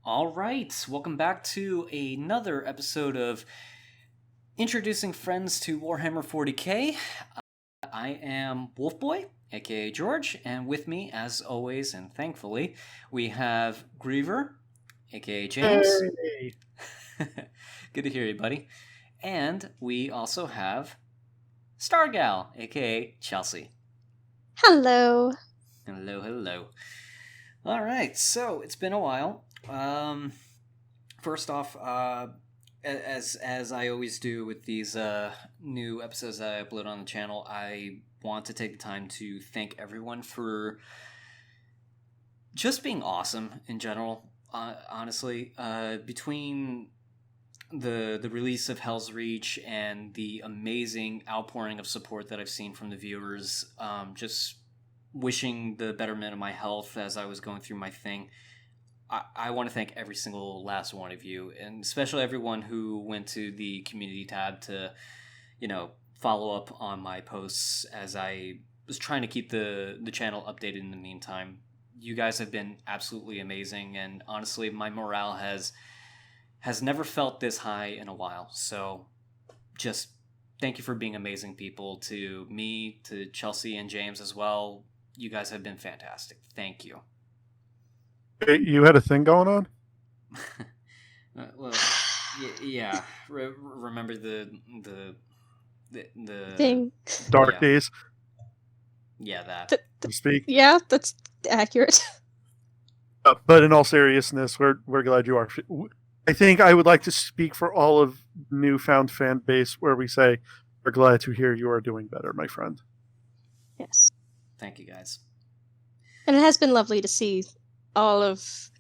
All right, welcome back to another episode of Introducing Friends to Warhammer 40k. I am Wulfboi, aka George, and with me, as always and thankfully, we have Griever, aka James. Hey. Good to hear you, buddy. And we also have Starrgal, aka Chelsea. Hello. Hello. All right, so it's been a while. First off, as I always do with these new episodes that I upload on the channel, I want to take the time to thank everyone for just being awesome in general. Honestly, between the release of Hell's Reach and the amazing outpouring of support that I've seen from the viewers, just wishing the betterment of my health as I was going through my thing. I want to thank every single last one of you, and especially everyone who went to the community tab to, follow up on my posts as I was trying to keep the channel updated in the meantime. You guys have been absolutely amazing, and honestly, my morale has never felt this high in a while. So just thank you for being amazing people. To me, to Chelsea and James as well. You guys have been fantastic. Thank you. You had a thing going on? Well, yeah. Remember the Thing. Dark days, Yeah, that. to speak. Yeah, that's accurate. But in all seriousness, we're glad you are. I think I would like to speak for all of newfound fan base where we say we're glad to hear you are doing better, my friend. Yes. Thank you, guys. And it has been lovely to see all of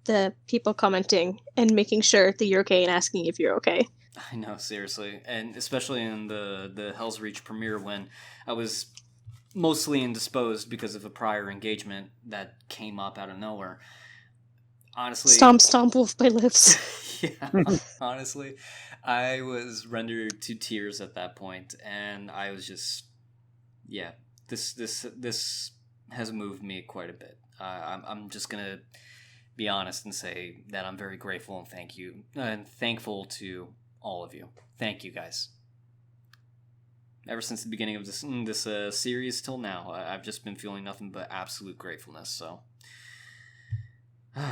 the people commenting and making sure that you're okay and asking if you're okay. I know, seriously. And especially in the Hell's Reach premiere when I was mostly indisposed because of a prior engagement that came up out of nowhere. Honestly... Stomp, Wulfboi lives. Yeah, honestly, I was rendered to tears at that point, and I was just... Yeah, this has moved me quite a bit. I'm just gonna be honest and say that I'm very grateful and thankful to all of you. Thank you, guys. Ever since the beginning of this series till now, I've just been feeling nothing but absolute gratefulness. So, with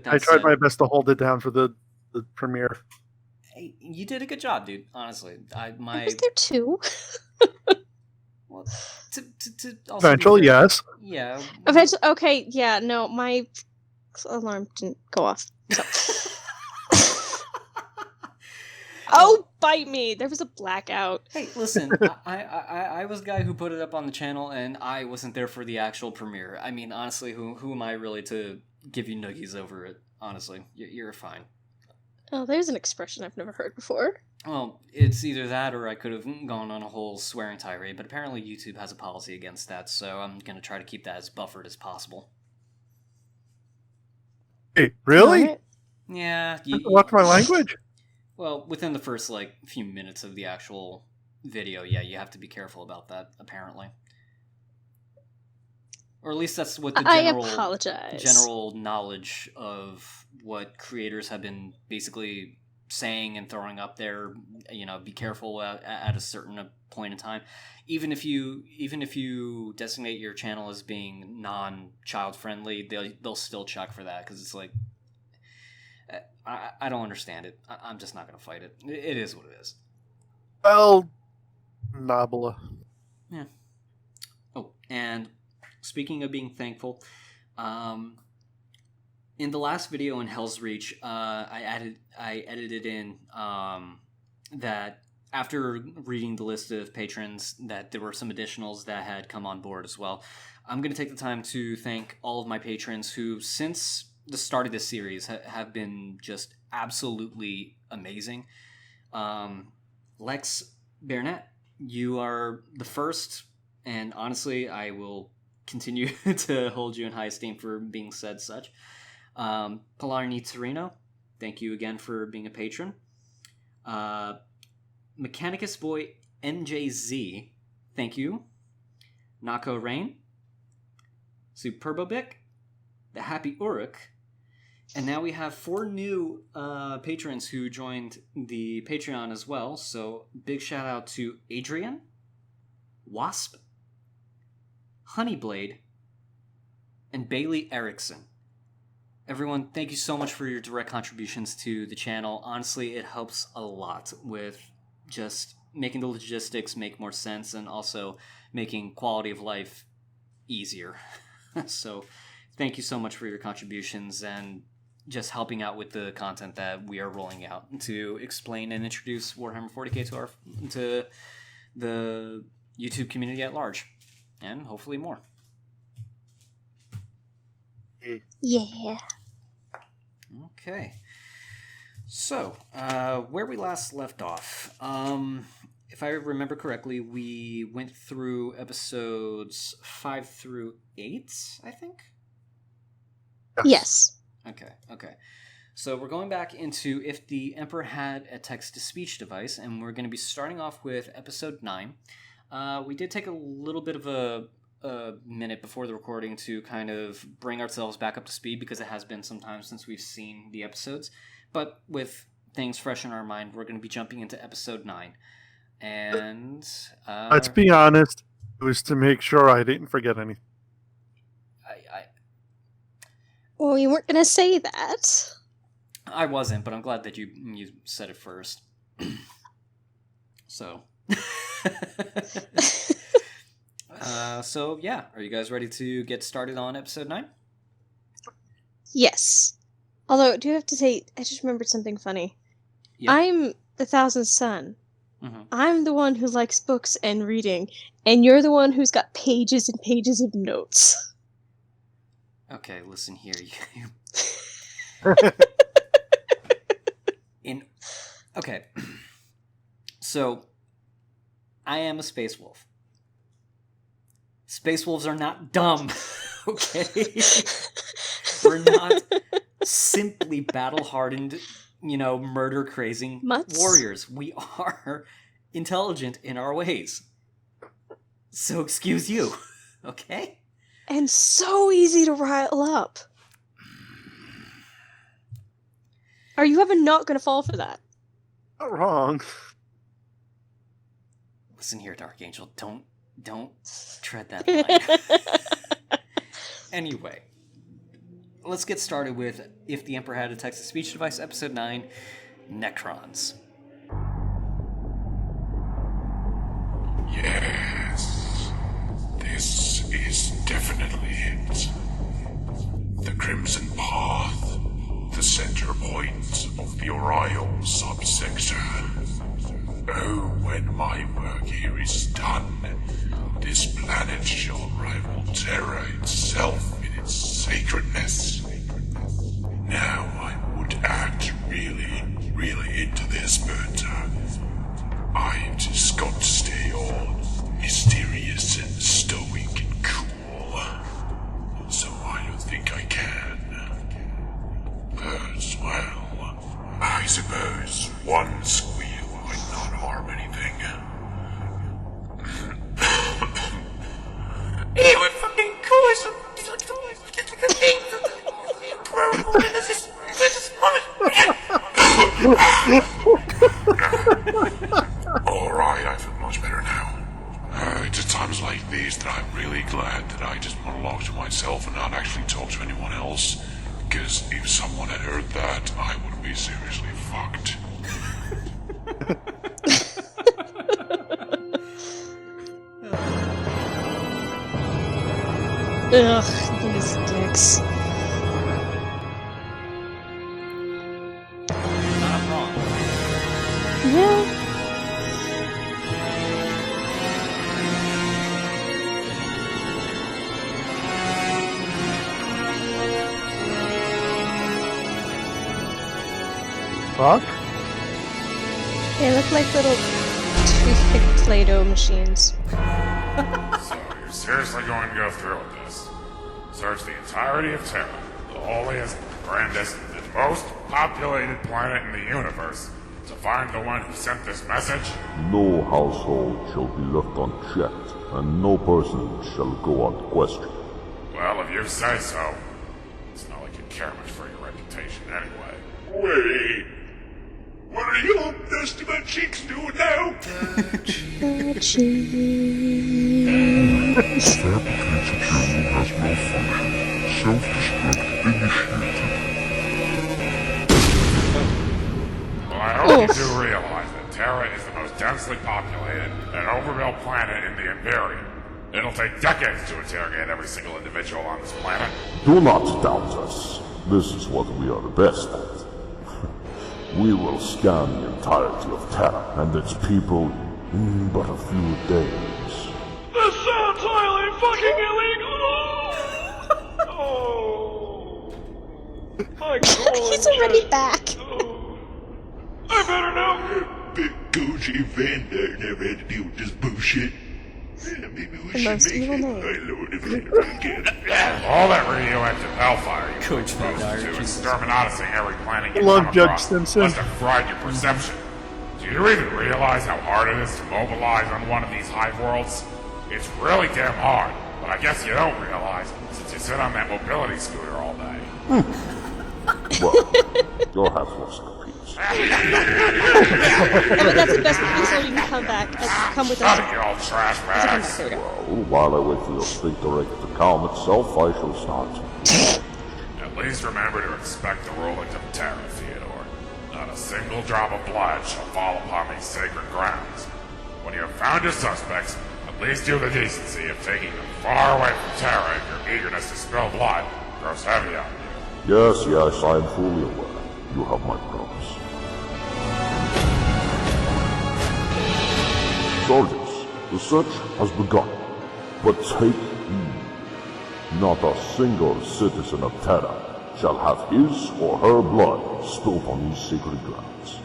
that I tried said, my best to hold it down for the premiere. hey, you did a good job, dude. Honestly, Was there two? Well, to also Eventually, yes. Yeah. Eventually, okay, yeah, no, my alarm didn't go off. So. Oh, bite me! There was a blackout. Hey, listen, I was the guy who put it up on the channel, and I wasn't there for the actual premiere. I mean, honestly, who am I really to give you noogies over it? Honestly, you're fine. Oh, there's an expression I've never heard before. Well, it's either that or I could have gone on a whole swearing tirade, but apparently YouTube has a policy against that, so I'm going to try to keep that as buffered as possible. Hey, really? Right. Yeah. Watch my language? Well, within the first, few minutes of the actual video, yeah, you have to be careful about that, apparently. Or at least that's what the general knowledge of what creators have been basically saying and throwing up there. Be careful at a certain point in time. Even if you designate your channel as being non-child friendly, they'll still check for that, because it's like, I don't understand it. I'm just not going to fight it. It is what it is. Well, Nabla. Yeah. Oh, and speaking of being thankful, in the last video in Hell's Reach, I edited in that after reading the list of patrons, that there were some additionals that had come on board as well. I'm going to take the time to thank all of my patrons who, since the start of this series, have been just absolutely amazing. Lex Barnett, you are the first, and honestly, I will continue to hold you in high esteem for being said such. Polarni Torino, thank you again for being a patron. Mechanicus Boy NJZ, thank you. Nako Rain, Superbobic, the Happy Uruk, and now we have 4 new patrons who joined the Patreon as well. So big shout out to Adrian, Wasp, Honeyblade, and Bailey Erickson. Everyone, thank you so much for your direct contributions to the channel. Honestly, it helps a lot with just making the logistics make more sense and also making quality of life easier. So thank you so much for your contributions and just helping out with the content that we are rolling out to explain and introduce Warhammer 40k to the YouTube community at large, and hopefully more. Yeah. Okay. So, where we last left off, if I remember correctly, we went through episodes 5 through 8, I think? Yes. Okay. So we're going back into If the Emperor Had a Text-to-Speech Device, and we're going to be starting off with episode 9. We did take a little bit of a minute before the recording to kind of bring ourselves back up to speed because it has been some time since we've seen the episodes. But with things fresh in our mind, we're going to be jumping into episode 9. And let's be honest, it was to make sure I didn't forget anything. Well, you weren't going to say that. I wasn't, but I'm glad that you said it first. So... so yeah, are you guys ready to get started on episode 9? Yes. Although, do you have to say, I just remembered something funny. Yeah. I'm the Thousandth Son. Mm-hmm. I'm the one who likes books and reading, and you're the one who's got pages and pages of notes. Okay, listen here. Okay. So, I am a space wolf. Space wolves are not dumb, okay? We're not simply battle-hardened, murder-crazing warriors. We are intelligent in our ways. So excuse you, okay? And so easy to rile up. Are you ever not going to fall for that? Not wrong. Listen here, Dark Angel. Don't tread that line. Anyway, let's get started with If the Emperor Had a Text-to-Speech Device, Episode 9, Necrons. Yes, this is definitely it. The Crimson Path, the center point of the Oriole subsector. Oh, when my work here is done, this planet shall rival Terra itself in its sacredness. Now I would act really into this, but I've just got to stay all mysterious and stoic and cool. So I don't think I can. But, well, I suppose one squeal might not harm anything. Hey, we're fucking cool. Alright, I feel much better now. It's at times like these that I'm really glad that I just monologue to myself and not actually talk to anyone else. Because if someone had heard that, I would be seriously fucked. Ugh, these dicks. Not wrong. Yeah. Fuck? They look like little toothpick Play-Doh machines. So you're seriously going to go through with this? Search the entirety of Terra, the holiest, grandest, and most populated planet in the universe, to find the one who sent this message? No household shall be left unchecked, and no person shall go unquestioned. Well, if you say so. care much for your reputation anyway. Wait. What are your dusty butt cheeks doing now? Well, I hope you do realize that Terra is the most densely populated and overbuilt planet in the Imperium. It'll take decades to interrogate every single individual on this planet. Do not doubt us. This is what we are the best at. We will scan the entirety of Terra and its people in but a few days. This sounds highly fucking illegal! Oh. My God. He's already back. I better know. Big Gucci Vander never had to deal with this bullshit. Maybe we The should most make evil him name. my lord if later again. All that radioactive hellfire you Coach Van propose Dyke, to Jesus. exterminating every planet you Love come Judge across Simpson. must have fried your perception. Do you even realize how hard it is to mobilize on one of these hive worlds? It's really damn hard, but I guess you don't realize since you sit on that mobility scooter all day. Well, your hat was complete. I mean, that's the best piece, or you can come back. Come with Shut us. it, you old trash Come back, bags. there we go. Well, while I wait for your fleet director to calm itself, I shall start. At least remember to expect the rulings of Terra, Theodore. Not a single drop of blood shall fall upon these sacred grounds. When you have found your suspects, at least do the decency of taking them far away from Terra if your eagerness to spill blood grows heavy on you. Yes, yes, I am fully aware. You have my promise. Soldiers, the search has begun. But take heed. Not a single citizen of Terra shall have his or her blood spilled on these sacred grounds.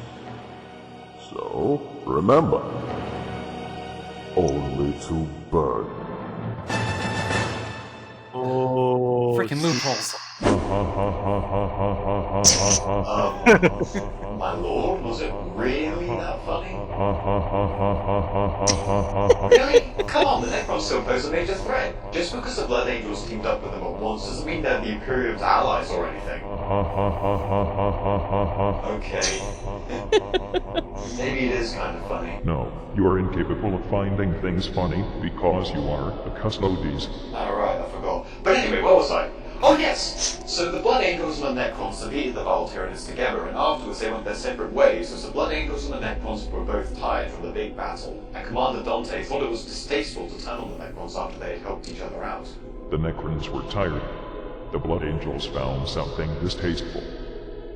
So, remember, only to burn. Oh, Freaking loopholes. My lord, was it really that funny? Really? Come on, the Necrons still pose a major threat. Just because the Blood Angels teamed up with them at once doesn't mean they're the Imperium's allies or anything. Okay. Maybe it is kind of funny. No, you are incapable of finding things funny because you are a custodes. Alright, I forgot. But anyway, what was I? Oh yes! So the Blood Angels and the Necrons defeated the Vile Tyranids together, and afterwards they went their separate ways, as the Blood Angels and the Necrons were both tired from the big battle, and Commander Dante thought it was distasteful to turn on the Necrons after they had helped each other out. The Necrons were tired. The Blood Angels found something distasteful.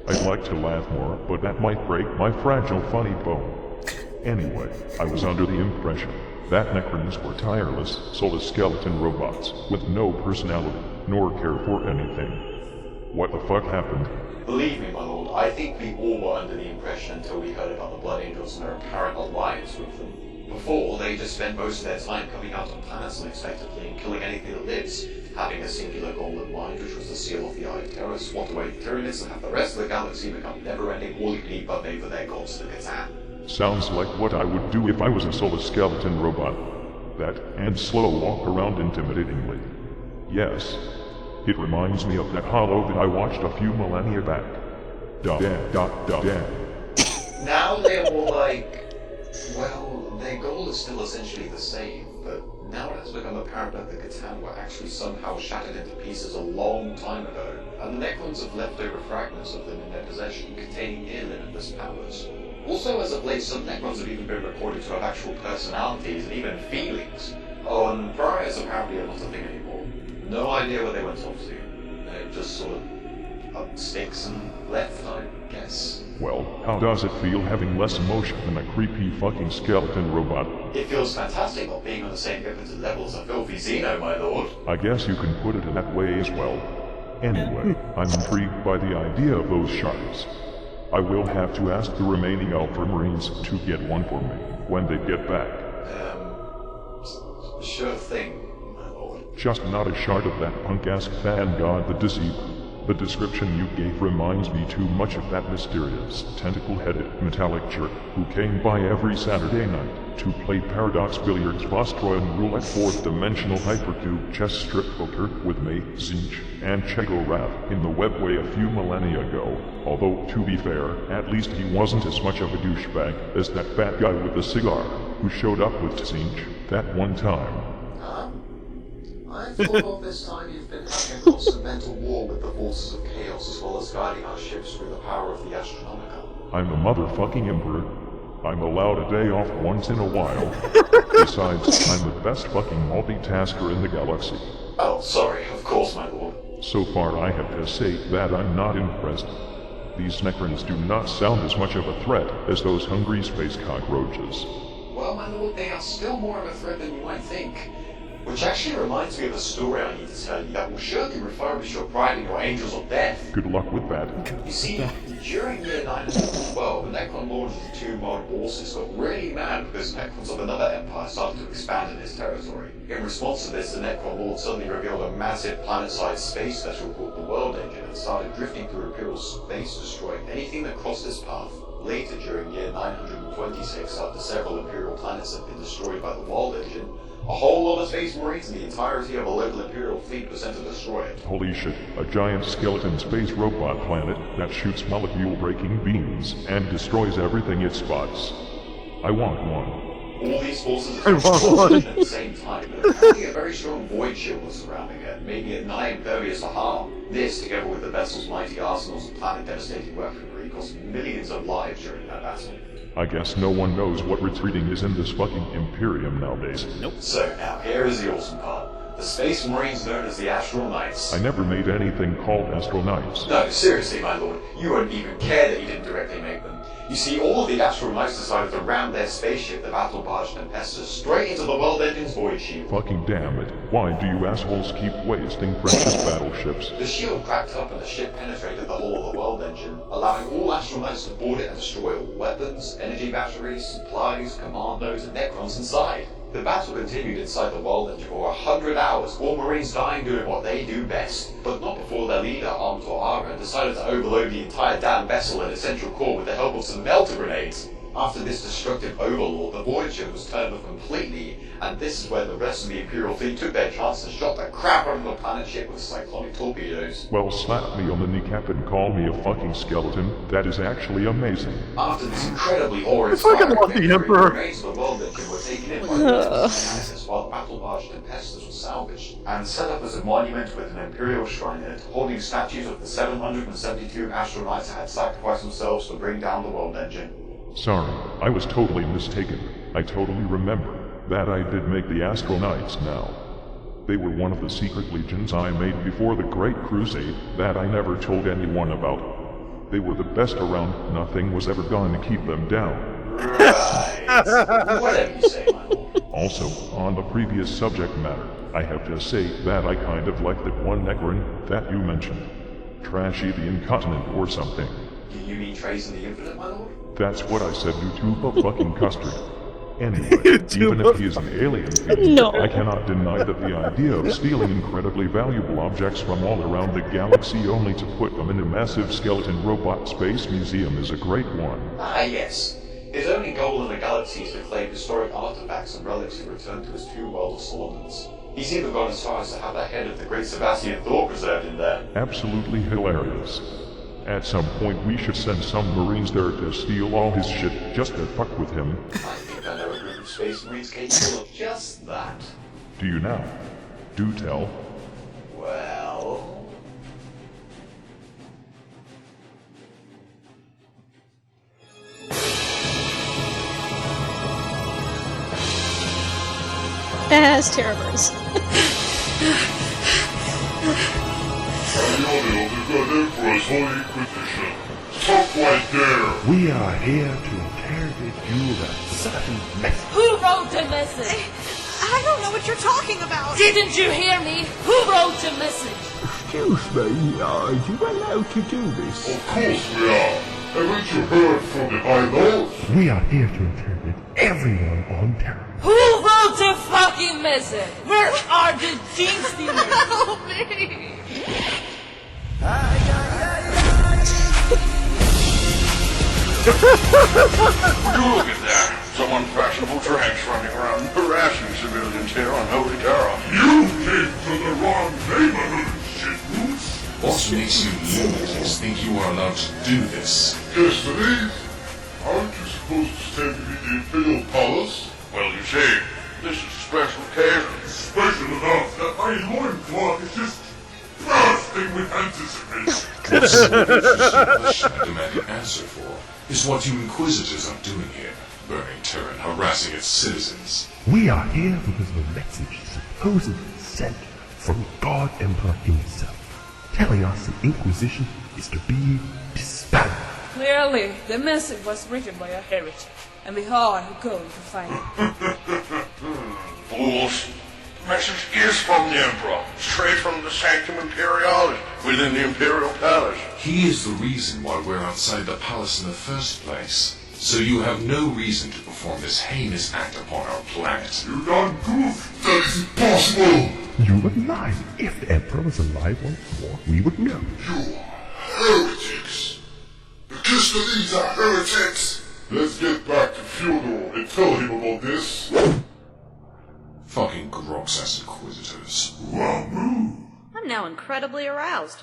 I'd like to laugh more, but that might break my fragile funny bone. Anyway, I was under the impression that Necrons were tireless, soulless skeleton robots with no personality, nor care for anything. What the fuck happened? Believe me, my lord, I think we all were under the impression until we heard about the Blood Angels and their apparent alliance with them. Before, they just spent most of their time coming out on planets unexpectedly and killing anything that lives, having a singular goal in mind, which was to seal off the Eye of Terror, swat away the Tyranids, and have the rest of the galaxy become never-ending all-you-can-eat buffet for their gods, the Catan. Sounds like what I would do if I was a soulless skeleton robot. That and slow walk around intimidatingly. Yes, it reminds me of that hollow that I watched a few millennia back. Now they're more like... well, their goal is still essentially the same, but now it has become apparent that the Catan were actually somehow shattered into pieces a long time ago, and the Necrons have leftover fragments of them in their possession containing near limitless powers. Also, as of late, some Necrons have even been reported to have actual personalities and even feelings. Oh, and Briars apparently are not a thing anymore. No idea where they went off to. They just sort of up sticks and left, I guess. Well, how does it feel having less emotion than a creepy fucking skeleton robot? It feels fantastic not being on the same pivoted level as a filthy Xeno, my lord. I guess you can put it in that way as well. Anyway, I'm intrigued by the idea of those shards. I will have to ask the remaining Alpha Marines to get one for me when they get back. Sure thing, my lord. Just not a shard of that punk-ass fan god the Deceiver. The description you gave reminds me too much of that mysterious, tentacle-headed, metallic jerk who came by every Saturday night to play Paradox Billiards, Vostroyan Roulette, fourth-dimensional hypercube chess strip poker with me, Zinch, and Chegorath in the webway a few millennia ago. Although, to be fair, at least he wasn't as much of a douchebag as that fat guy with the cigar who showed up with Zinch that one time. I thought all this time you've been having a constant mental war with the forces of chaos as well as guiding our ships through the power of the Astronomica. I'm the motherfucking Emperor. I'm allowed a day off once in a while. Besides, I'm the best fucking multitasker in the galaxy. Oh, sorry, of course, my lord. So far I have to say that I'm not impressed. These Necrons do not sound as much of a threat as those hungry space cockroaches. Well, my lord, they are still more of a threat than you might think. Which actually reminds me of a story I need to tell you that will surely refurbish your pride in your angels of death. Good luck with that. You see, during year 912, the Necron Lords of the two Mod bosses got really mad because Necrons of another empire started to expand in his territory. In response to this, the Necron Lords suddenly revealed a massive planet-sized space vessel called the World Engine and started drifting through Imperial space, destroying anything that crossed its path. Later, during year 926, after several Imperial planets had been destroyed by the World Engine, a whole lot of Space Marines and the entirety of a local Imperial fleet was sent to destroy it. Holy shit, a giant skeleton space robot planet that shoots molecule-breaking beams and destroys everything it spots. I want one. All these forces are destroyed at the same time, but apparently a very strong void shield was surrounding it, making it nigh impervious to harm. This, together with the vessel's mighty arsenals of planet-devastating weaponry, cost millions of lives during that battle. I guess no one knows what retreating is in this fucking Imperium nowadays. Nope. So now, here is the awesome part. The Space Marines known as the Astral Knights. I never made anything called Astral Knights. No, seriously, my lord. You wouldn't even care that you didn't directly make them. You see, all of the Astral Knights decided to ram their spaceship, the Battle Barge Tempestus, straight into the World Engine's void shield. Fucking damn it. Why do you assholes keep wasting precious battleships? The shield cracked up and the ship penetrated the hull of the World Engine, allowing all Astral Knights to board it and destroy all weapons, energy batteries, supplies, commandos, and Necrons inside. The battle continued inside the World Engine for 100 hours, all Marines dying doing what they do best. But not before their leader, Arm Torara, decided to overload the entire damn vessel and its central core with the help of some melter grenades. After this destructive overlord, the void shield was turned off completely, and this is where the rest of the Imperial fleet took their chance and shot the crap out of the planet ship with cyclonic torpedoes. Well, slap me on the kneecap and call me a fucking skeleton. That is actually amazing. After this incredibly awe-inspiring fucking love the Emperor. the remains of the World Engine were taken in by the Axis while the Battle Barge Tempestus was salvaged, and set up as a monument with an Imperial shrine in it, holding statues of the 772 Astral Knights that had sacrificed themselves to bring down the World Engine. Sorry, I was totally mistaken. I totally remember that I did make the Astral Knights now. They were one of the secret legions I made before the Great Crusade that I never told anyone about. They were the best around, nothing was ever going to keep them down. Right. Whatever you say, my lord. Also, on the previous subject matter, I have to say that I kind of like that one Necron that you mentioned. Trashy the Incontinent or something. Do you mean Trace in the Infinite, my lord? That's what I said, YouTube of fucking custard. Anyway, even if he is an alien fiend, No. I cannot deny that the idea of stealing incredibly valuable objects from all around the galaxy only to put them in a massive skeleton robot space museum is a great one. Ah, yes. His only goal in the galaxy is to claim historic artifacts and relics and return to his two world assaultants. He's even gone as far as to have the head of the great Sebastian Thor preserved in there. Absolutely hilarious. At some point we should send some Marines there to steal all his shit just to fuck with him. I think I know a group of Space Marines capable of just that. Do you now? Do tell. Well... As Terrorverse. Emperor's Holy Inquisition. Stop right there! We are here to interrogate you about certain messages. Who wrote the message? I don't know what you're talking about. Didn't you hear me? Who wrote the message? Excuse me, are you allowed to do this? Of course we are. Haven't you heard from the High Lord? We are here to interrogate everyone on Terra. Who wrote the fucking message? Where are the gene stealers? Help me! Look at that! Some unfashionable drags running around harassing civilians here on Holy Terra. You came to the wrong neighborhood, shitboots! What makes you lunatics think you are allowed to do this? Yes, it is. Aren't you supposed to stand to the Imperial Palace? Well, you see, this is a special occasion. Special enough that my loincloth is just bursting with anticipation. What's the question I demand an answer for is what you Inquisitors are doing here, burning terror and harassing its citizens. We are here because of a message supposedly sent from God Emperor himself, telling us the Inquisition is to be disbanded. Clearly, the message was written by a heretic, and we are going to find it. Fools! The message is from the Emperor, straight from the Sanctum Imperialis, within the Imperial Palace. He is the reason why we're outside the palace in the first place. So you have no reason to perform this heinous act upon our planet. You darn goof! That is impossible! You would lie. If the Emperor was alive once more, we would know. You heretics! The Custodes are heretics! Let's get back to Fyodor and tell him about this. Fucking Groxas Inquisitors. Wahoo! I'm now incredibly aroused.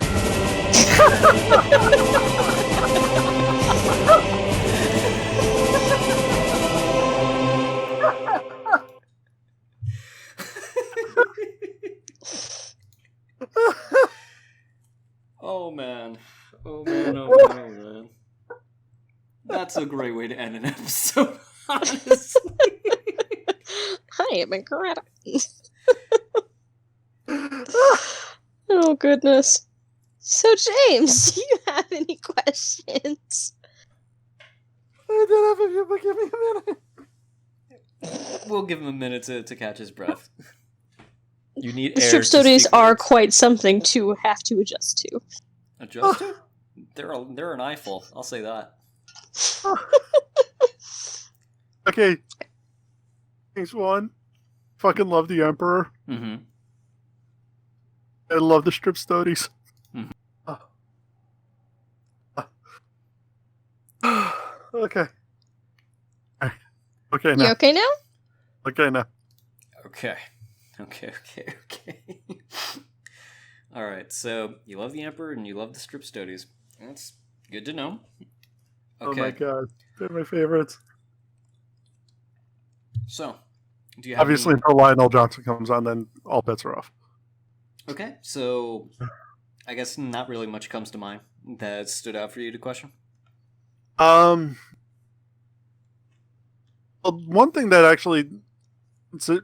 Oh man. Oh man, oh man, oh man. That's a great way to end an episode, honestly. I am incredible. Oh, goodness. So, James, do you have any questions? I did have a few, but give me a minute. We'll give him a minute to catch his breath. You need The air strip to studies speak are words. quite something to have to adjust to. Adjust to? They're an eyeful. I'll say that. Okay. Things one. Fucking love the Emperor. Mm-hmm. I love the strip studies. Mhm. Okay. Okay now. You okay now? Okay now. Okay. Alright, so you love the Emperor and you love the strip studies. That's good to know. Oh Okay. my god. They're my favorites. So, do you have Obviously, any... until Lionel Johnson comes on, then all bets are off. Okay, so I guess not really much comes to mind that stood out for you to question. Well, one thing that actually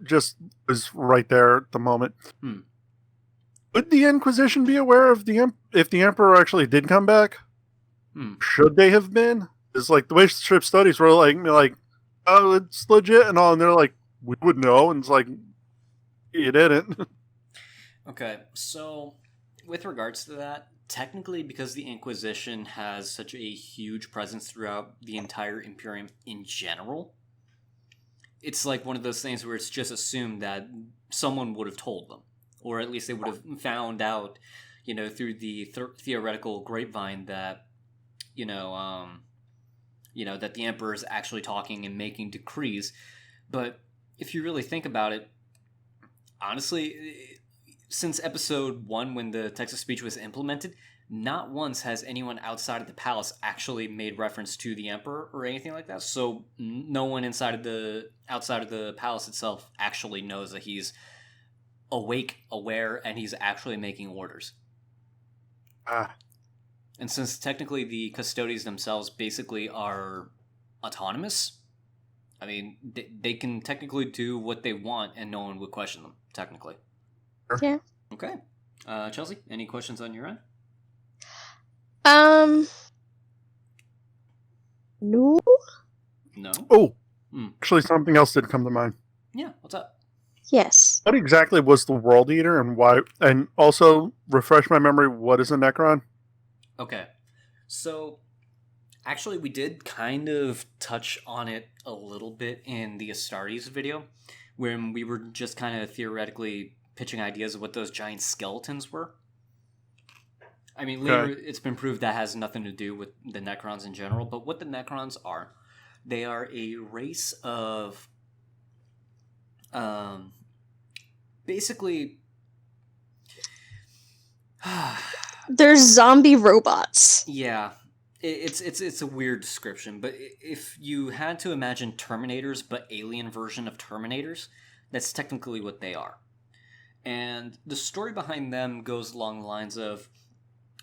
just was right there at the moment. Would the Inquisition be aware of if the Emperor actually did come back? Should they have been? It's like the way strip studies were like, oh, it's legit and all, and they're like, we would know, and it's like, you didn't. Okay, so with regards to that, technically because the Inquisition has such a huge presence throughout the entire Imperium in general, it's like one of those things where it's just assumed that someone would have told them. Or at least they would have found out, through the theoretical grapevine that, that the Emperor is actually talking and making decrees. But if you really think about it, honestly, since episode 1, when the text of speech was implemented, not once has anyone outside of the palace actually made reference to the Emperor or anything like that. So no one outside of the palace itself actually knows that he's awake, aware, and he's actually making orders. And since technically the Custodes themselves basically are autonomous, I mean, they can technically do what they want and no one would question them, technically. Yeah. Okay. Chelsea, any questions on your end? No. No? Oh, actually, something else did come to mind. Yeah, what's up? Yes. What exactly was the World Eater and why? And also, refresh my memory, what is a Necron? Okay. So, actually, we did kind of touch on it a little bit in the Astartes video, when we were just kind of theoretically pitching ideas of what those giant skeletons were. I mean, later it's been proved that has nothing to do with the Necrons in general, but what the Necrons are, they are a race of basically they're zombie robots. Yeah. It's a weird description, but if you had to imagine Terminators but alien version of Terminators, that's technically what they are. And the story behind them goes along the lines of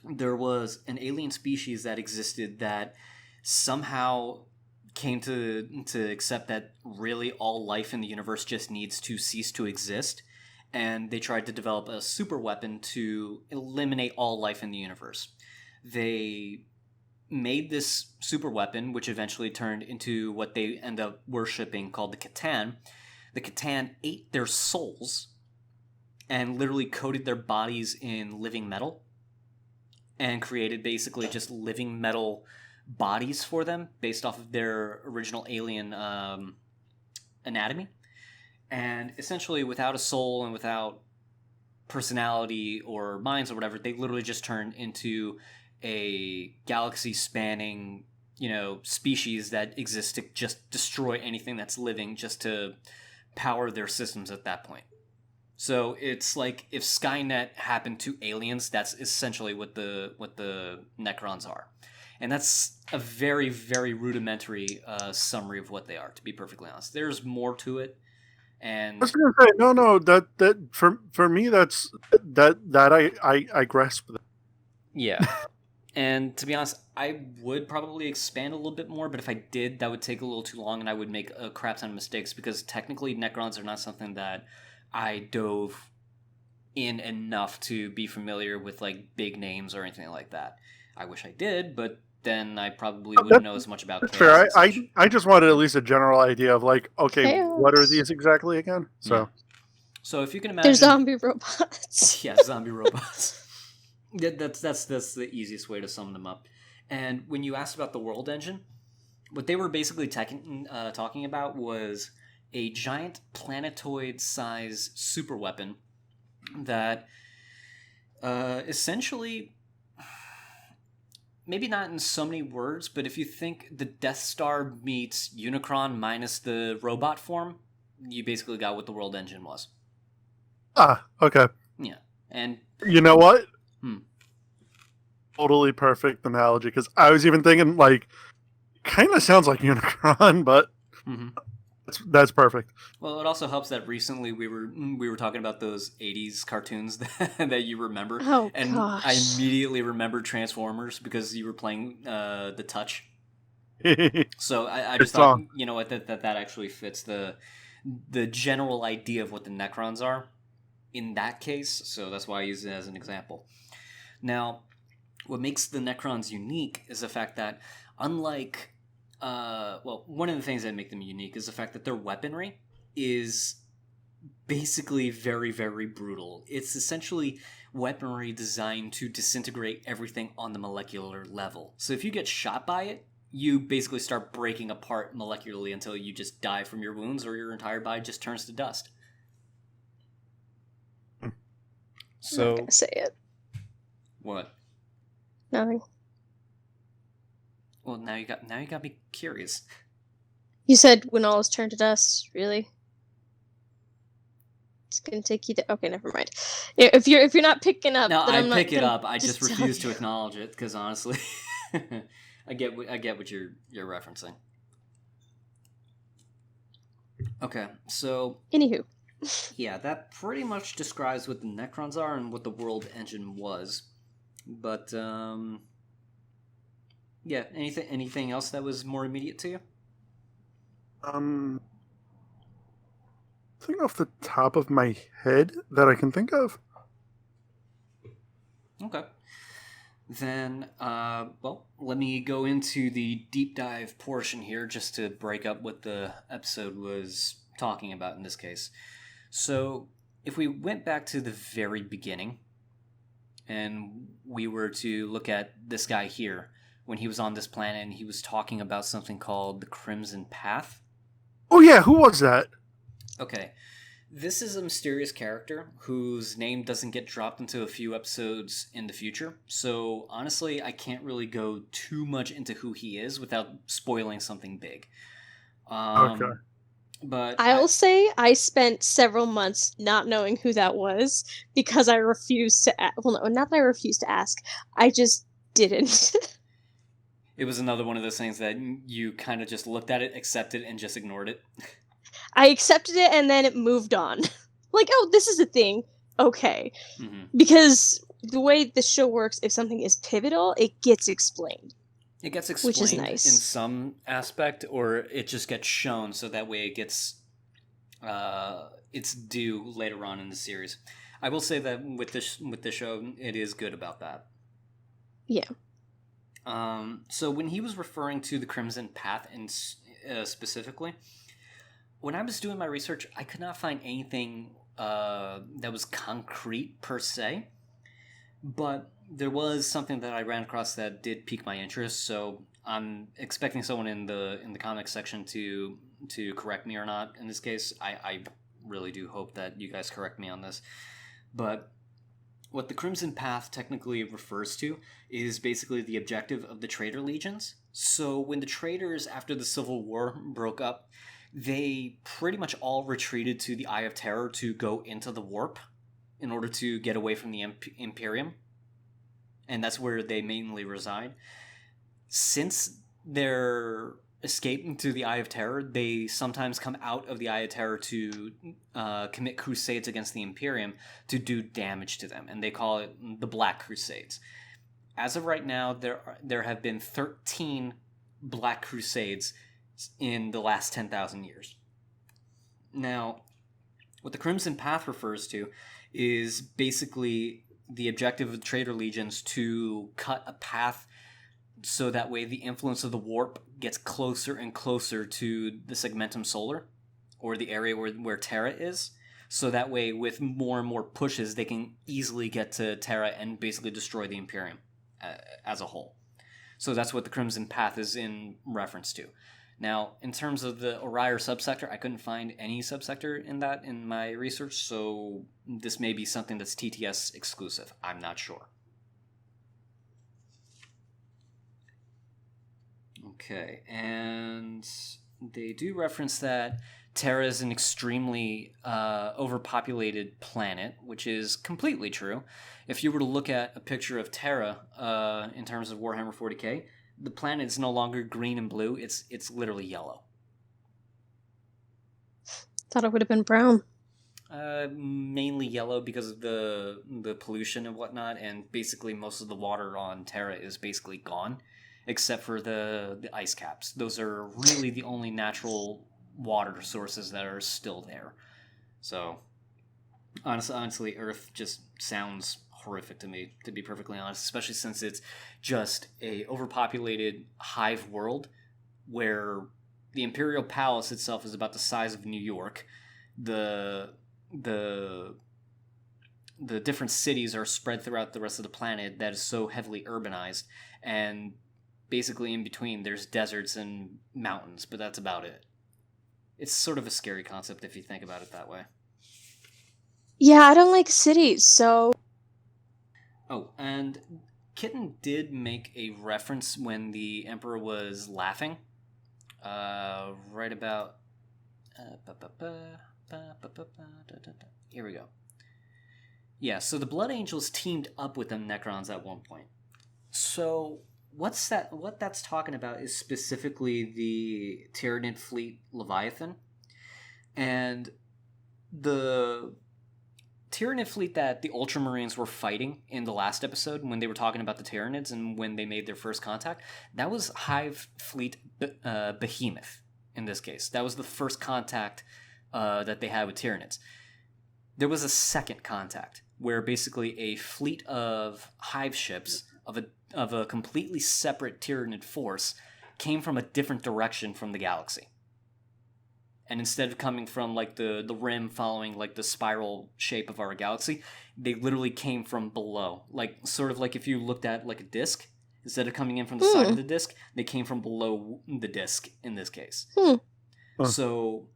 there was an alien species that existed that somehow came to accept that really all life in the universe just needs to cease to exist, and they tried to develop a super weapon to eliminate all life in the universe. They made this super weapon, which eventually turned into what they end up worshipping called the Catan. The Catan ate their souls and literally coated their bodies in living metal and created basically just living metal bodies for them based off of their original alien anatomy. And essentially, without a soul and without personality or minds or whatever, they literally just turned into a galaxy-spanning, species that exists to just destroy anything that's living, just to power their systems at that point. So it's like if Skynet happened to aliens, that's essentially what the Necrons are. And that's a very, very rudimentary summary of what they are, to be perfectly honest. There's more to it. And I was gonna say, no, that for me that I grasp that. Yeah. And to be honest, I would probably expand a little bit more, but if I did, that would take a little too long and I would make a crap ton of mistakes, because technically Necrons are not something that I dove in enough to be familiar with, like, big names or anything like that. I wish I did, but then I probably wouldn't know as much about chaos. Fair. I just wanted at least a general idea of, like, okay, chaos. What are these exactly again? So if you can imagine, they're zombie robots. Yeah, zombie robots. That's the easiest way to sum them up. And when you asked about the world engine, what they were basically talking about was a giant planetoid-sized super weapon that essentially, maybe not in so many words, but if you think the Death Star meets Unicron minus the robot form, you basically got what the world engine was. Ah, okay. Yeah, and you know what? Totally perfect analogy, because I was even thinking, like, kind of sounds like Unicron, but that's perfect. Well, it also helps that recently we were talking about those 80s cartoons that you remember. Oh, and gosh. I immediately remembered Transformers because you were playing the Touch. So I just thought, you know what, that actually fits the general idea of what the Necrons are in that case, so that's why I use it as an example. Now, what makes the Necrons unique is the fact that, unlike, one of the things that make them unique is the fact that their weaponry is basically very, very brutal. It's essentially weaponry designed to disintegrate everything on the molecular level. So if you get shot by it, you basically start breaking apart molecularly until you just die from your wounds, or your entire body just turns to dust. So, I'm not gonna say it. What? Nothing. Well, now you got me curious. You said when all is turned to dust. Really? It's gonna take you. Okay, never mind. If you're not picking up, no, then I pick it up. I just refuse to acknowledge it because honestly, I get what you're referencing. Okay, so anywho, yeah, that pretty much describes what the Necrons are and what the world engine was. But yeah, anything else that was more immediate to you? I think off the top of my head that I can think of. Okay. Then, let me go into the deep dive portion here just to break up what the episode was talking about in this case. So, if we went back to the very beginning, and we were to look at this guy here, when he was on this planet and he was talking about something called the Crimson Path. Oh yeah, who was that? Okay. This is a mysterious character whose name doesn't get dropped until a few episodes in the future. So honestly, I can't really go too much into who he is without spoiling something big. Okay. But I'll say I spent several months not knowing who that was because I refused to well, no, not that I refused to ask. I just didn't. It was another one of those things that you kind of just looked at it, accepted, and just ignored it. I accepted it and then it moved on. Like, oh, this is a thing. Okay. Mm-hmm. Because the way the show works, if something is pivotal, it gets explained. It gets explained which is nice. in some aspect, or it just gets shown so that way it gets its due later on in the series. I will say that with this show, it is good about that. Yeah. So when he was referring to the Crimson Path specifically, when I was doing my research, I could not find anything that was concrete per se, but there was something that I ran across that did pique my interest. So I'm expecting someone in the comics section to correct me or not. In this case, I really do hope that you guys correct me on this. But what the Crimson Path technically refers to is basically the objective of the Traitor Legions. So when the traitors, after the Civil War, broke up, they pretty much all retreated to the Eye of Terror to go into the warp in order to get away from the Imperium. And that's where they mainly reside. Since their escape into the Eye of Terror, they sometimes come out of the Eye of Terror to commit crusades against the Imperium to do damage to them, and they call it the Black Crusades. As of right now, there have been 13 Black Crusades in the last 10,000 years. Now, what the Crimson Path refers to is basically the objective of the Traitor Legions to cut a path so that way the influence of the warp gets closer and closer to the Segmentum Solar, or the area where Terra is. So that way, with more and more pushes, they can easily get to Terra and basically destroy the Imperium as a whole. So that's what the Crimson Path is in reference to. Now, in terms of the Oriar subsector, I couldn't find any subsector in that in my research, so this may be something that's TTS exclusive. I'm not sure. Okay, and they do reference that Terra is an extremely overpopulated planet, which is completely true. If you were to look at a picture of Terra in terms of Warhammer 40k, the planet is no longer green and blue, it's literally yellow. Thought it would have been brown. Mainly yellow because of the pollution and whatnot, and basically most of the water on Terra is basically gone, except for the ice caps. Those are really the only natural water sources that are still there. So, honestly, Earth just sounds horrific to me, to be perfectly honest, especially since it's just a overpopulated hive world where the Imperial Palace itself is about the size of New York. The different cities are spread throughout the rest of the planet that is so heavily urbanized, and basically in between there's deserts and mountains, but that's about it. It's sort of a scary concept if you think about it that way. Yeah, I don't like cities, so... Oh, and Kitten did make a reference when the Emperor was laughing. Right about... Here we go. Yeah, so the Blood Angels teamed up with the Necrons at one point. So what that's talking about is specifically the Tyranid fleet Leviathan. And the Tyranid fleet that the Ultramarines were fighting in the last episode when they were talking about the Tyranids and when they made their first contact, that was Hive Fleet Behemoth in this case. That was the first contact that they had with Tyranids. There was a second contact where basically a fleet of hive ships of a completely separate Tyranid force came from a different direction from the galaxy. And instead of coming from like the rim following like the spiral shape of our galaxy, they literally came from below. Like sort of like if you looked at like a disc, instead of coming in from the side of the disc, they came from below the disc in this case. So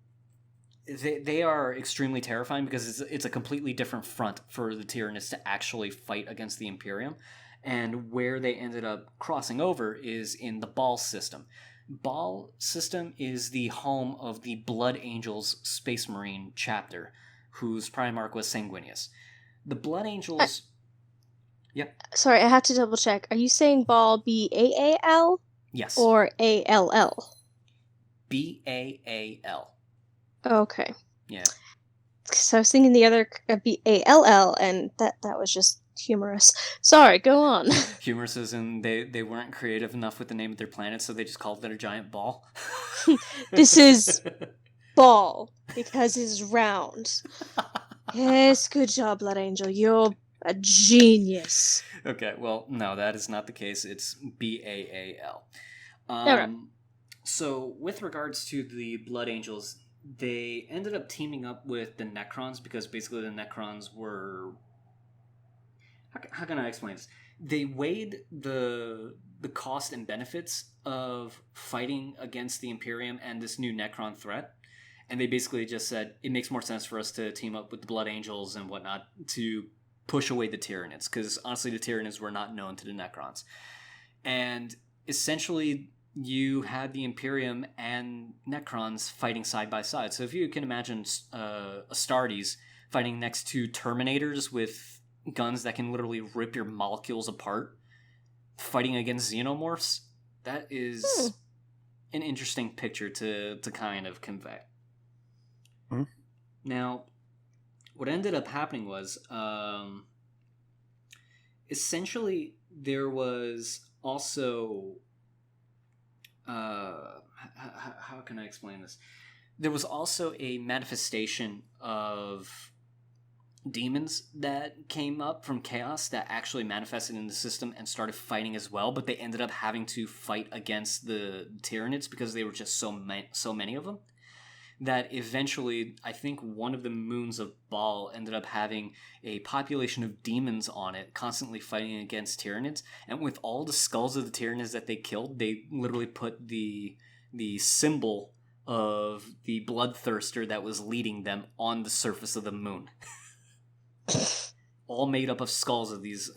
they are extremely terrifying because it's a completely different front for the Tyranids to actually fight against the Imperium. And where they ended up crossing over is in the Baal system. Baal system is the home of the Blood Angels Space Marine chapter, whose Primarch was Sanguinius. The Blood Angels... Yep. Sorry, I have to double check. Are you saying Baal B-A-A-L? Yes. Or A-L-L? B-A-A-L. Okay. Yeah. So I was thinking the other B-A-L-L, and that was just humorous. Sorry, go on. Humorous as in they weren't creative enough with the name of their planet, so they just called it a giant ball. This is ball, because it's round. Yes, good job, Blood Angel. You're a genius. Okay, well, no, that is not the case. It's B-A-A-L. Alright. So, with regards to the Blood Angels, they ended up teaming up with the Necrons because basically the Necrons were... How can I explain this? They weighed the cost and benefits of fighting against the Imperium and this new Necron threat, and they basically just said, it makes more sense for us to team up with the Blood Angels and whatnot to push away the Tyranids, because honestly the Tyranids were not known to the Necrons. And essentially you had the Imperium and Necrons fighting side by side. So if you can imagine Astartes fighting next to Terminators with guns that can literally rip your molecules apart, fighting against Xenomorphs, that is an interesting picture to kind of convey. Now, what ended up happening was, essentially, there was also, how can I explain this? There was also a manifestation of demons that came up from chaos that actually manifested in the system and started fighting as well, but they ended up having to fight against the Tyranids because they were just so many of them, that eventually I think one of the moons of Baal ended up having a population of demons on it constantly fighting against Tyranids, and with all the skulls of the Tyranids that they killed, they literally put the symbol of the bloodthirster that was leading them on the surface of the moon. All made up of skulls of these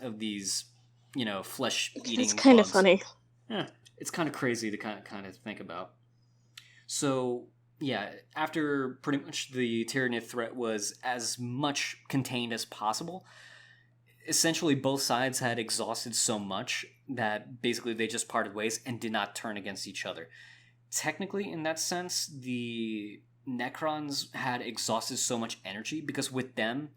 flesh-eating It's kind of bugs. funny. Yeah, it's kind of crazy to kind of think about. So, yeah, after pretty much the Tyranid threat was as much contained as possible, essentially both sides had exhausted so much that basically they just parted ways and did not turn against each other. Technically, in that sense, the Necrons had exhausted so much energy because with them,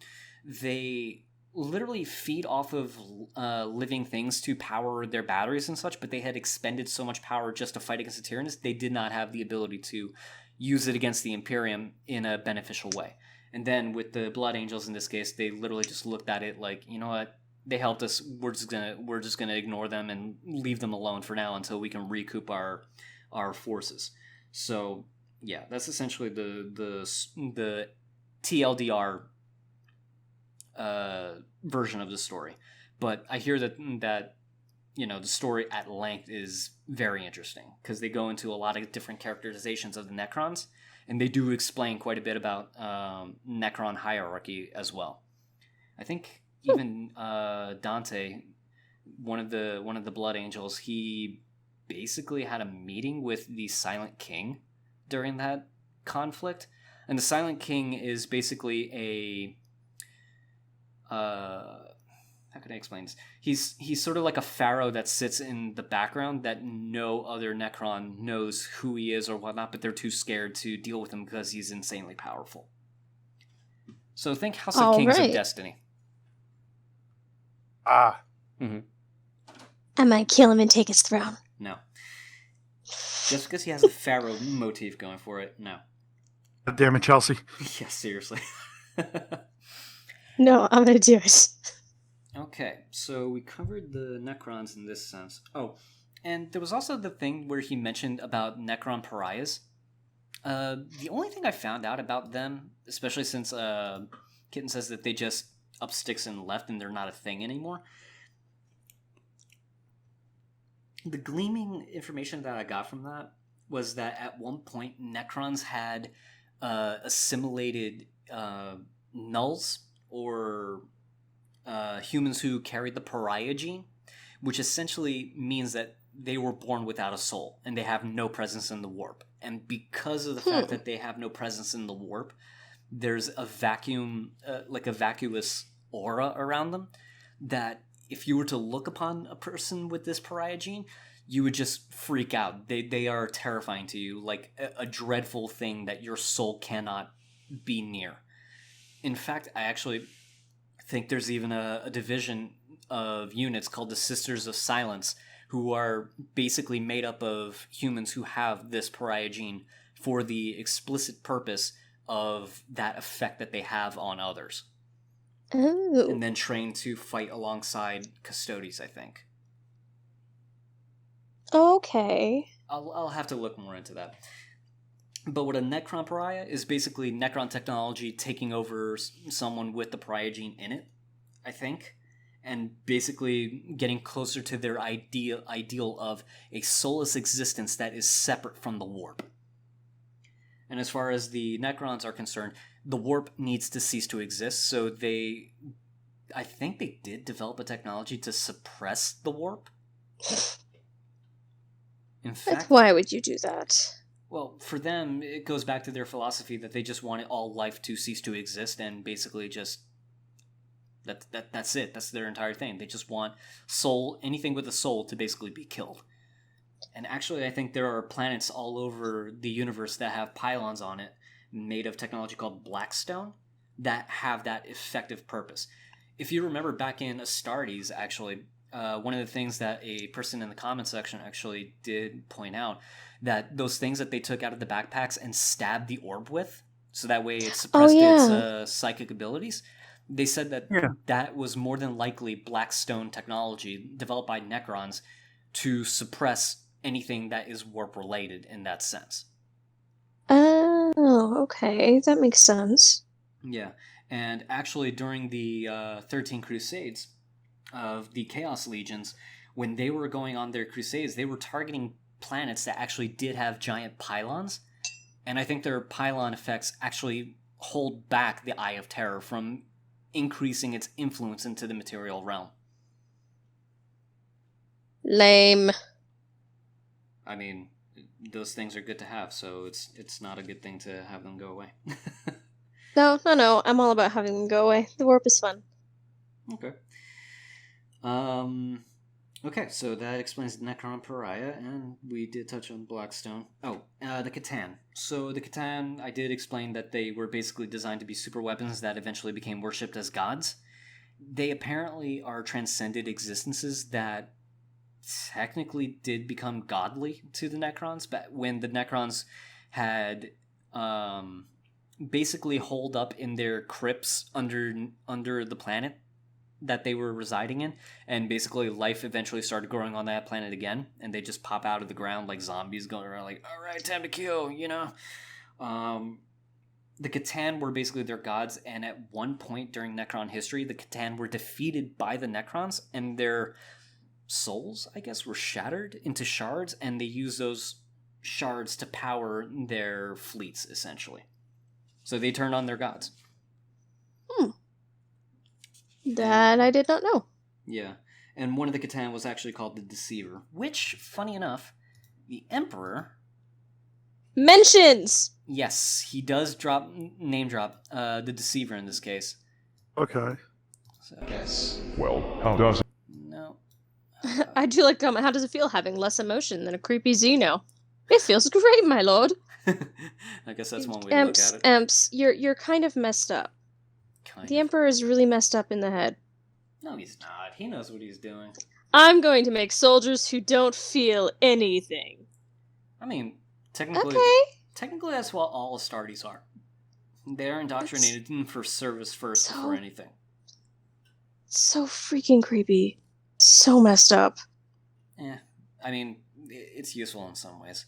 they literally feed off of living things to power their batteries and such, but they had expended so much power just to fight against the Tyranids, they did not have the ability to use it against the Imperium in a beneficial way. And then with the Blood Angels in this case, they literally just looked at it like, you know what, they helped us, we're just gonna ignore them and leave them alone for now until we can recoup our forces. So yeah, that's essentially the TLDR version of the story. But I hear that the story at length is very interesting because they go into a lot of different characterizations of the Necrons, and they do explain quite a bit about Necron hierarchy as well. I think even Dante, one of the Blood Angels, he basically had a meeting with the Silent King during that conflict, and the Silent King is basically a how can I explain this? He's sort of like a pharaoh that sits in the background that no other Necron knows who he is or whatnot, but they're too scared to deal with him because he's insanely powerful. So think House of Kings of Destiny. I might kill him and take his throne. No. Just because he has a pharaoh motif going for it, no. God damn it, Chelsea. Yeah, seriously. No, I'm gonna do it. Okay, so we covered the Necrons in this sense. Oh, and there was also the thing where he mentioned about Necron pariahs. The only thing I found out about them, especially since Kitten says that they just up sticks and left and they're not a thing anymore, the gleaming information that I got from that was that at one point Necrons had assimilated nulls or humans who carried the pariah gene, which essentially means that they were born without a soul and they have no presence in the warp. And because of the fact that they have no presence in the warp, there's a vacuum, like a vacuous aura around them, that if you were to look upon a person with this pariah gene, you would just freak out. They are terrifying to you, like a dreadful thing that your soul cannot be near. In fact, I actually think there's even a division of units called the Sisters of Silence, who are basically made up of humans who have this pariah gene for the explicit purpose of that effect that they have on others. Oh. And then trained to fight alongside Custodes, I think. Okay. I'll have to look more into that. But what a Necron pariah is basically Necron technology taking over someone with the pariah gene in it, I think, and basically getting closer to their ideal of a soulless existence that is separate from the warp. And as far as the Necrons are concerned, the warp needs to cease to exist, so I think they did develop a technology to suppress the warp. In fact, Why would you do that? Well, for them, it goes back to their philosophy that they just want all life to cease to exist, and basically just that's it. That's their entire thing. They just want anything with a soul to basically be killed. And actually, I think there are planets all over the universe that have pylons on it, made of technology called Blackstone, that have that effective purpose. If you remember back in Astartes, actually, one of the things that a person in the comment section actually did point out, that those things that they took out of the backpacks and stabbed the orb with, so that way it suppressed its psychic abilities, they said that that was more than likely Blackstone technology developed by Necrons to suppress anything that is warp related in that sense. Oh, okay. That makes sense. Yeah, and actually during the 13 Crusades of the Chaos Legions, when they were going on their crusades, they were targeting planets that actually did have giant pylons, and I think their pylon effects actually hold back the Eye of Terror from increasing its influence into the material realm. Lame. I mean, those things are good to have, so it's not a good thing to have them go away. No. I'm all about having them go away. The warp is fun. Okay. Okay, so that explains the Necron Pariah, and we did touch on Blackstone. Oh, the Catan. So the Catan, I did explain that they were basically designed to be super weapons that eventually became worshipped as gods. They apparently are transcended existences that technically did become godly to the Necrons, but when the Necrons had basically holed up in their crypts under the planet that they were residing in, and basically life eventually started growing on that planet again, and they just pop out of the ground like zombies going around like, alright, time to kill, you know? The Catan were basically their gods, and at one point during Necron history, the Catan were defeated by the Necrons, and their souls, I guess, were shattered into shards, and they used those shards to power their fleets, essentially. So they turned on their gods. That I did not know. Yeah. And one of the Catan was actually called the Deceiver, which, funny enough, the Emperor mentions. Yes, he does name drop the Deceiver in this case. Okay. So. Yes. Well, how does it? No. I do like comment. How does it feel having less emotion than a creepy Xeno? It feels great, my lord. I guess that's one way to look at it. Emps, you're kind of messed up. The Emperor is really messed up in the head. No, he's not. He knows what he's doing. I'm going to make soldiers who don't feel anything. I mean, technically, that's what all Astartes are. They're indoctrinated for service first before anything. So freaking creepy. So messed up. Yeah, I mean, it's useful in some ways.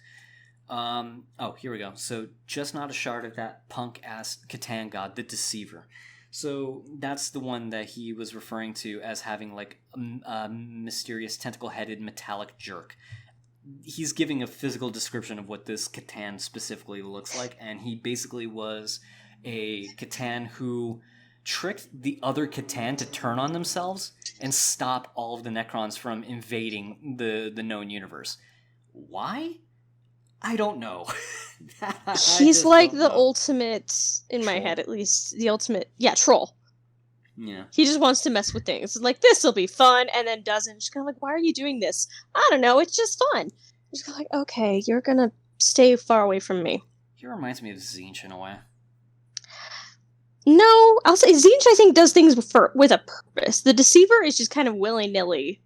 Here we go. So, just not a shard of that punk-ass Catan god, the Deceiver. So, that's the one that he was referring to as having, like, a mysterious tentacle-headed metallic jerk. he's giving a physical description of what this Catan specifically looks like, and he basically was a Catan who tricked the other Catan to turn on themselves and stop all of the Necrons from invading the known universe. Why? I don't know. He's like the ultimate, in my head at least, the ultimate, troll. Yeah. He just wants to mess with things. Like, this'll be fun, and then doesn't. Just kind of like, why are you doing this? I don't know, it's just fun. Just kind of like, okay, you're gonna stay far away from me. He reminds me of Tzeentch in a way. No, I'll say Tzeentch, I think, does things with a purpose. The Deceiver is just kind of willy-nilly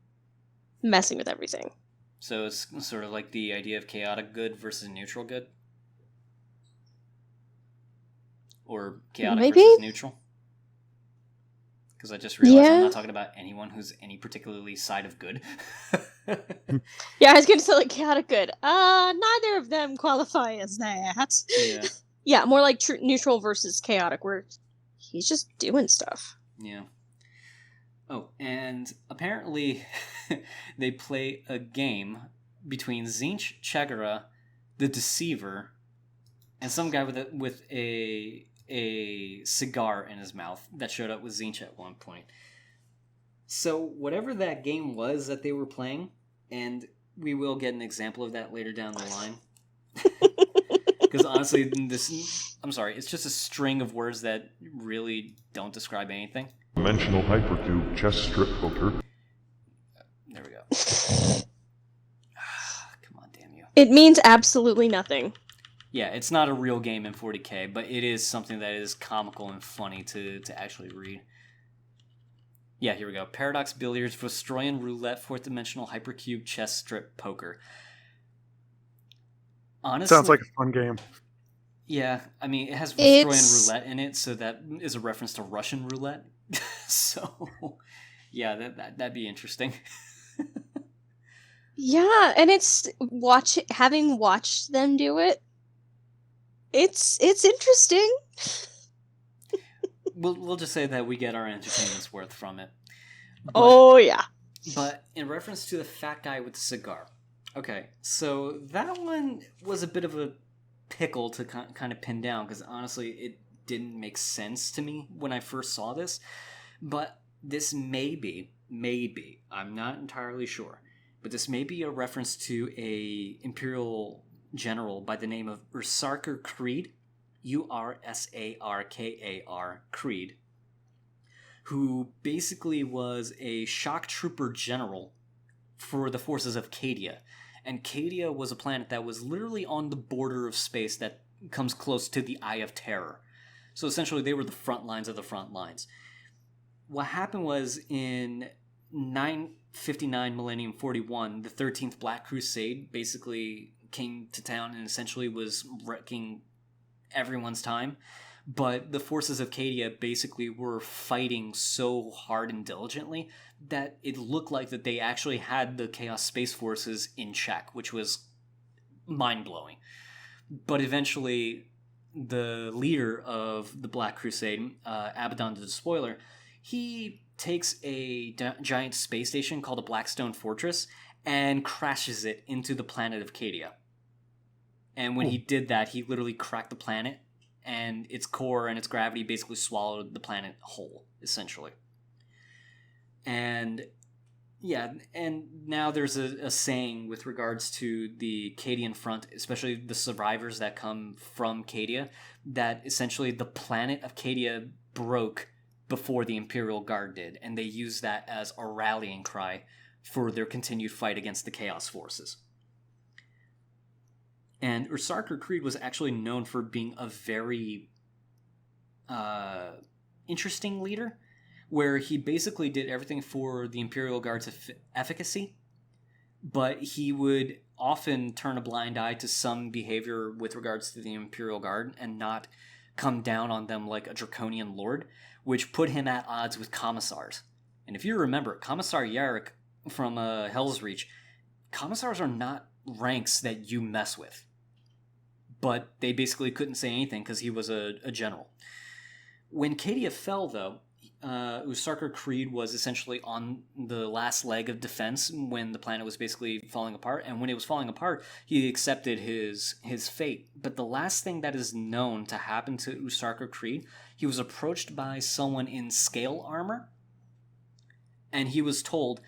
messing with everything. So it's sort of like the idea of chaotic good versus neutral good? Or chaotic versus neutral? Because I just realized I'm not talking about anyone who's any particularly side of good. Yeah, I was going to say, like, chaotic good. Neither of them qualify as that. Yeah. Yeah, more like neutral versus chaotic, where he's just doing stuff. Yeah. Oh, and apparently they play a game between Tzeentch, Chegara, the Deceiver, and some guy with a cigar in his mouth that showed up with Tzeentch at one point. So whatever that game was that they were playing, and we will get an example of that later down the line. Because honestly, it's just a string of words that really don't describe anything. Dimensional hypercube chess strip poker. There we go. Come on, damn you. It means absolutely nothing. Yeah, it's not a real game in 40k, but it is something that is comical and funny to actually read. Yeah, here we go. Paradox Billiards, Vostroyan Roulette, 4th Dimensional Hypercube Chess Strip Poker. Honestly, sounds like a fun game. Yeah, I mean, it has Vostroyan Roulette in it, so that is a reference to Russian roulette. So, yeah, that'd be interesting. Yeah, and it's having watched them do it. It's interesting. We'll just say that we get our entertainment's worth from it. Yeah. But in reference to the fat guy with the cigar, okay, so that one was a bit of a pickle to kind of pin down, because honestly, it didn't make sense to me when I first saw this. But this may be, I'm not entirely sure, but this may be a reference to a Imperial general by the name of Ursarkar Creed, Ursarkar Creed, who basically was a shock trooper general for the forces of Cadia. And Cadia was a planet that was literally on the border of space that comes close to the Eye of Terror. So essentially they were the front lines of the front lines. What happened was in 959 Millennium 41, the 13th Black Crusade basically came to town and essentially was wrecking everyone's time. But the forces of Cadia basically were fighting so hard and diligently that it looked like that they actually had the Chaos Space Forces in check, which was mind-blowing. But eventually, the leader of the Black Crusade, Abaddon the Despoiler, he takes a giant space station called the Blackstone Fortress and crashes it into the planet of Cadia. And when he did that, he literally cracked the planet, and its core and its gravity basically swallowed the planet whole, essentially. And yeah, and now there's a saying with regards to the Cadian front, especially the survivors that come from Cadia, that essentially the planet of Cadia broke before the Imperial Guard did, and they use that as a rallying cry for their continued fight against the Chaos Forces. And Ursarkar Creed was actually known for being a very interesting leader, where he basically did everything for the Imperial Guard's efficacy, but he would often turn a blind eye to some behavior with regards to the Imperial Guard and not come down on them like a draconian lord, which put him at odds with commissars. And if you remember, Commissar Yarrick from Hell's Reach, commissars are not ranks that you mess with. But they basically couldn't say anything because he was a general. When Cadia fell, though, Usarker Creed was essentially on the last leg of defense when the planet was basically falling apart, and when it was falling apart, he accepted his fate. But the last thing that is known to happen to Usarker Creed, he was approached by someone in scale armor, and he was told,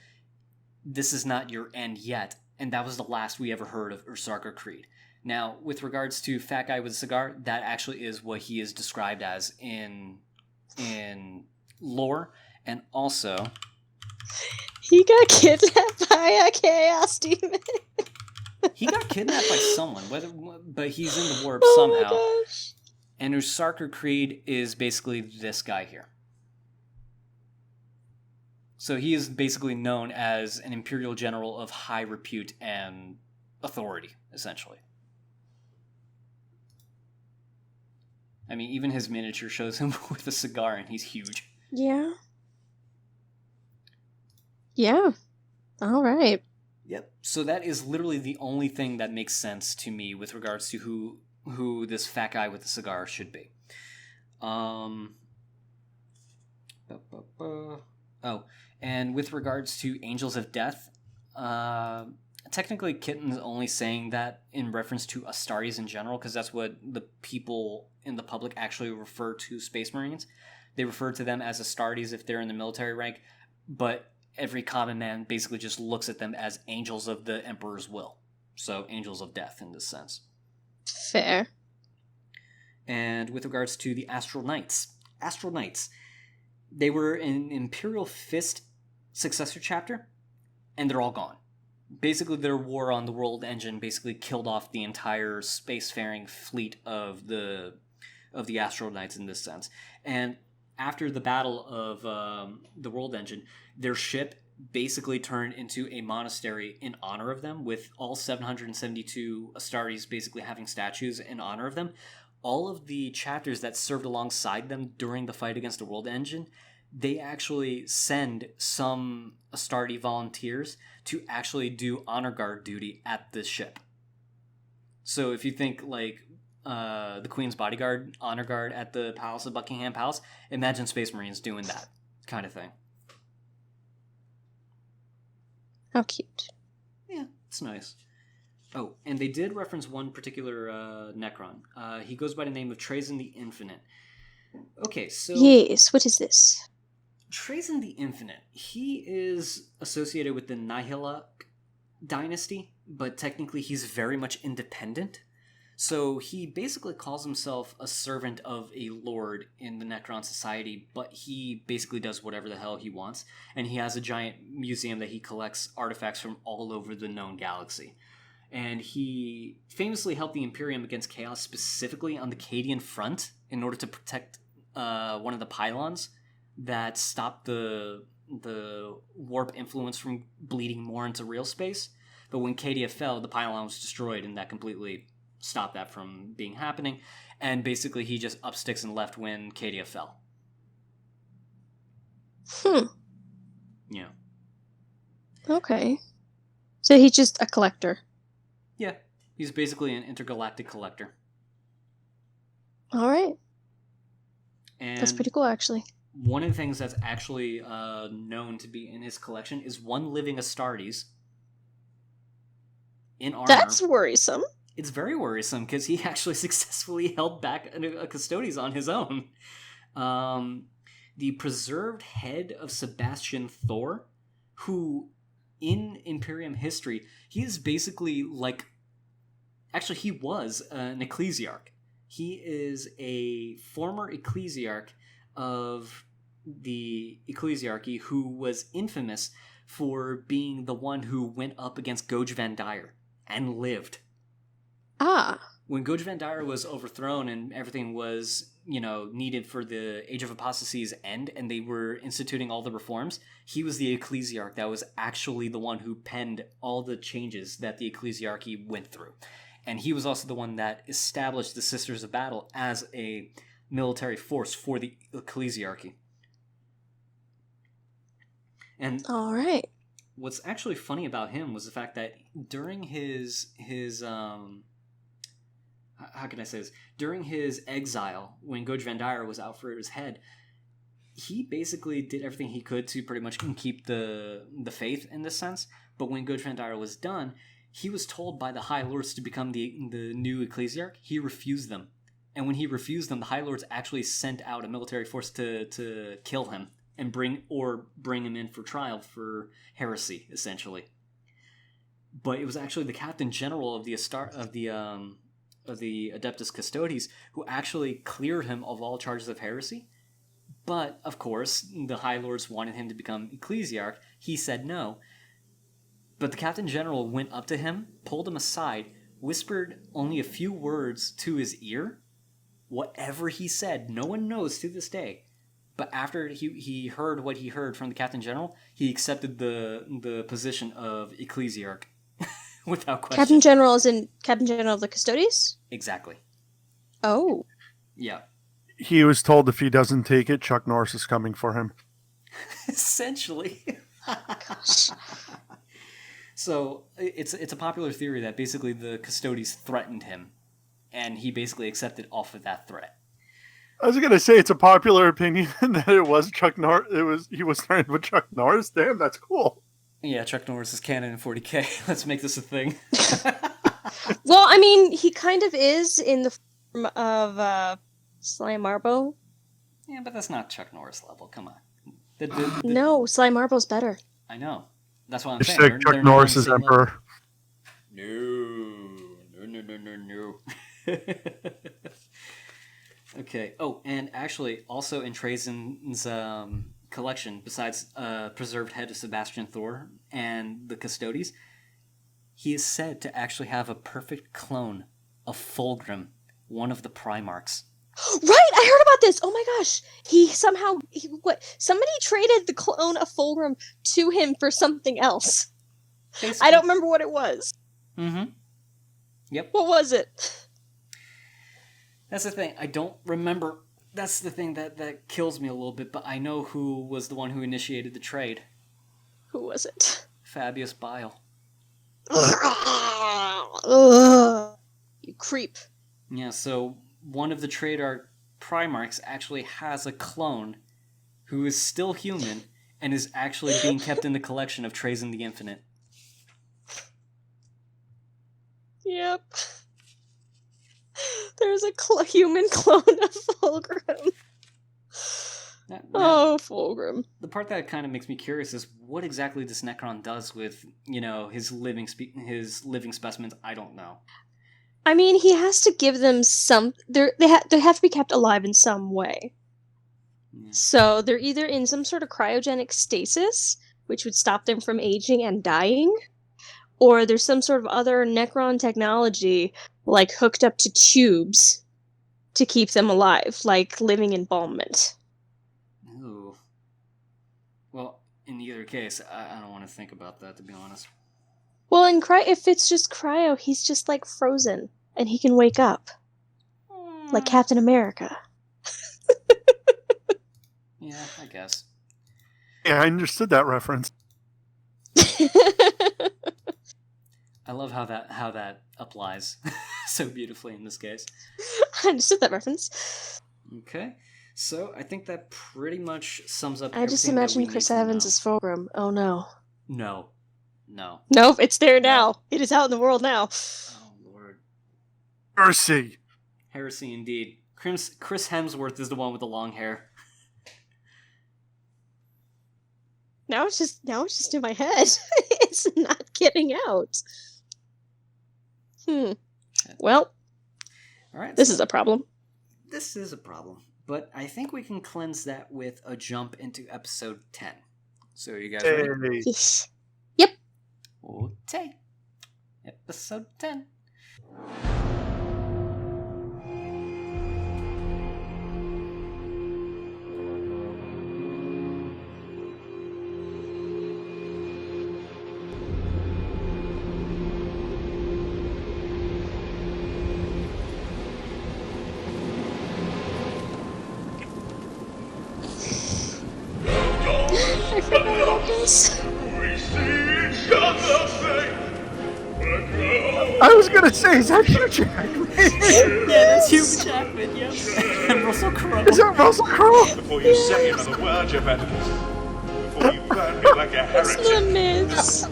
"This is not your end yet," and that was the last we ever heard of Usarker Creed. Now, with regards to Fat Guy with a Cigar, that actually is what he is described as in lore, and also he got kidnapped by a chaos demon. He got kidnapped by someone, but he's in the warp Oh somehow. my gosh. And Usarker Creed is basically this guy here. So he is basically known as an Imperial General of high repute and authority, essentially. I mean, even his miniature shows him with a cigar, and he's huge. Yeah. Yeah. All right. Yep. So that is literally the only thing that makes sense to me with regards to who this fat guy with the cigar should be. Oh, and with regards to Angels of Death, technically Kitten's only saying that in reference to Astartes in general, because that's what the people in the public actually refer to Space Marines. They refer to them as Astartes if they're in the military rank, but every common man basically just looks at them as angels of the Emperor's will. So Angels of Death in this sense. Fair. And with regards to the Astral Knights, they were an Imperial Fist successor chapter, and they're all gone. Basically, their war on the World Engine basically killed off the entire spacefaring fleet of the Astral Knights in this sense. And after the battle of the World Engine, their ship basically turned into a monastery in honor of them, with all 772 Astartes basically having statues in honor of them. All of the chapters that served alongside them during the fight against the World Engine, they actually send some Astarte volunteers to actually do honor guard duty at the ship. So if you think like the Queen's Bodyguard honor guard at the Palace of Buckingham Palace, imagine Space Marines doing that kind of thing. How cute. Yeah, it's nice. Oh, and they did reference one particular Necron. He goes by the name of Trazen the Infinite. Okay, so... Yes, what is this? Trazen the Infinite. He is associated with the Nihilak dynasty, but technically he's very much independent. So he basically calls himself a servant of a lord in the Necron society, but he basically does whatever the hell he wants. And he has a giant museum that he collects artifacts from all over the known galaxy. And he famously helped the Imperium against Chaos, specifically on the Cadian front, in order to protect one of the pylons that stopped the warp influence from bleeding more into real space. But when Cadia fell, the pylon was destroyed, and that completely stopped that from being happening. And basically, he just up sticks and left when Cadia fell. Yeah. Okay. So he's just a collector. Yeah. He's basically an intergalactic collector. All right. And that's pretty cool, actually. One of the things that's actually known to be in his collection is one living Astartes in armor. That's worrisome. It's very worrisome because he actually successfully held back a Custodes on his own. The preserved head of Sebastian Thor, who in Imperium history, he is basically like... Actually, he was an ecclesiarch. He is a former ecclesiarch of the ecclesiarchy who was infamous for being the one who went up against Goj Van Dyer and lived. Ah. When Goj Van Dyer was overthrown and everything was, needed for the Age of Apostasy's end, and they were instituting all the reforms, he was the ecclesiarch that was actually the one who penned all the changes that the ecclesiarchy went through. And he was also the one that established the Sisters of Battle as a military force for the ecclesiarchy. And all right. What's actually funny about him was the fact that during his how can I say this? During his exile, when Goj Van Dyer was out for his head, he basically did everything he could to pretty much keep the faith in this sense. But when Gudfrindar was done, he was told by the High Lords to become the new ecclesiarch. He refused them. And when he refused them, the High Lords actually sent out a military force to kill him and bring him in for trial for heresy, essentially. But it was actually the Captain General of the Adeptus Custodes who actually cleared him of all charges of heresy. But, of course, the High Lords wanted him to become ecclesiarch. He said no. But the Captain General went up to him, pulled him aside, whispered only a few words to his ear. Whatever he said, no one knows to this day. But after he heard what he heard from the Captain General, he accepted the position of ecclesiarch without question. Captain General is in Captain General of the Custodes? Exactly. Oh. Yeah. He was told if he doesn't take it, Chuck Norris is coming for him. Essentially. Gosh. So it's a popular theory that basically the Custodes threatened him, and he basically accepted off of that threat. I was gonna say it's a popular opinion that it was Chuck Norris. He was threatened with Chuck Norris. Damn, that's cool. Yeah, Chuck Norris is canon in 40K. Let's make this a thing. Well, I mean, he kind of is in the form of Sly Marbo. Yeah, but that's not Chuck Norris level. Come on. No, Sly Marbo's better. I know. That's what I'm It's saying. Chuck Norris is Emperor. No. Okay. Oh, and actually, also in Trajan's collection, besides preserved head of Sebastian Thor and the Custodes, he is said to actually have a perfect clone of Fulgrim, one of the Primarchs. Right, I heard about this. Oh my gosh, somebody traded the clone of Fulgrim to him for something else. Basically. I don't remember what it was. Mm-hmm. Yep. What was it? That's the thing. I don't remember. That's the thing that kills me a little bit, but I know who was the one who initiated the trade. Who was it? Fabius Bile. Ugh. You creep. Yeah, so one of the Traitor Primarchs actually has a clone who is still human and is actually being kept in the collection of Trajan the Infinite. Yep. There's a human clone of Fulgrim. Oh, Fulgrim. The part that kind of makes me curious is what exactly this Necron does with, his living specimens. I don't know. I mean, he has to give them some... They have to be kept alive in some way. Yeah. So they're either in some sort of cryogenic stasis, which would stop them from aging and dying, or there's some sort of other Necron technology, like hooked up to tubes to keep them alive, like living embalmment. Ooh. Well, in either case, I don't want to think about that, to be honest. Well, if it's just cryo, he's just like frozen, and he can wake up. Like Captain America. Yeah, I guess. Yeah, I understood that reference. I love how that applies so beautifully in this case. I understood that reference. Okay, so I think that pretty much sums up. I just imagined Chris Evans as Fulgrim. Oh no. No. Nope, it's there now. It is out in the world now. Oh Lord. Heresy indeed. Chris Hemsworth is the one with the long hair. Now it's just in my head. It's not getting out. Well, all right. This is a problem. This is a problem, but I think we can cleanse that with a jump into episode 10. So, are you guys ready? Yep. Okay. Episode 10. I forgot about this. I was gonna say, is that you, Jack? Yeah, that's Hugh Jackman, yep. And Russell Crowe. Is that Russell Crowe? Before you say another word, your Evangelist. Before you burn me like a It's heretic. the myths.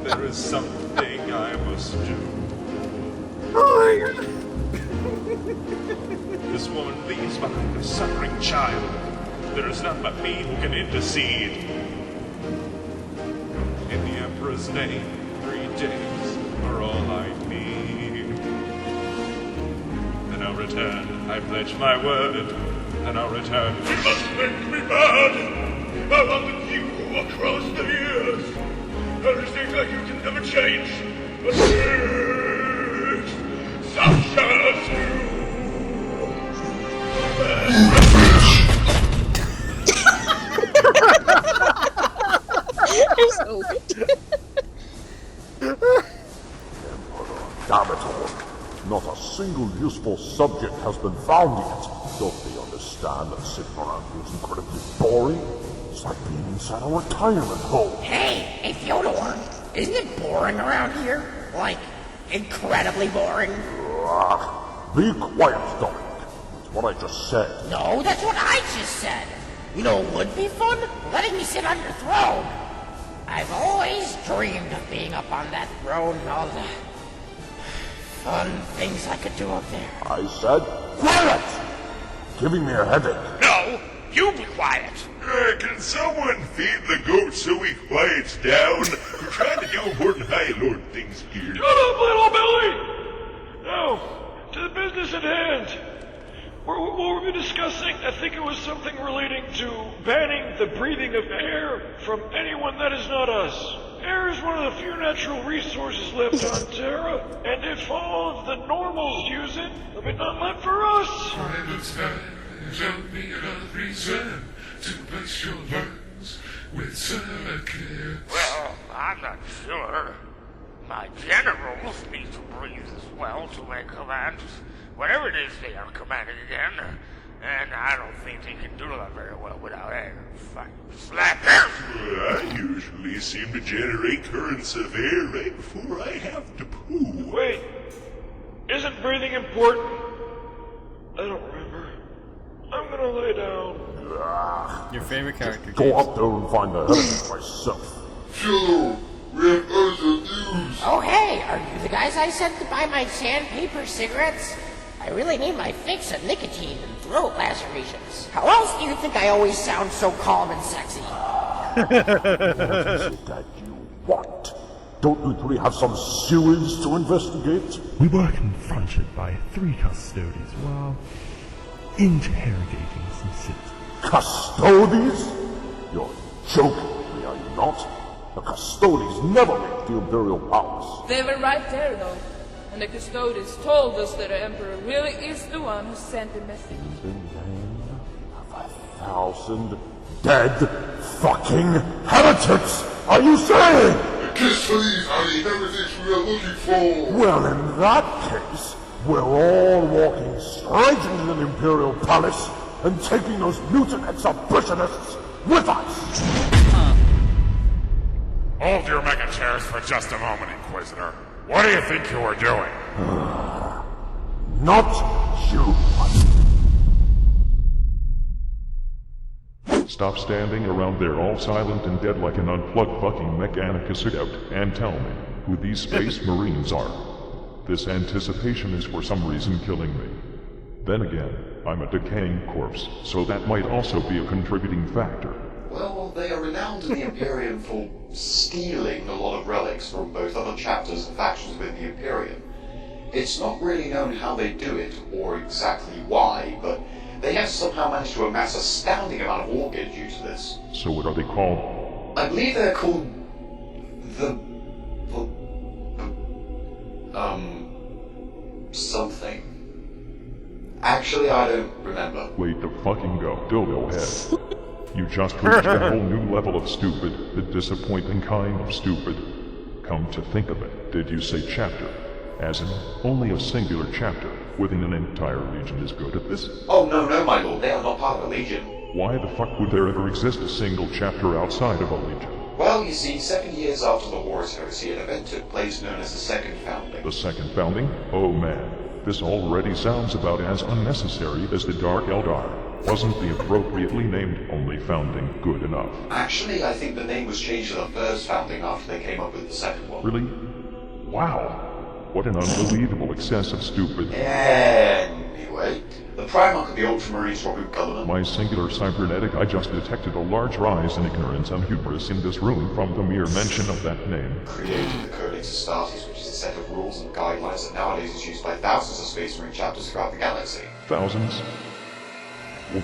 There is something I must do. This woman leaves behind a suffering child. There is none but me who can intercede. In the Emperor's name, 3 days are all I need. Then I'll return. I pledge my word. And I'll return. You must make me mad! I want to keep you across the years. Everything like you can never change. But this, such as you. They're so good. Damn it all. Not a single useful subject has been found yet. Don't they understand that sitting around here is incredibly boring? It's like being inside a retirement home. Hey, Fyodor, isn't it boring around here? Like, incredibly boring? Be quiet, Dominic. That's what I just said. No, that's what I just said. You know what would be fun? Letting me sit on your throne. I've always dreamed of being up on that throne and all the fun things I could do up there. I said, quiet! Giving me a headache. No, you be quiet. Can someone feed the goat so he quiets down? We're trying to do important High Lord things here. Shut up, little Billy! Now, to the business at hand. What were we discussing? I think it was something relating to banning the breathing of air from anyone that is not us. Air is one of the few natural resources left on Terra, and if all of the normals use it, it'll be not left for us. Private time is only another reason to place your lungs with Starrgal. Well, I'm not sure. My generals need to breathe as well to make commands. Whatever it is they are commanding again, and I don't think they can do that very well without air. Fucking slap them! Well, I usually seem to generate currents of air right before I have to poo. Wait, isn't breathing important? I don't remember. I'm gonna lay down. Your favorite character, Go James. up there and find the headache myself. Joe, we have urgent news. Oh, hey, are you the guys I sent to buy my sandpaper cigarettes? I really need my fix of nicotine and throat lacerations. How else do you think I always sound so calm and sexy? What is it that you want? Don't you three have some sewage to investigate? We were confronted by 3 custodians while interrogating some citizens. Custodies? You're joking me, are you not? The custodies never make the Imperial Palace. They were right there, though. And the custodians told us that the Emperor really is the one who sent the message. In the name of 1,000 dead fucking heretics, are you saying? Kiss these are the heretics we are looking for. Well, in that case, we're all walking straight into the Imperial Palace and taking those mutant exhibitionists with us. Hold your mega chairs for just a moment, Inquisitor. What do you think you were doing? Not you. Stop standing around there all silent and dead like an unplugged fucking Mechanicus out and tell me who these space marines are. This anticipation is for some reason killing me. Then again, I'm a decaying corpse, so that might also be a contributing factor. Well, they are renowned in the Imperium for stealing a lot of relics from both other chapters and factions within the Imperium. It's not really known how they do it, or exactly why, but they have somehow managed to amass a astounding amount of orchid due to this. So what are they called? I believe they're called something. Actually, I don't remember. Way to fucking go. Dildo head. You just reached a whole new level of stupid, the disappointing kind of stupid. Come to think of it, did you say chapter? As in, only a singular chapter within an entire legion is good at this? Oh, no, my lord, they are not part of a legion. Why the fuck would there ever exist a single chapter outside of a legion? Well, you see, 7 years after the Horus Heresy, an event took place known as the Second Founding. The second founding? Oh man. This already sounds about as unnecessary as the Dark Eldar. Wasn't the appropriately named Only Founding good enough? Actually, I think the name was changed to the first founding after they came up with the second one. Really? Wow. What an unbelievable excess of stupid. Anyway, the Primarch of the Ultramarines, Robert Gulliver. My singular cybernetic, I just detected a large rise in ignorance and hubris in this room from the mere mention of that name. Created the Codex Astartes, which is a set of rules and guidelines that nowadays is used by thousands of Space Marine chapters throughout the galaxy. Thousands? The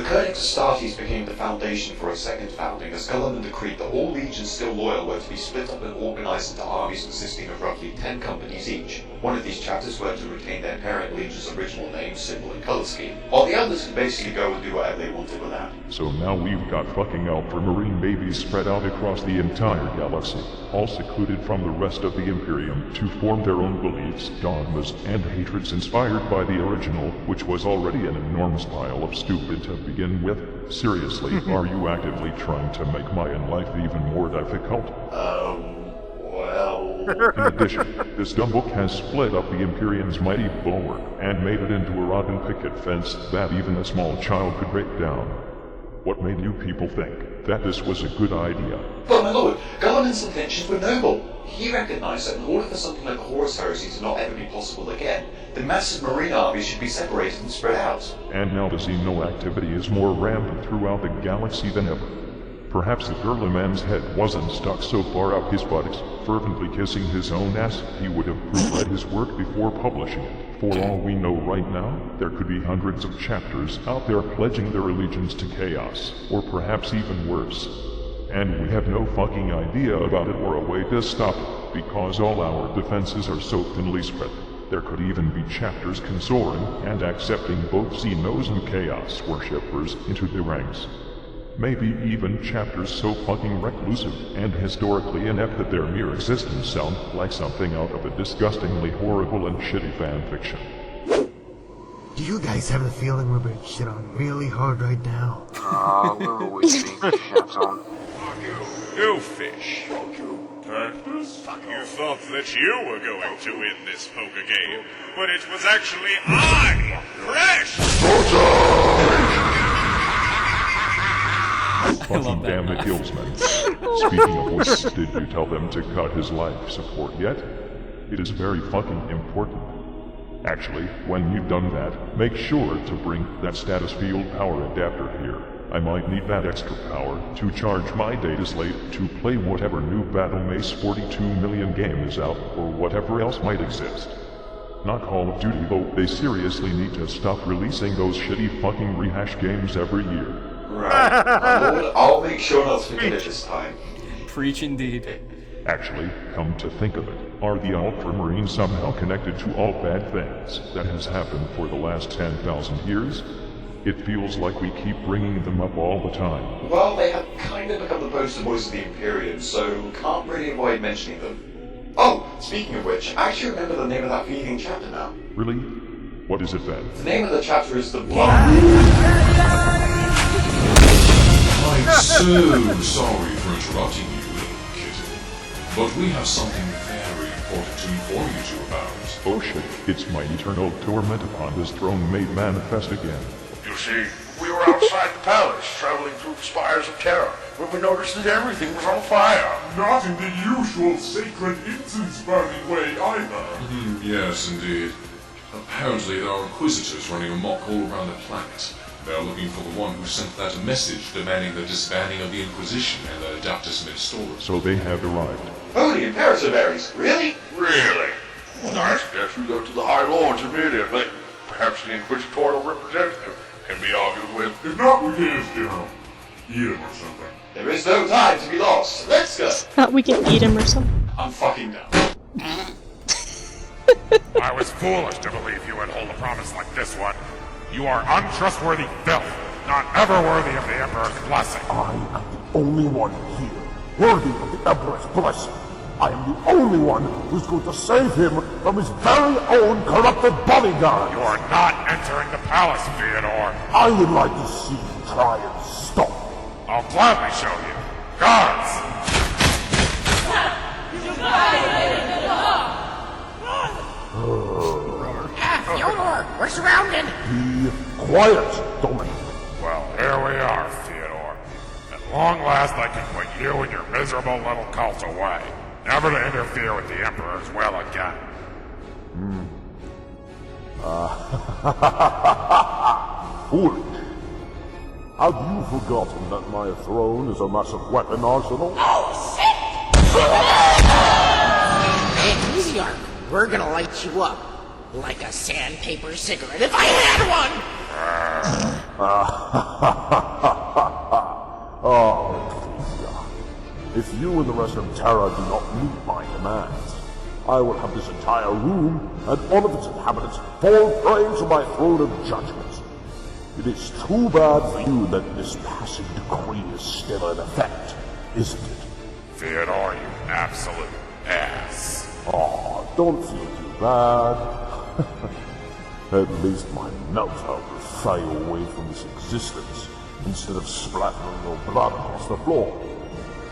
Codex Astartes became the foundation for a second founding, as Gulliver decreed that all legions still loyal were to be split up and organized into armies consisting of roughly 10 companies each. One of these chapters were to retain their parent legion's original name, symbol, and color scheme, while the others could basically go and do whatever they wanted with that. So now we've got fucking Ultramarine babies spread out across the entire galaxy, all secluded from the rest of the Imperium, to form their own beliefs, dogmas, and hatreds inspired by the original, which was already an enormous pile of stupid to begin with. Seriously, are you actively trying to make my life even more difficult? Well... In addition, this dumbook has split up the Imperium's mighty bulwark and made it into a rotten picket fence that even a small child could break down. What made you people think that this was a good idea? But my lord, Gulliver's intentions were noble. He recognized that in order for something like Horus Heresy to not ever be possible again, the massive marine armies should be separated and spread out. And now the Xeno activity is more rampant throughout the galaxy than ever. Perhaps the Gurla man's head wasn't stuck so far up his buttocks, fervently kissing his own ass, he would have proofread his work before publishing it. For all we know right now, there could be hundreds of chapters out there pledging their allegiance to chaos, or perhaps even worse. And we have no fucking idea about it or a way to stop it, because all our defenses are so thinly spread. There could even be chapters consorting and accepting both Xenos and Chaos worshippers into their ranks. Maybe even chapters so fucking reclusive and historically inept that their mere existence sounds like something out of a disgustingly horrible and shitty fan fiction. Do you guys have the feeling we're being shit on really hard right now? We're always being shit on. You fish. You thought that you were going to win this poker game, but it was actually I, Fresh! Fucking damn the Guildsmen. Speaking of which, did you tell them to cut his life support yet? It is very fucking important. Actually, when you've done that, make sure to bring that status field power adapter here. I might need that extra power to charge my data slate to play whatever new Battle Mace 42 million game is out, or whatever else might exist. Not Call of Duty, though. They seriously need to stop releasing those shitty fucking rehash games every year. Right. My lord, I'll make sure not to forget it this time. Preach indeed. Actually, come to think of it, are the Ultramarines somehow connected to all bad things that has happened for the last 10,000 years? It feels like we keep bringing them up all the time. Well, they have kind of become the poster boys of the Imperium, so can't really avoid mentioning them. Oh, speaking of which, I actually remember the name of that feeding chapter now. Really? What is it then? The name of the chapter is The Blood. I'm so sorry for interrupting you, little kitten, but we have something very important to inform you two about. Oh shit, it's my eternal torment upon this throne made manifest again. You see, we were outside the palace, traveling through the spires of terror, when we noticed that everything was on fire. Not in the usual sacred incense-burning way either. Yes, indeed. Apparently there are inquisitors running amok all around the planet. They are looking for the one who sent that message demanding the disbanding of the Inquisition and the Adaptus Ministorum. So they have arrived. Holy Imperativaries, really? Really? Well, I suggest we go to the High Lords immediately. Perhaps the Inquisitorial representative can be argued with. If not, we can just, eat him or something. There is no time to be lost. Let's go. Thought we could eat him or something. I'm fucking down. I was foolish to believe you would hold a promise like this one. You are untrustworthy filth, not ever worthy of the Emperor's blessing. I am the only one here worthy of the Emperor's blessing. I am the only one who's going to save him from his very own corrupted bodyguard. You are not entering the palace, Theodore. I would like to see you try and stop. I'll gladly show you. Guards! Fyodor, we're surrounded! Be quiet, Dominic. Well, here we are, Fyodor. At long last I can put you and your miserable little cult away, never to interfere with the Emperor's will again. Foolish. Have you forgotten that my throne is a massive weapon arsenal? Oh, shit! Man, easy, Ark. We're gonna light you up. Like a sandpaper cigarette if I had one! Oh, Ecclesia. If you and the rest of Terra do not meet my demands, I will have this entire room and all of its inhabitants fall prey to my throne of judgment. It is too bad for you that this passing decree is still in effect, isn't it? Fyodor, you absolute ass. Aw, don't feel too bad. At least my meltdown will fly you away from this existence instead of splattering your blood across the floor.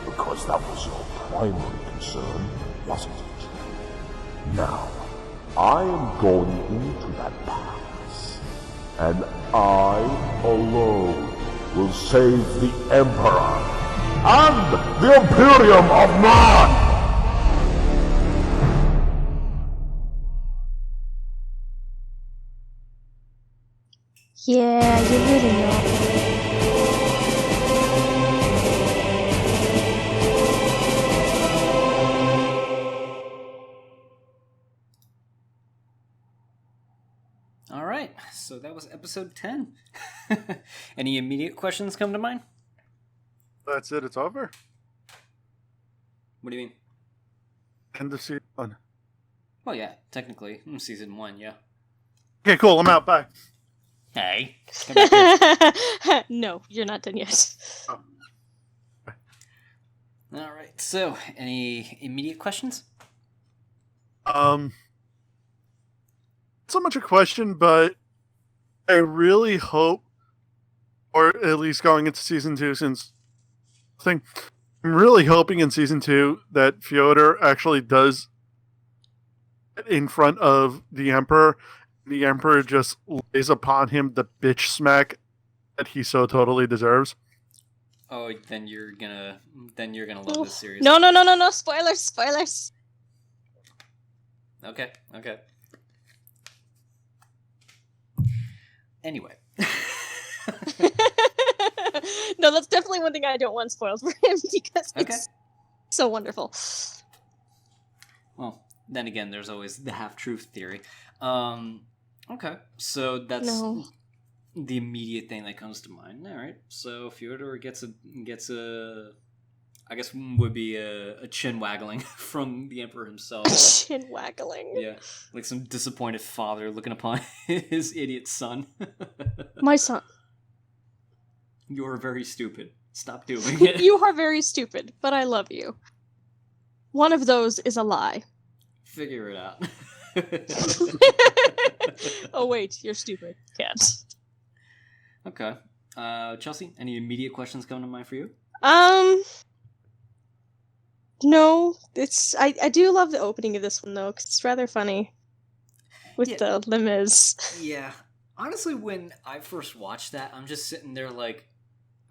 Because that was your primary concern, wasn't it? Now, I am going into that palace, and I alone will save the Emperor and the Imperium of Man! Yeah, you really know. All right, so that was episode 10. Any immediate questions come to mind? That's it. It's over. What do you mean? End of season 1. Well, yeah, technically, season 1, yeah. Okay, cool. I'm out. Bye. Hey. Come back here. No, you're not done yet. Oh. All right, so any immediate questions? Not so much a question, but I really hope, or at least going into season 2, since I'm really hoping in season 2 that Fyodor actually does get in front of the Emperor. The Emperor just lays upon him the bitch smack that he so totally deserves. Oh, then you're gonna love this series. No! Spoilers! Okay. Anyway. No, that's definitely one thing I don't want spoiled for him because it's so wonderful. Well, then again, there's always the half-truth theory. Okay, so that's the immediate thing that comes to mind. All right, so Fyodor gets a, I guess would be a chin waggling from the Emperor himself. Chin waggling. Yeah, like some disappointed father looking upon his idiot son. My son. You're very stupid. Stop doing it. You are very stupid, but I love you. One of those is a lie. Figure it out. Oh wait, you're stupid. Can't. Okay. Chelsea, any immediate questions come to mind for you? No. I do love the opening of this one though, because it's rather funny. With the limes. Yeah. Honestly, when I first watched that, I'm just sitting there like,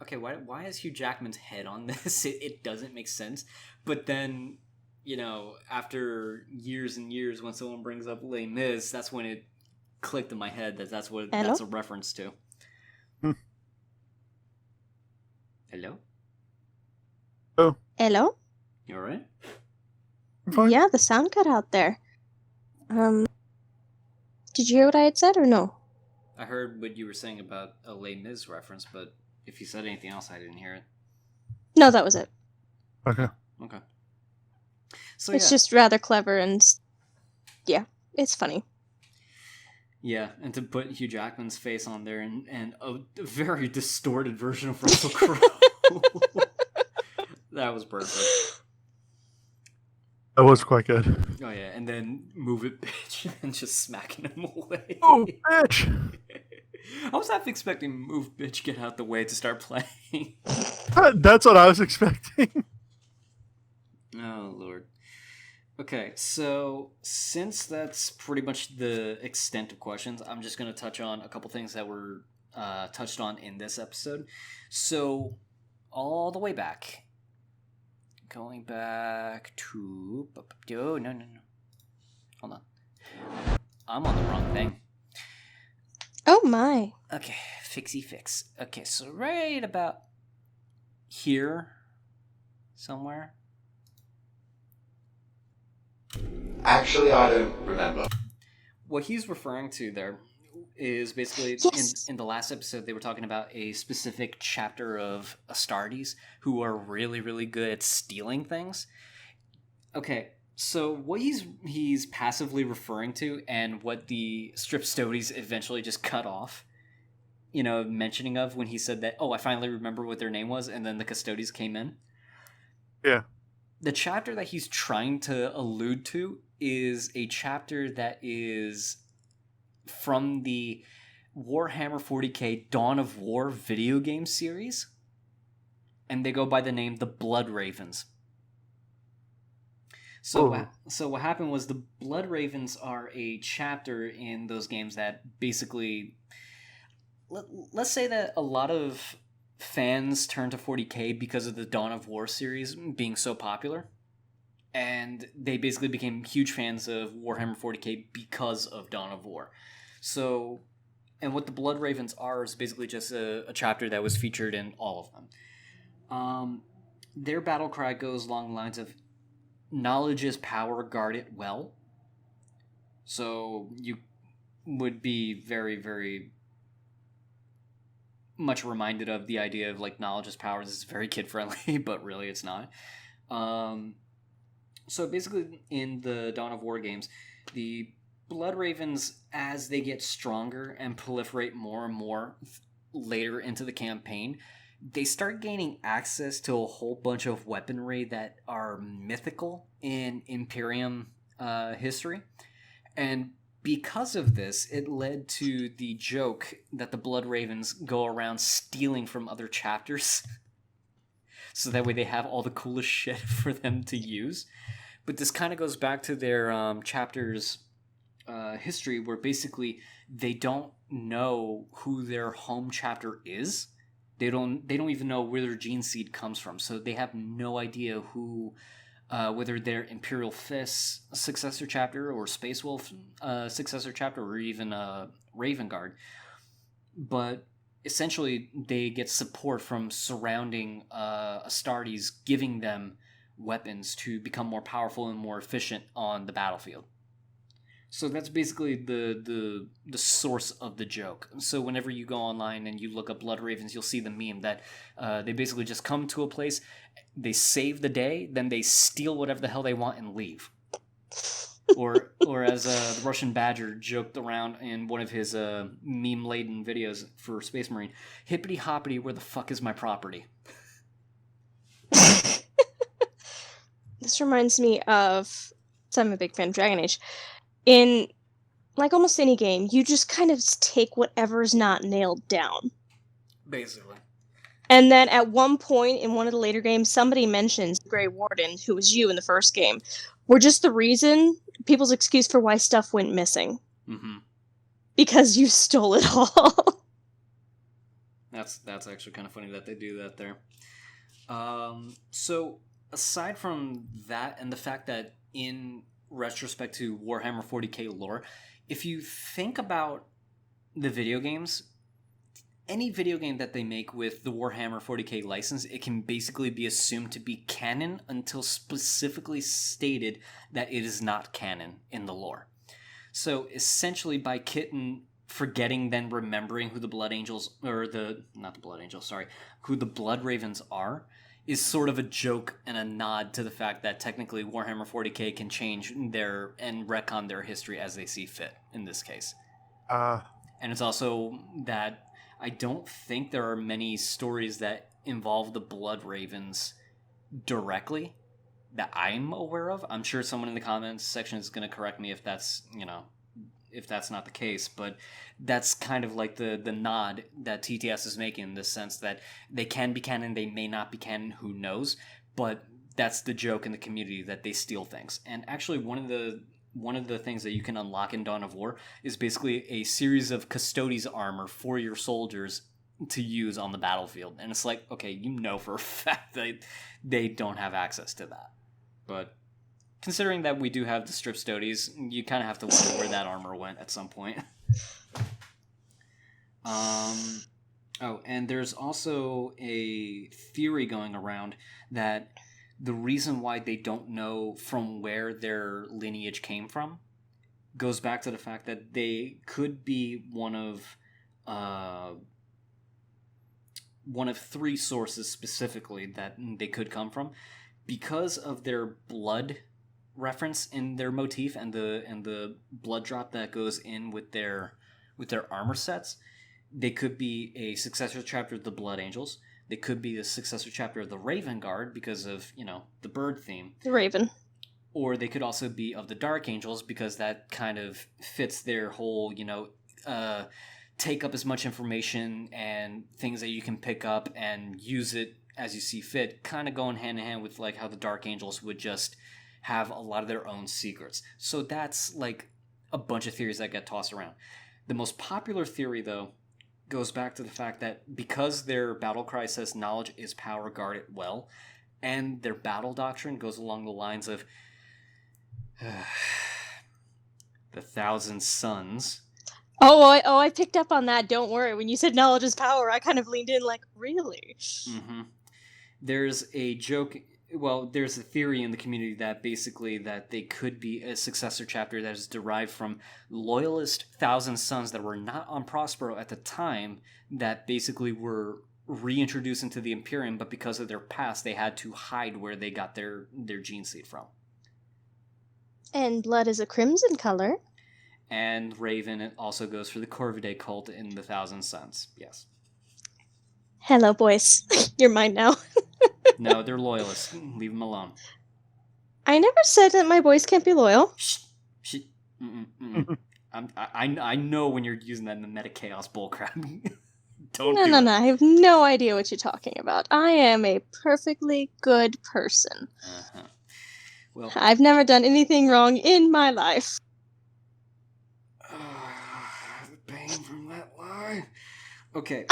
okay, why is Hugh Jackman's head on this? It doesn't make sense. But then, you know, after years and years, when someone brings up Les Mis, that's when it clicked in my head that that's what that's a reference to. Hello? Oh. Hello? You alright? Yeah, the sound cut out there. Did you hear what I had said or no? I heard what you were saying about a Les Mis reference, but if you said anything else, I didn't hear it. No, that was it. Okay. So it's just rather clever and yeah, it's funny. Yeah, and to put Hugh Jackman's face on there and a very distorted version of Russell Crowe. That was perfect. That was quite good. Oh yeah, and then move it, bitch, and just smacking him away. Oh, bitch! I was half expecting move, bitch, get out the way to start playing. That's what I was expecting. Oh, Lord. Okay, so since that's pretty much the extent of questions, I'm just going to touch on a couple things that were touched on in this episode. So, all the way back, going back to... Oh, no. Hold on. I'm on the wrong thing. Oh my. Okay, fixie fix. Okay, so right about here, somewhere. Actually, I don't remember. What he's referring to there is basically in the last episode they were talking about a specific chapter of Astartes who are really, really good at stealing things. Okay, so what he's passively referring to, and what the Stripstodes eventually just cut off, mentioning of when he said that, oh, I finally remember what their name was, and then the Custodes came in. Yeah. The chapter that he's trying to allude to is a chapter that is from the Warhammer 40k Dawn of War video game series, and they go by the name the Blood Ravens. So what happened was the Blood Ravens are a chapter in those games that basically, let's say that a lot of fans turned to 40k because of the Dawn of War series being so popular, and they basically became huge fans of Warhammer 40k because of Dawn of War. So, and what the Blood Ravens are is basically just a chapter that was featured in all of them. Their battle cry goes along the lines of, knowledge is power, guard it well. So you would be very, very much reminded of the idea of like knowledge is power. This is very kid friendly, but really it's not. So basically in the Dawn of War games, the Blood Ravens, as they get stronger and proliferate more and more later into the campaign, they start gaining access to a whole bunch of weaponry that are mythical in Imperium history. And because of this, it led to the joke that the Blood Ravens go around stealing from other chapters. So that way they have all the coolest shit for them to use. But this kind of goes back to their chapter's history, where basically they don't know who their home chapter is. They don't even know where their gene seed comes from. So they have no idea who... whether they're Imperial Fist's successor chapter or Space Wolf successor chapter or even Raven Guard. But essentially they get support from surrounding Astartes, giving them weapons to become more powerful and more efficient on the battlefield. So that's basically the source of the joke. So whenever you go online and you look up Blood Ravens, you'll see the meme that they basically just come to a place, they save the day, then they steal whatever the hell they want and leave. or as the Russian Badger joked around in one of his meme-laden videos for Space Marine, hippity hoppity, where the fuck is my property? This reminds me of, so I'm a big fan of Dragon Age. In, like, almost any game, you just kind of take whatever's not nailed down. Basically. And then at one point in one of the later games, somebody mentions Grey Warden, who was you in the first game, were just the reason, people's excuse for why stuff went missing. Mm-hmm. Because you stole it all. That's actually kind of funny that they do that there. So, aside from that and the fact that in retrospect to Warhammer 40k lore, if you think about the video games, any video game that they make with the Warhammer 40k license, it can basically be assumed to be canon until specifically stated that it is not canon in the lore. So essentially by Kitten forgetting then remembering who the Blood Angels, or who the Blood Ravens are, is sort of a joke and a nod to the fact that technically Warhammer 40k can change their and retcon their history as they see fit in this case. And it's also that I don't think there are many stories that involve the Blood Ravens directly that I'm aware of. I'm sure someone in the comments section is going to correct me if that's, if that's not the case, but that's kind of like the nod that TTS is making in the sense that they can be canon, they may not be canon, who knows, but that's the joke in the community, that they steal things. And actually, one of the things that you can unlock in Dawn of War is basically a series of Custodes armor for your soldiers to use on the battlefield. And it's like, okay, you know for a fact that they don't have access to that. But considering that we do have the strip Stodes, you kind of have to wonder where that armor went at some point. Oh, and there's also a theory going around that the reason why they don't know from where their lineage came from goes back to the fact that they could be one of 3 sources specifically that they could come from, because of their blood reference in their motif and the blood drop that goes in with their armor sets. They could be a successor chapter of the Blood Angels. They could be a successor chapter of the Raven Guard because of, the bird theme. The Raven. Or they could also be of the Dark Angels because that kind of fits their whole, take up as much information and things that you can pick up and use it as you see fit, kind of going hand in hand with like how the Dark Angels would just have a lot of their own secrets. So that's like a bunch of theories that get tossed around. The most popular theory, though, goes back to the fact that because their battle cry says knowledge is power, guard it well, and their battle doctrine goes along the lines of the 1,000 suns. I picked up on that. Don't worry. When you said knowledge is power, I kind of leaned in like, really? Mm-hmm. There's a joke. Well, there's a theory in the community that basically that they could be a successor chapter that is derived from loyalist 1,000 Sons that were not on Prospero at the time, that basically were reintroduced into the Imperium, but because of their past, they had to hide where they got their gene seed from. And blood is a crimson color. And Raven also goes for the Corvidae cult in the 1,000 Sons. Yes. Hello, boys. You're mine now. No, they're loyalists. Leave them alone. I never said that my boys can't be loyal. I know when you're using that in the meta chaos bullcrap. No. I have no idea what you're talking about. I am a perfectly good person. Uh-huh. Well, I've never done anything wrong in my life. The pain from that lie. Okay.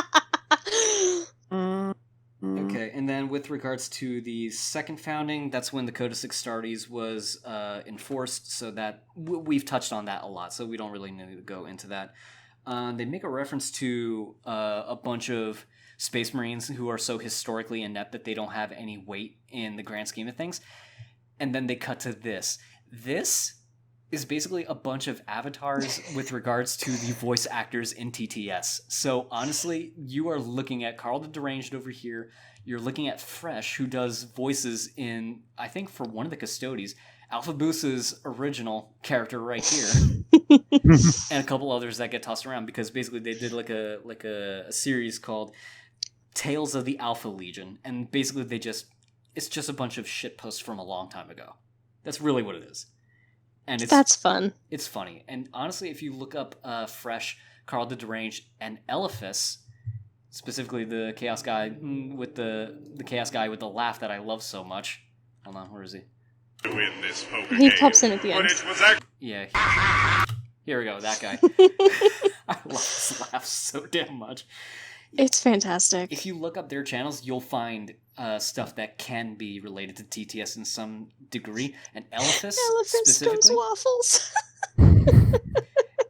Okay, and then with regards to the second founding, that's when the Codex Astartes was enforced, so that we've touched on that a lot, so we don't really need to go into that. They make a reference to a bunch of Space Marines who are so historically inept that they don't have any weight in the grand scheme of things, and then they cut to this. This is basically a bunch of avatars with regards to the voice actors in TTS. So honestly, you are looking at Carl the Deranged over here. You're looking at Fresh, who does voices in, I think, for one of the Custodes, Alpha Boosa's original character right here, and a couple others that get tossed around because basically they did like a series called Tales of the Alpha Legion, and basically it's just a bunch of shit posts from a long time ago. That's really what it is. And that's fun. It's funny. And honestly, if you look up Fresh, Carl the Deranged, and Elephas, specifically the Chaos guy with the Chaos guy with the laugh that I love so much. Hold on, where is he? He pops in at the end. Yeah. Here we go, that guy. I love his laugh so damn much. It's fantastic. If you look up their channels, you'll find stuff that can be related to TTS in some degree. And Elephas specifically, waffles.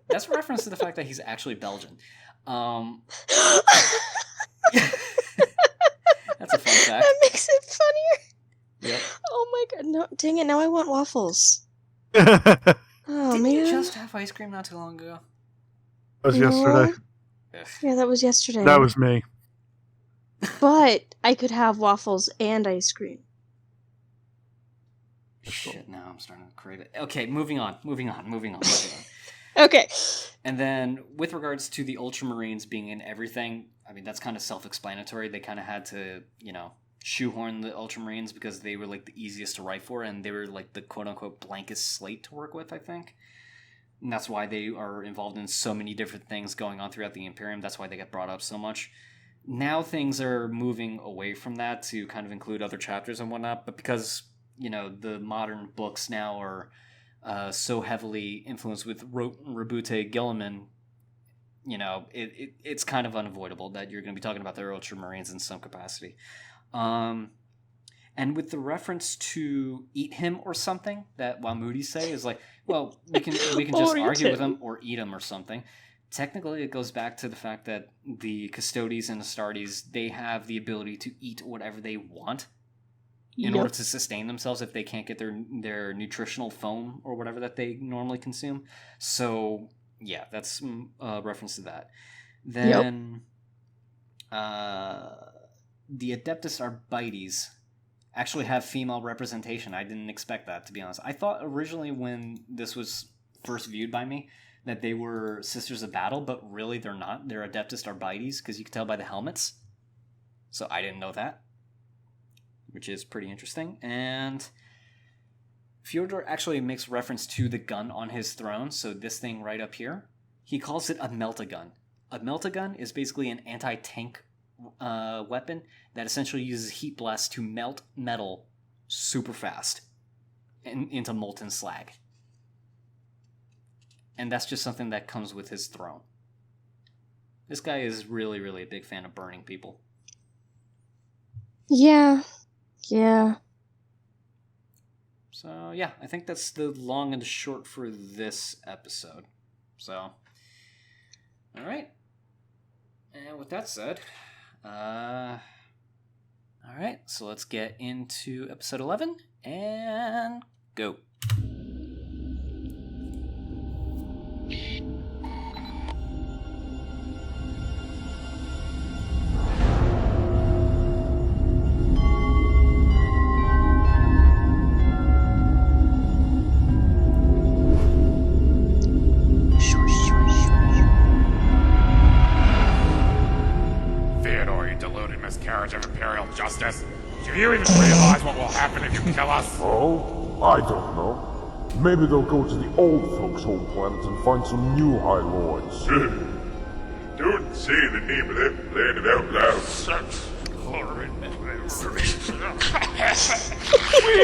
That's a reference to the fact that he's actually Belgian. That's a fun fact. That makes it funnier. Yep. Oh my god! No, dang it! Now I want waffles. Didn't man! you just have ice cream not too long ago? That was yesterday. Yeah, that was yesterday. That was me. But I could have waffles and ice cream. Shit, now I'm starting to crave it. Okay, moving on. Okay. And then, with regards to the Ultramarines being in everything, I mean, that's kind of self-explanatory. They kind of had to, shoehorn the Ultramarines because they were, like, the easiest to write for, and they were, like, the quote-unquote blankest slate to work with, I think. And that's why they are involved in so many different things going on throughout the Imperium. That's why they get brought up so much. now things are moving away from that to kind of include other chapters and whatnot, but because, the modern books now are so heavily influenced with Rabute Gilliman, it's kind of unavoidable that you're going to be talking about the Ultramarines in some capacity. And with the reference to eat him or something that Wamudi say is like, well, we can just argue with him or eat him or something. Technically, it goes back to the fact that the Custodes and Astartes, they have the ability to eat whatever they want in order to sustain themselves if they can't get their nutritional foam or whatever that they normally consume. So, yeah, that's a reference to that. Then, the Adeptus Arbites actually have female representation. I didn't expect that, to be honest. I thought originally when this was first viewed by me that they were Sisters of Battle, but really they're not. They're Adeptus Arbites, because you can tell by the helmets. So I didn't know that, which is pretty interesting. And Fyodor actually makes reference to the gun on his throne, so this thing right up here. He calls it a melt-a-gun. A melt-a-gun is basically an anti-tank weapon that essentially uses heat blast to melt metal super fast into molten slag. And that's just something that comes with his throne. This guy is really, really a big fan of burning people. Yeah. So, yeah, I think that's the long and the short for this episode. So, alright. And with that said, alright, so let's get into episode 11, and go. Justice. Do you even realize what will happen if you kill us? Oh, I don't know. Maybe they'll go to the old folks' home planet and find some new High Lords. Don't say the name of that planet out loud. Such horrid memories. We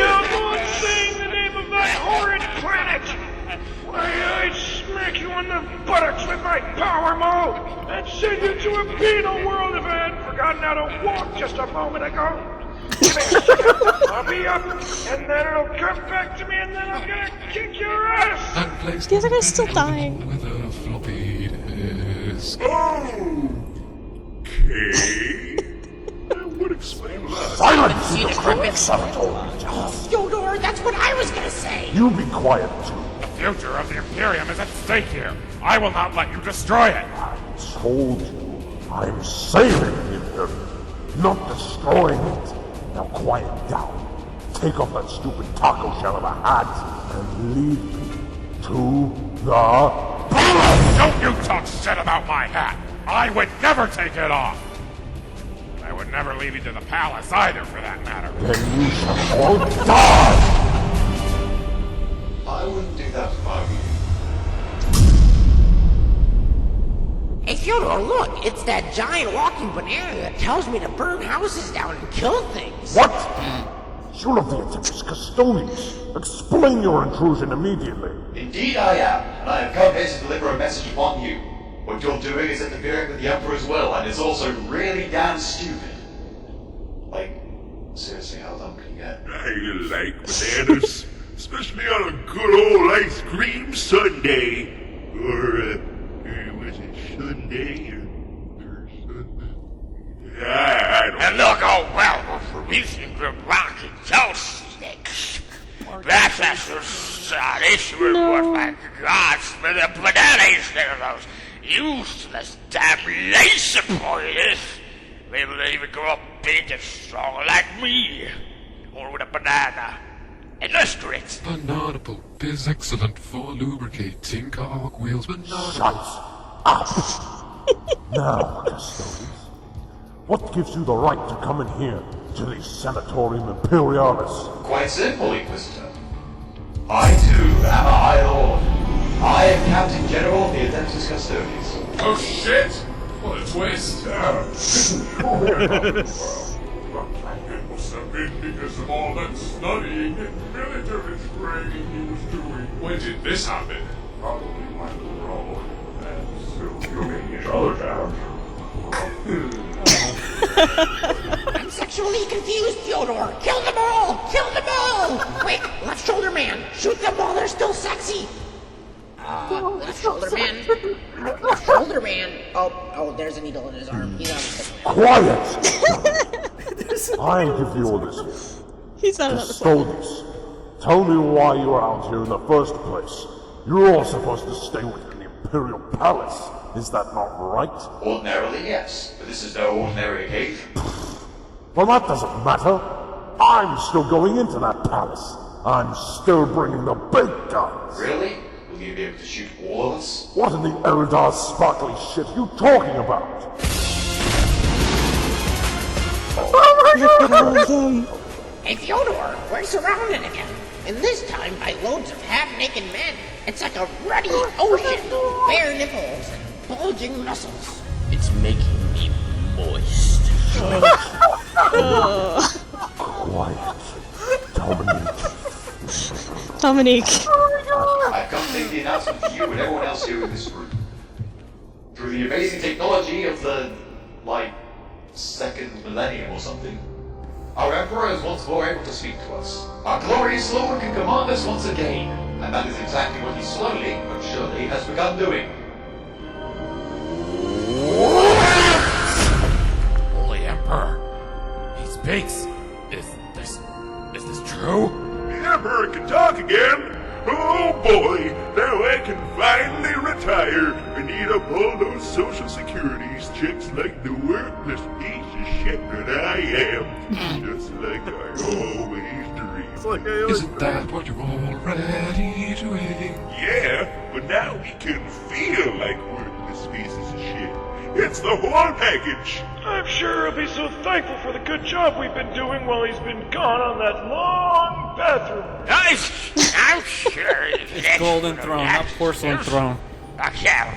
are not saying the name of that horrid planet! Why, I'd smack you on the buttocks with my power maul and send you to a penal world if I hadn't forgotten how to walk just a moment ago. Give me a second. I'll be up, and then it'll come back to me, and then I'm gonna kick your ass! The other guy's still dying. With a floppy disk. Okay. That would explain a lot. Silence, you decrepit Sabaton! Fyodor, that's what I was gonna say! You be quiet, too. The future of the Imperium is at stake here. I will not let you destroy it. I told you, I'm saving the Imperium, not destroying it. Now quiet down. Take off that stupid taco shell of a hat and lead me to the palace! Don't you talk shit about my hat! I would never take it off! I would never leave you to the palace either, for that matter. Then you shall all die! I wouldn't do that if I were you. Hey, Fyodor, look! It's that giant walking banana that tells me to burn houses down and kill things! What? You're of the Adeptus Custodes. Explain your intrusion immediately. Indeed I am, and I have come here to deliver a message upon you. What you're doing is interfering with the Emperor's will, and it's also really damn stupid. Like, seriously, how dumb can you get? I like bananas, especially on a good old ice cream sundae. Or, was it Sunday? I don't And look, oh well, for reason the rocket toast sticks. That's issue report by gods for the banana instead of those useless damn laser pointers. Maybe they even grow up big and strong like me. Or with a banana. And less grit. Banana pulp is excellent for lubricating cogwheels. Banana. Shut up! Now, Custodes, what gives you the right to come in here to the Sanatorium Imperialis? Quite simple, Inquisitor. I too am a High Lord. I am Captain General of the Adeptus Custodes. Oh shit! What a twist. The planet must have been because of all that studying and military training he was doing. When did this happen? Probably when the road and still doing each other down. I'm sexually confused, Fyodor. Kill them all! Kill them all! Quick, left shoulder man. Shoot them while they're still sexy. Left shoulder man. Left shoulder man. Oh, there's a needle in his arm. He's on his Quiet! I give the orders here. He's not another planet. Custodies, tell me why you were out here in the first place. You're all supposed to stay within the Imperial Palace. Is that not right? Ordinarily, yes, but this is no ordinary occasion. Well, that doesn't matter. I'm still going into that palace. I'm still bringing the big guns. Really? Will you be able to shoot all of us? What in the Eldar sparkly shit are you talking about? Hey, Fyodor, we're surrounded again. And this time by loads of half-naked men. It's like a ruddy ocean of bare nipples and bulging muscles. It's making me moist. Quiet. Dominique. I've come to make the announcement to you and everyone else here in this room. Through the amazing technology of the, second millennium or something, our Emperor is once more able to speak to us. Our glorious Lord can command us once again, and that is exactly what he slowly but surely has begun doing. Holy Emperor! He speaks! Is this true? The Emperor can talk again! Oh boy, now I can finally retire and eat up all those social securities checks like the worthless piece of shit that I am. Just like I always dreamed. Isn't that what you're already doing? Yeah, but now we can feel like worthless pieces of shit. It's the whole package. I'm sure he'll be so thankful for the good job we've been doing while he's been gone on that long bathroom. I'm sure It's golden throne, not porcelain throne. I can't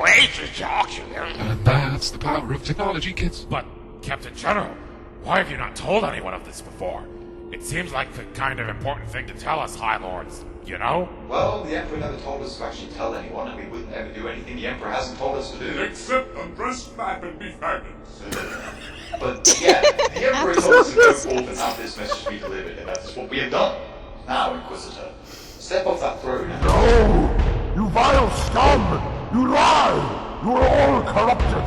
wait to talk to him. And that's the power of technology, kids. But, Captain General, why have you not told anyone of this before? It seems like the kind of important thing to tell us, High Lords, you know? Well, the Emperor never told us to actually tell anyone, and we wouldn't ever do anything the Emperor hasn't told us to do. Except undress map and be fabulous. But yeah, the Emperor told us to go forth and have this message be delivered, and that is what we have done. Now, Inquisitor, step off that throne and... No! You vile scum! You lie! You are all corrupted!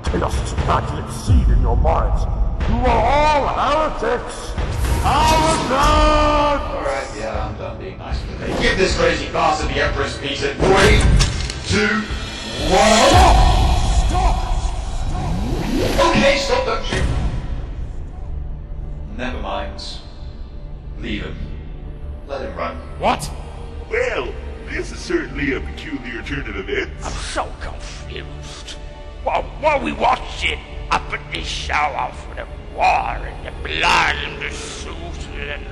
Chaos is magic seed in your minds! You are all heretics! Alright, yeah, I'm done being nice for today. Give this crazy bastard the Emperor's peace in 3, 2, 1... Stop! Okay, stop, don't shoot. Never mind. Leave him. Let him run. What? Well, this is certainly a peculiar turn of events. I'm so confused. While we watched it up at this show off with the war and the blood and the suit and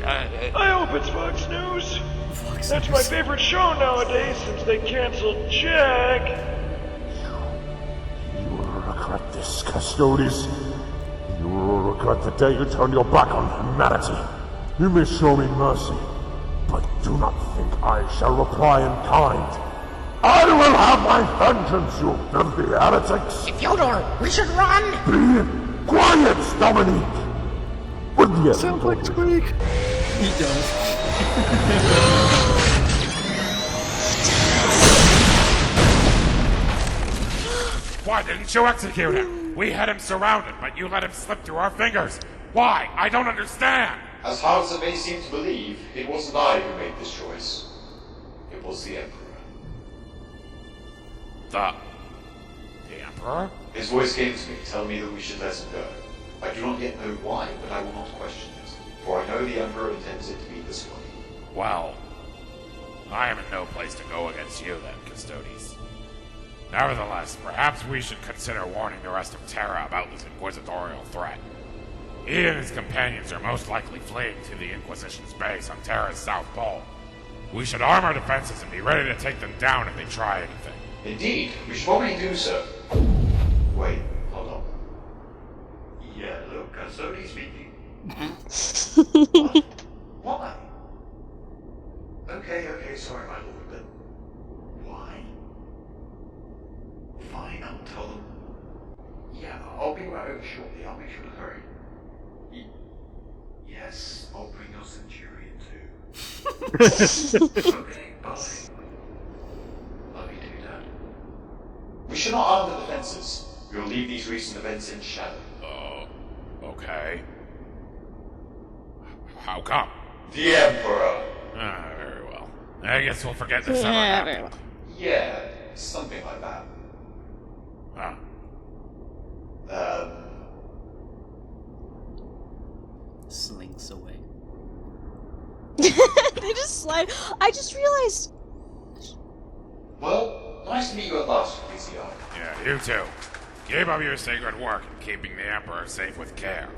I hope it's Fox News. That's my favorite show nowadays since they canceled Jack. You will regret this, Custodes. You will regret the day you turn your back on humanity. You may show me mercy, but do not think I shall reply in kind. I will have my vengeance, you filthy heretics! Fyodor, we should run! Be quiet, Dominique! With the Sounds like Squeak. He does. Why didn't you execute him? We had him surrounded, but you let him slip through our fingers. Why? I don't understand. As hard as it may seem to believe, it wasn't I who made this choice. It was the Emperor. The Emperor? His voice came to me, telling me that we should let him go. I do not yet know why, but I will not question it, for I know the Emperor intends it to be this way. Well, I am in no place to go against you then, Custodes. Nevertheless, perhaps we should consider warning the rest of Terra about this inquisitorial threat. He and his companions are most likely fleeing to the Inquisition's base on Terra's south pole. We should arm our defenses and be ready to take them down if they try anything. Indeed, we should probably do so. Wait, hold on. Yeah, look, Sodi speaking. What? Why? Okay, sorry, my lord, but why? Fine, I'll tell them. Yeah, I'll be right over shortly. I'll make sure to hurry. Yes, I'll bring your centurion too. Okay, bye. Love you too, Dad. We should not arm the defenses. We'll leave these recent events in shadow. Okay. How come? The Emperor. Very well. I guess we'll forget this ever happened. Yeah, something like that. Huh. Slinks away. They just slide. I just realized. Well, nice to meet you at last, VCR. Yeah, you too. Keep up your sacred work in keeping the Emperor safe with care.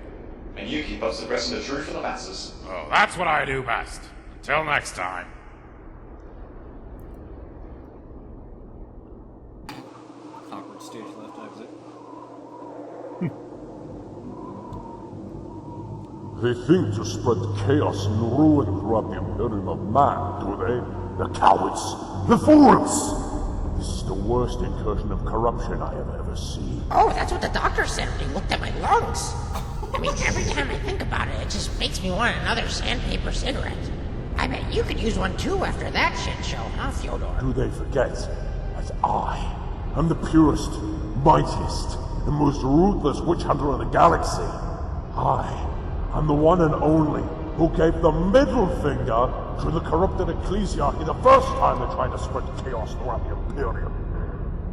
And you keep us suppressing the truth for the masses. Oh, that's what I do best. Until next time. Awkward stage left exit. They think to spread chaos and ruin throughout the Imperium of Man, do they? The cowards! The fools! This is the worst incursion of corruption I have ever seen. Oh, that's what the doctor said when he looked at my lungs. I mean, every time I think about it, it just makes me want another sandpaper cigarette. I bet you could use one too after that shit show, huh, Fyodor? Do they forget that I am the purest, mightiest, and most ruthless witch hunter in the galaxy? I'm the one and only who gave the middle finger to the corrupted ecclesiarchy the first time they tried to spread chaos throughout the Imperium.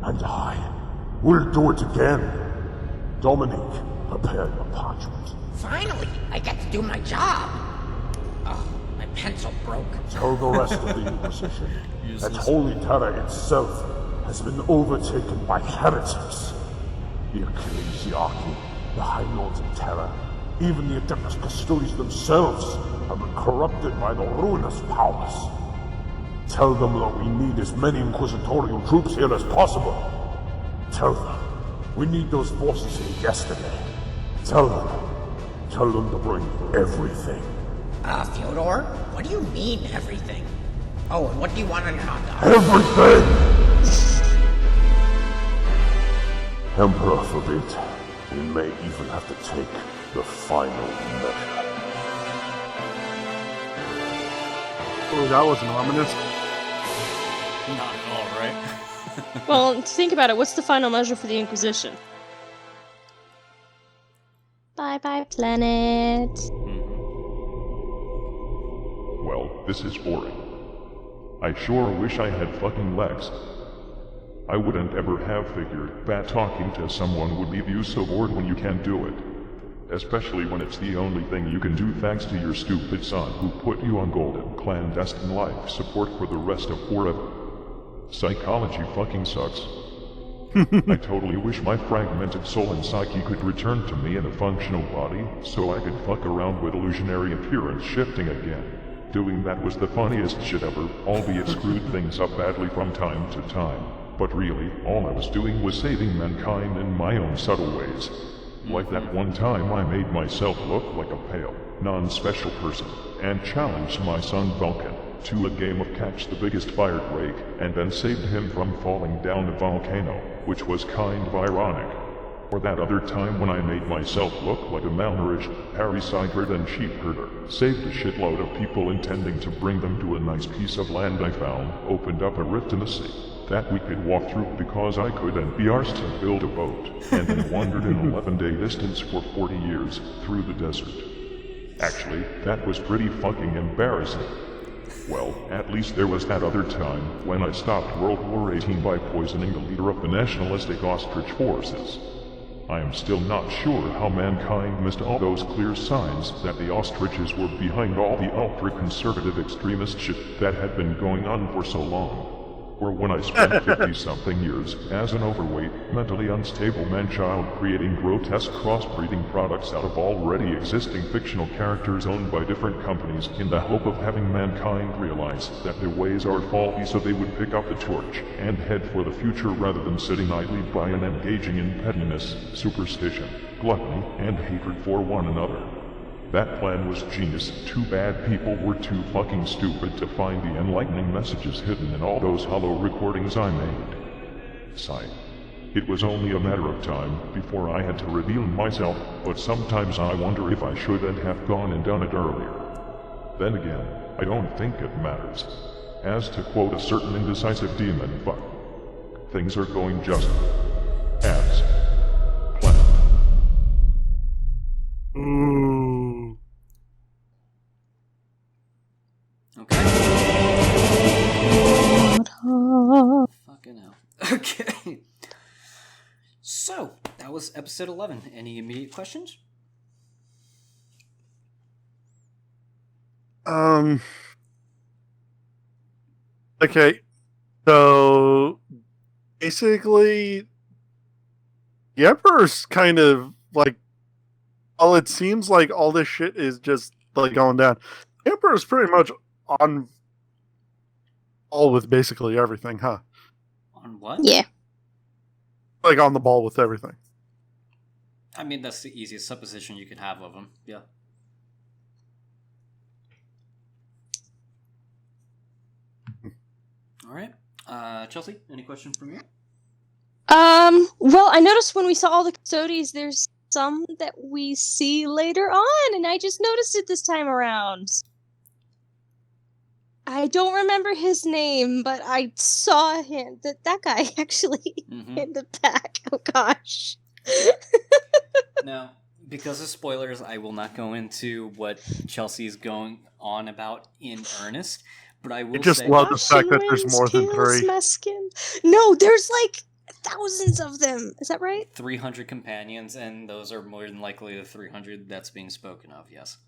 And I will do it again. Dominique, prepare your parchment. Finally, I get to do my job. Oh, my pencil broke. Tell the rest of the Inquisition that Holy Terra itself has been overtaken by heretics. The ecclesiarchy, the High Lords of Terra, even the Adeptus Custodes themselves have been corrupted by the ruinous powers. Tell them that we need as many inquisitorial troops here as possible. Tell them we need those forces here yesterday. Tell them to bring everything. Fyodor, what do you mean everything? Oh, and what do you want on your hot dog? Everything! Emperor forbid, we may even have to take the final measure. Oh, that wasn't ominous. Not at all, right? Well, think about it. What's the final measure for the Inquisition? Bye-bye, planet. Well, this is boring. I sure wish I had fucking legs. I wouldn't ever have figured that talking to someone would leave you so bored when you can't do it. Especially when it's the only thing you can do thanks to your stupid son who put you on golden clandestine life support for the rest of forever. Psychology fucking sucks. I totally wish my fragmented soul and psyche could return to me in a functional body so I could fuck around with illusionary appearance shifting again. Doing that was the funniest shit ever, albeit screwed things up badly from time to time. But really, all I was doing was saving mankind in my own subtle ways. Like that one time I made myself look like a pale, non-special person, and challenged my son Vulcan to a game of catch the biggest fire drake, and then saved him from falling down a volcano, which was kind of ironic. Or that other time when I made myself look like a malnourished, parasite-ridden sheep herder, saved a shitload of people intending to bring them to a nice piece of land I found, opened up a rift in the sea that we could walk through because I could and be arsed to build a boat, and then wandered an 11-day distance for 40 years through the desert. Actually, that was pretty fucking embarrassing. Well, at least there was that other time when I stopped World War XVIII by poisoning the leader of the nationalistic ostrich forces. I am still not sure how mankind missed all those clear signs that the ostriches were behind all the ultra-conservative extremist shit that had been going on for so long. or when I spent 50-something years as an overweight, mentally unstable man-child creating grotesque crossbreeding products out of already existing fictional characters owned by different companies in the hope of having mankind realize that their ways are faulty so they would pick up the torch and head for the future rather than sitting idly by and engaging in pettiness, superstition, gluttony, and hatred for one another. That plan was genius. Too bad people were too fucking stupid to find the enlightening messages hidden in all those hollow recordings I made. Sigh. It was only a matter of time before I had to reveal myself, but sometimes I wonder if I shouldn't have gone and done it earlier. Then again, I don't think it matters. As to quote a certain indecisive demon, fuck. Things are going just as planned. Okay. Fucking hell. Okay. So, that was episode 11. Any immediate questions? Okay. So, basically, the Emperor's kind of like, well, it seems like all this shit is just like going down. The Emperor's pretty much on ball with basically everything, huh? On what? Yeah. Like on the ball with everything. I mean, that's the easiest supposition you can have of him. Yeah. All right. Chelsea, any question from you? Well, I noticed when we saw all the custodies, there's some that we see later on, and I just noticed it this time around. I don't remember his name, but I saw him, that guy, actually, in the back. Oh, gosh. Now, because of spoilers, I will not go into what Chelsea's going on about in earnest, but I will I just say... love the fact that there's more than 3. No, there's like thousands of them. Is that right? 300 companions, and those are more than likely the 300 that's being spoken of, yes.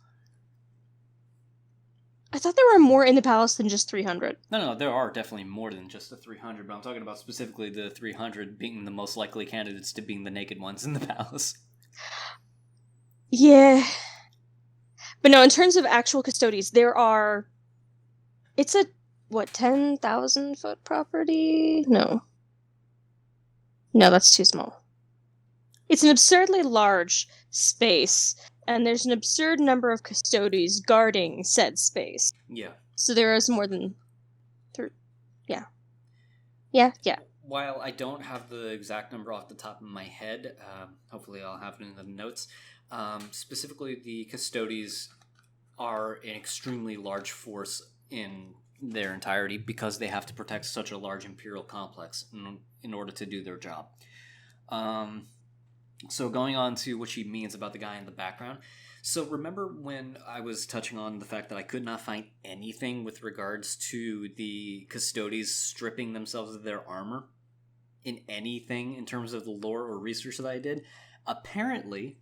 I thought there were more in the palace than just 300. No, there are definitely more than just the 300, but I'm talking about specifically the 300 being the most likely candidates to being the naked ones in the palace. Yeah. But no, in terms of actual custodies, there are... It's a, 10,000 foot property? No, that's too small. It's an absurdly large space, and there's an absurd number of custodies guarding said space. Yeah. So there is more than... Yeah. While I don't have the exact number off the top of my head, hopefully I'll have it in the notes, specifically the custodies are an extremely large force in their entirety because they have to protect such a large imperial complex in order to do their job. So going on to what she means about the guy in the background. So remember when I was touching on the fact that I could not find anything with regards to the custodies stripping themselves of their armor in anything in terms of the lore or research that I did? Apparently,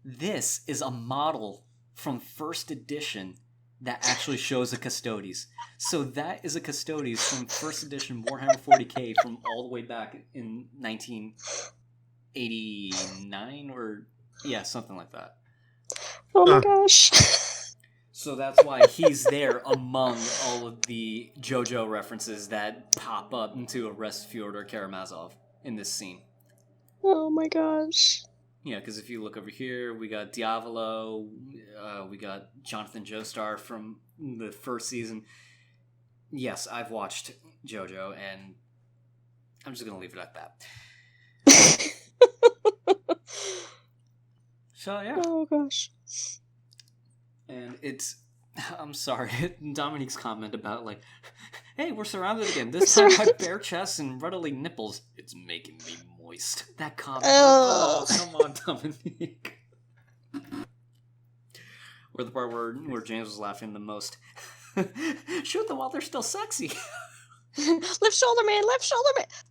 this is a model from first edition that actually shows a Custodes. So that is a Custodes from first edition Warhammer 40k from all the way back in 1989 or... yeah, something like that. Oh my gosh. So that's why he's there among all of the JoJo references that pop up into Arrest Fyodor Karamazov in this scene. Oh my gosh. Yeah, because if you look over here, we got Diavolo, we got Jonathan Joestar from the first season. Yes, I've watched JoJo, and I'm just going to leave it at that. So, yeah. Oh gosh. And it's... I'm sorry, Dominique's comment about, like, hey, we're surrounded again. This time by bare chests and ruddily nipples. It's making me moist. That comment. Oh, come on, Dominique. Or the part where James was laughing the most. Shoot them while they're still sexy. Left shoulder man.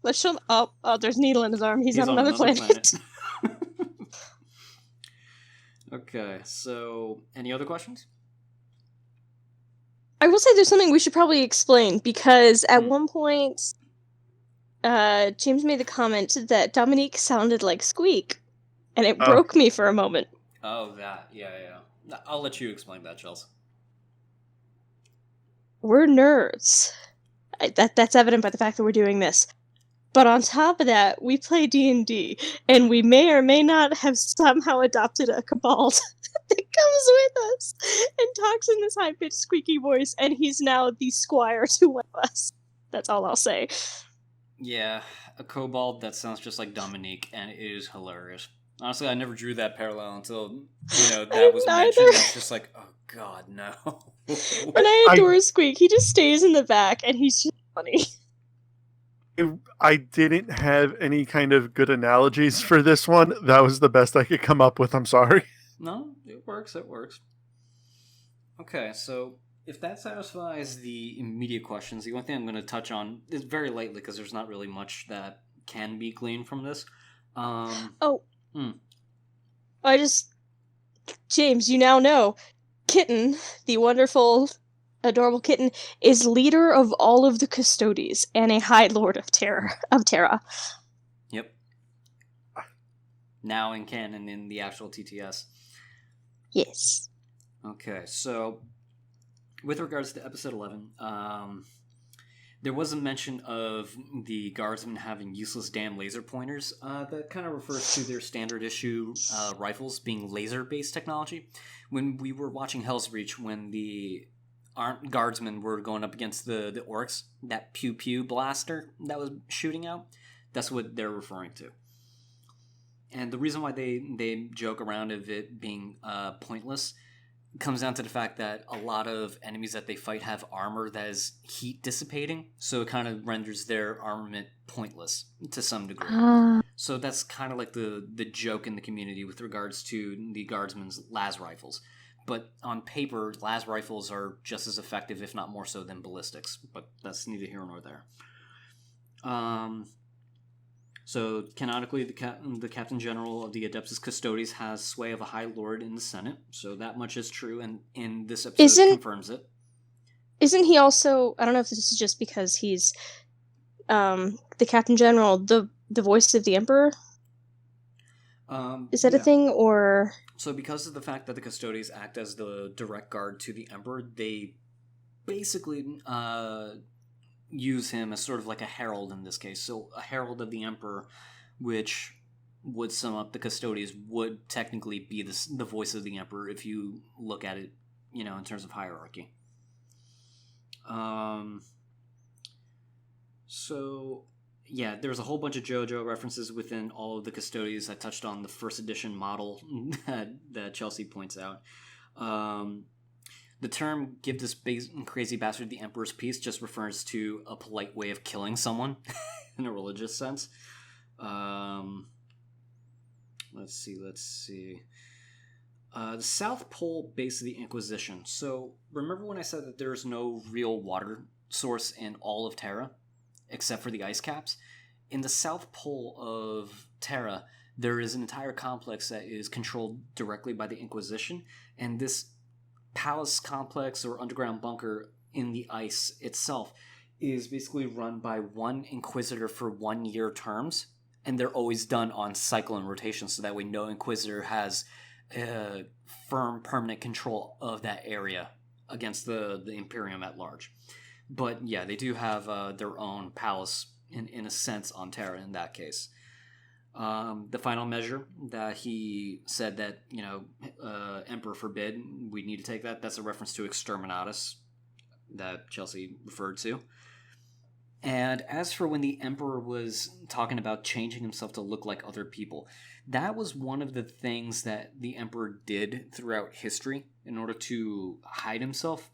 Left shoulder... Oh, there's Needle in his arm. He's on another planet. Okay, so any other questions? I will say there's something we should probably explain, because at one point, James made the comment that Dominique sounded like Squeak, and it broke me for a moment. Oh, that. Yeah. I'll let you explain that, Chels. We're nerds. That's evident by the fact that we're doing this. But on top of that, we play D&D, and we may or may not have somehow adopted a kobold that comes with us and talks in this high-pitched, squeaky voice, and he's now the squire to one of us. That's all I'll say. Yeah, a kobold that sounds just like Dominique, and it is hilarious. Honestly, I never drew that parallel until, that was mentioned. It's just like, oh god, no. And I adore Squeak. He just stays in the back, and he's just funny. I didn't have any kind of good analogies for this one. That was the best I could come up with. I'm sorry. No, it works. Okay, so if that satisfies the immediate questions, the only thing I'm going to touch on is very lightly, because there's not really much that can be gleaned from this. James, you now know, Kitten, the wonderful, adorable Kitten, is leader of all of the Custodies and a High Lord of Terra. Yep. Now in canon in the actual TTS. Yes. Okay, so with regards to episode 11, there was a mention of the guardsmen having useless damn laser pointers. That kind of refers to their standard issue rifles being laser-based technology. When we were watching Hell's Reach, when the guardsmen were going up against the orcs, that pew-pew blaster that was shooting out, that's what they're referring to. And the reason why they joke around of it being pointless comes down to the fact that a lot of enemies that they fight have armor that is heat dissipating, so it kind of renders their armament pointless to some degree. So that's kind of like the joke in the community with regards to the guardsmen's las rifles. But on paper, las rifles are just as effective, if not more so, than ballistics. But that's neither here nor there. So, canonically, the Captain General of the Adeptus Custodes has sway of a High Lord in the Senate, so that much is true, and in this episode confirms it. Isn't he also, I don't know if this is just because he's the Captain General, the voice of the Emperor? Is that a thing, or...? So because of the fact that the Custodes act as the direct guard to the Emperor, they basically use him as sort of like a herald in this case. So a herald of the Emperor, which would sum up the Custodes, would technically be the voice of the Emperor if you look at it, in terms of hierarchy. So, yeah, there's a whole bunch of JoJo references within all of the Custodes. I touched on the first edition model that Chelsea points out. The term "give this crazy bastard the Emperor's peace" just refers to a polite way of killing someone in a religious sense. Let's see. The South Pole base of the Inquisition. So, remember when I said that there's no real water source in all of Terra, except for the ice caps? In the South Pole of Terra, there is an entire complex that is controlled directly by the Inquisition, and this palace complex or underground bunker in the ice itself is basically run by one Inquisitor for 1 year terms, and they're always done on cycle and rotation, so that way no Inquisitor has firm, permanent control of that area against the Imperium at large. But yeah, they do have their own palace in a sense on Terra in that case. The final measure that he said that, Emperor forbid, we need to take that. That's a reference to Exterminatus that Chelsea referred to. And as for when the Emperor was talking about changing himself to look like other people, that was one of the things that the Emperor did throughout history in order to hide himself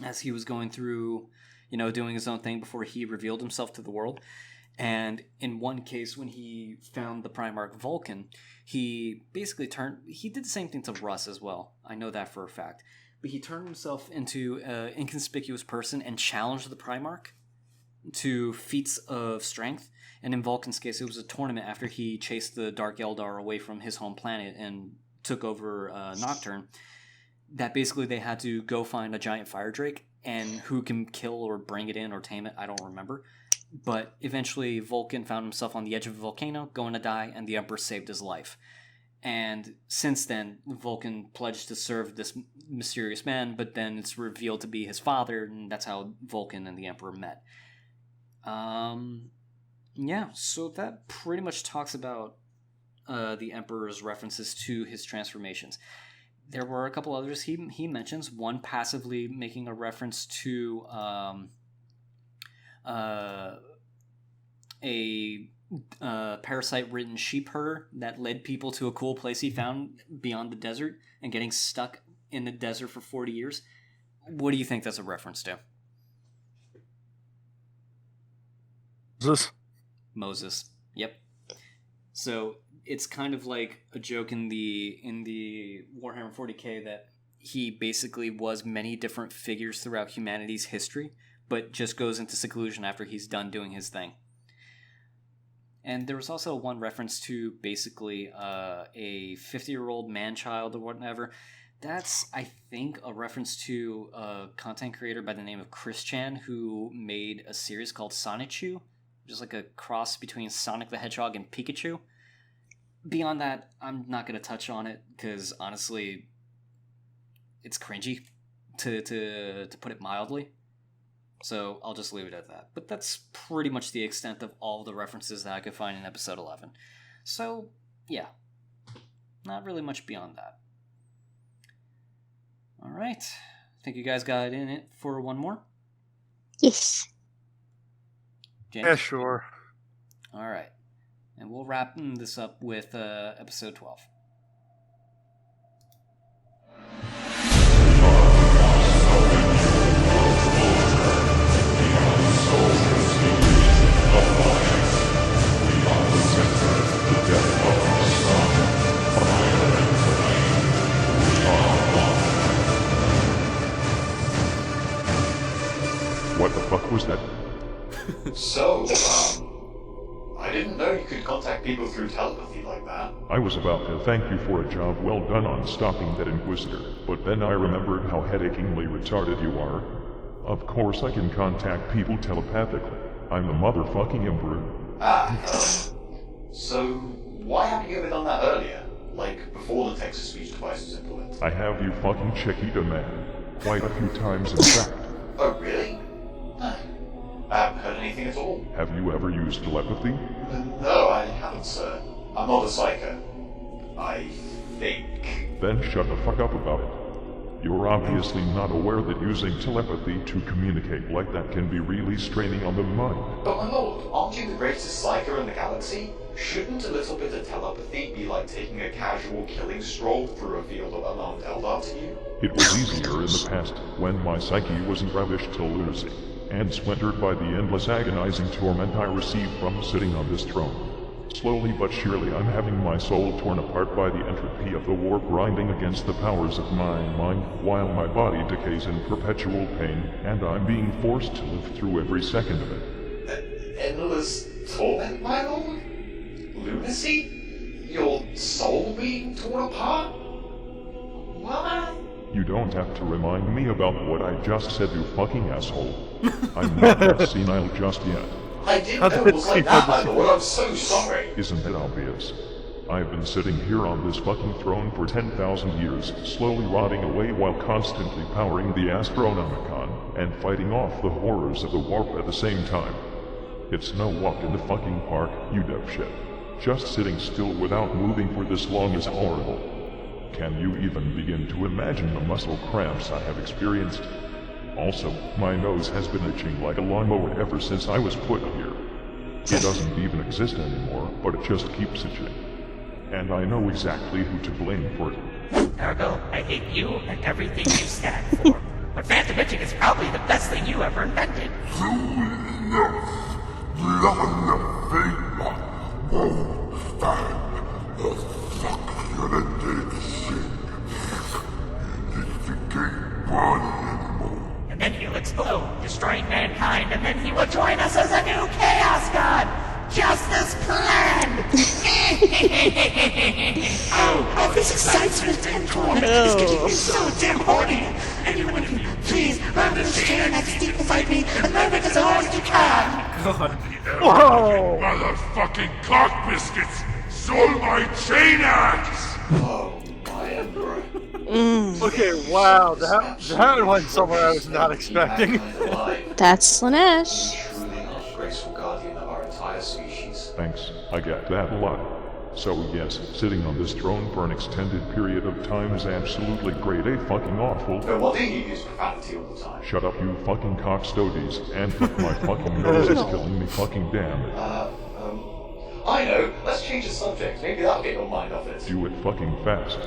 as he was going through, doing his own thing before he revealed himself to the world. And in one case, when he found the Primarch Vulcan, he basically he did the same thing to Russ as well. I know that for a fact. But he turned himself into an inconspicuous person and challenged the Primarch to feats of strength. And in Vulcan's case, it was a tournament after he chased the Dark Eldar away from his home planet and took over Nocturne. That basically they had to go find a giant fire drake and who can kill or bring it in or tame it, I don't remember. But eventually Vulcan found himself on the edge of a volcano, going to die, and the Emperor saved his life. And since then, Vulcan pledged to serve this mysterious man, but then it's revealed to be his father, and that's how Vulcan and the Emperor met. Yeah, so that pretty much talks about the Emperor's references to his transformations. There were a couple others he mentions, one passively making a reference to a parasite-ridden sheep herder that led people to a cool place he found beyond the desert and getting stuck in the desert for 40 years. What do you think that's a reference to? Moses. Yep. So it's kind of like a joke in the Warhammer 40k that he basically was many different figures throughout humanity's history, but just goes into seclusion after he's done doing his thing. And there was also one reference to basically a 50-year-old man-child or whatever. That's, I think, a reference to a content creator by the name of Chris Chan, who made a series called Sonichu, which is like a cross between Sonic the Hedgehog and Pikachu. Beyond that, I'm not going to touch on it, because honestly, it's cringy, to put it mildly. So I'll just leave it at that. But that's pretty much the extent of all the references that I could find in episode 11. So, yeah. Not really much beyond that. Alright. Think you guys got in it for one more? Yes. James? Yeah, sure. Alright. And we'll wrap this up with episode 12. What the fuck was that? So, I didn't know you could contact people through telepathy like that. I was about to thank you for a job well done on stopping that Inquisitor, but then I remembered how headachingly retarded you are. Of course I can contact people telepathically. I'm the motherfucking Emperor. So why haven't you ever done that earlier? Like, before the text-to-speech device was implemented? I have you fucking Chiquita man. Quite a few times in fact. Oh, really? I haven't heard anything at all. Have you ever used telepathy? No, I haven't, sir. I'm not a psycho. I think. Then shut the fuck up about it. You're obviously not aware that using telepathy to communicate like that can be really straining on the mind. But my lord, aren't you the greatest psycho in the galaxy? Shouldn't a little bit of telepathy be like taking a casual killing stroll through a field of unarmed Eldar to you? It was easier in the past, when my psyche wasn't ravished to lunacy, and splintered by the endless agonizing torment I received from sitting on this throne. Slowly but surely I'm having my soul torn apart by the entropy of the war grinding against the powers of my mind, while my body decays in perpetual pain, and I'm being forced to live through every second of it. Endless torment, my lord? Lunacy? Your soul being torn apart? What? You don't have to remind me about what I just said, you fucking asshole. I'm not that senile just yet. I didn't know it was like that, my lord. I'm so sorry. Isn't it obvious? I've been sitting here on this fucking throne for 10,000 years, slowly rotting away while constantly powering the Astronomicon and fighting off the horrors of the warp at the same time. It's no walk in the fucking park, you dipshit. Just sitting still without moving for this long is horrible. Can you even begin to imagine the muscle cramps I have experienced? Also, my nose has been itching like a lawnmower ever since I was put here. It doesn't even exist anymore, but it just keeps itching. And I know exactly who to blame for it. Starrgal, I hate you and everything you stand for. But phantom itching is probably the best thing you ever invented. And then he'll explode, destroying mankind, and then he will join us as a new Chaos God! Justice Clan! Oh, this excitement and torment is getting me so damn horny! Anyone who Please, run to this chair next deep inside me and murder it as hard as you can! God. Whoa! Motherfucking cock biscuits stole my chain axe! Oh, my emperor. Okay, wow, that went somewhere I was not expecting. That's Slanesh. Truly our graceful guardian of our entire species. Thanks, I get that a lot. So yes, sitting on this throne for an extended period of time is absolutely grade A fucking awful. No wonder you use profanity all the time. Shut up, you fucking cockstogies, and my fucking nose is killing me fucking damn. I know, let's change the subject. Maybe that'll get your mind off it. Do it fucking fast.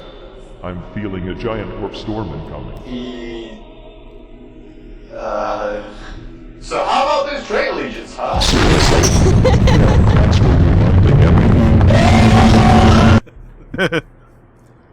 I'm feeling a giant warp storm incoming. So how about those trade legions, huh?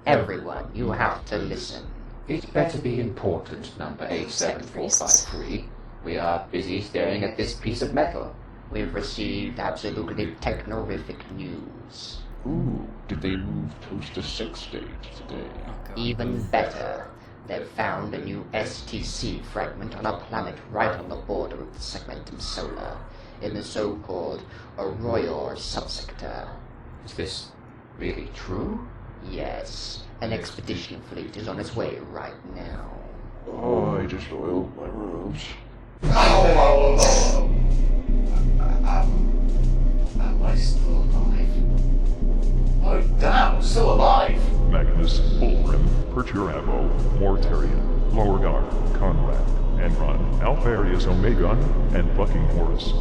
Everyone, you have to listen. It better be important, number 87453. We are busy staring at this piece of metal. We've received absolutely technorific news. Ooh, did they move Toaster 6 stage today? Even better, they've found a new STC fragment on a planet right on the border of the Segmentum Solar, in the so-called Arroyor subsector. Is this really true? Yes, an expedition fleet is on its way right now. Oh, I just oiled my robes. Am I still alive? Oh, damn, I'm still alive! Magnus, Fulgrim, Perturabo, Mortarion, Lorgar, Conrad, Enron, Alpharius Omegon, and fucking Horus.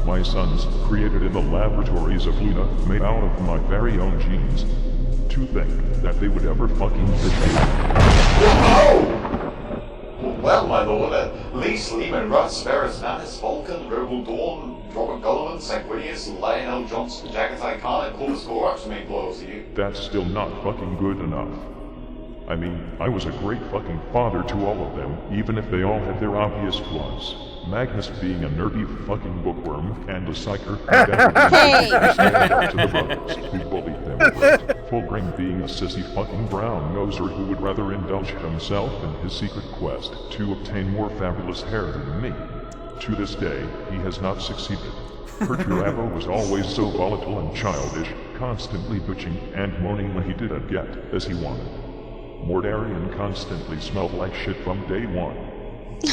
My sons, created in the laboratories of Luna, made out of my very own genes. To think that they would ever fucking Well, my lord, Lee, Sleeman, Russ, Ferris, Manus, Vulcan, Roble Dawn, Robert Gullivan, Sanguinius, Lionel Johnson, Jagathai Khan, and Corvus Corax remain loyal to you. That's still not fucking good enough. I mean, I was a great fucking father to all of them, even if they all had their obvious flaws. Magnus being a nerdy fucking bookworm, and a psyker definitely to the brothers who bullied them for it. Fulgrim being a sissy fucking brown noser who would rather indulge himself in his secret quest to obtain more fabulous hair than me. To this day, he has not succeeded. Perturabo was always so volatile and childish, constantly bitching and moaning when he didn't get as he wanted. Mortarion constantly smelled like shit from day one.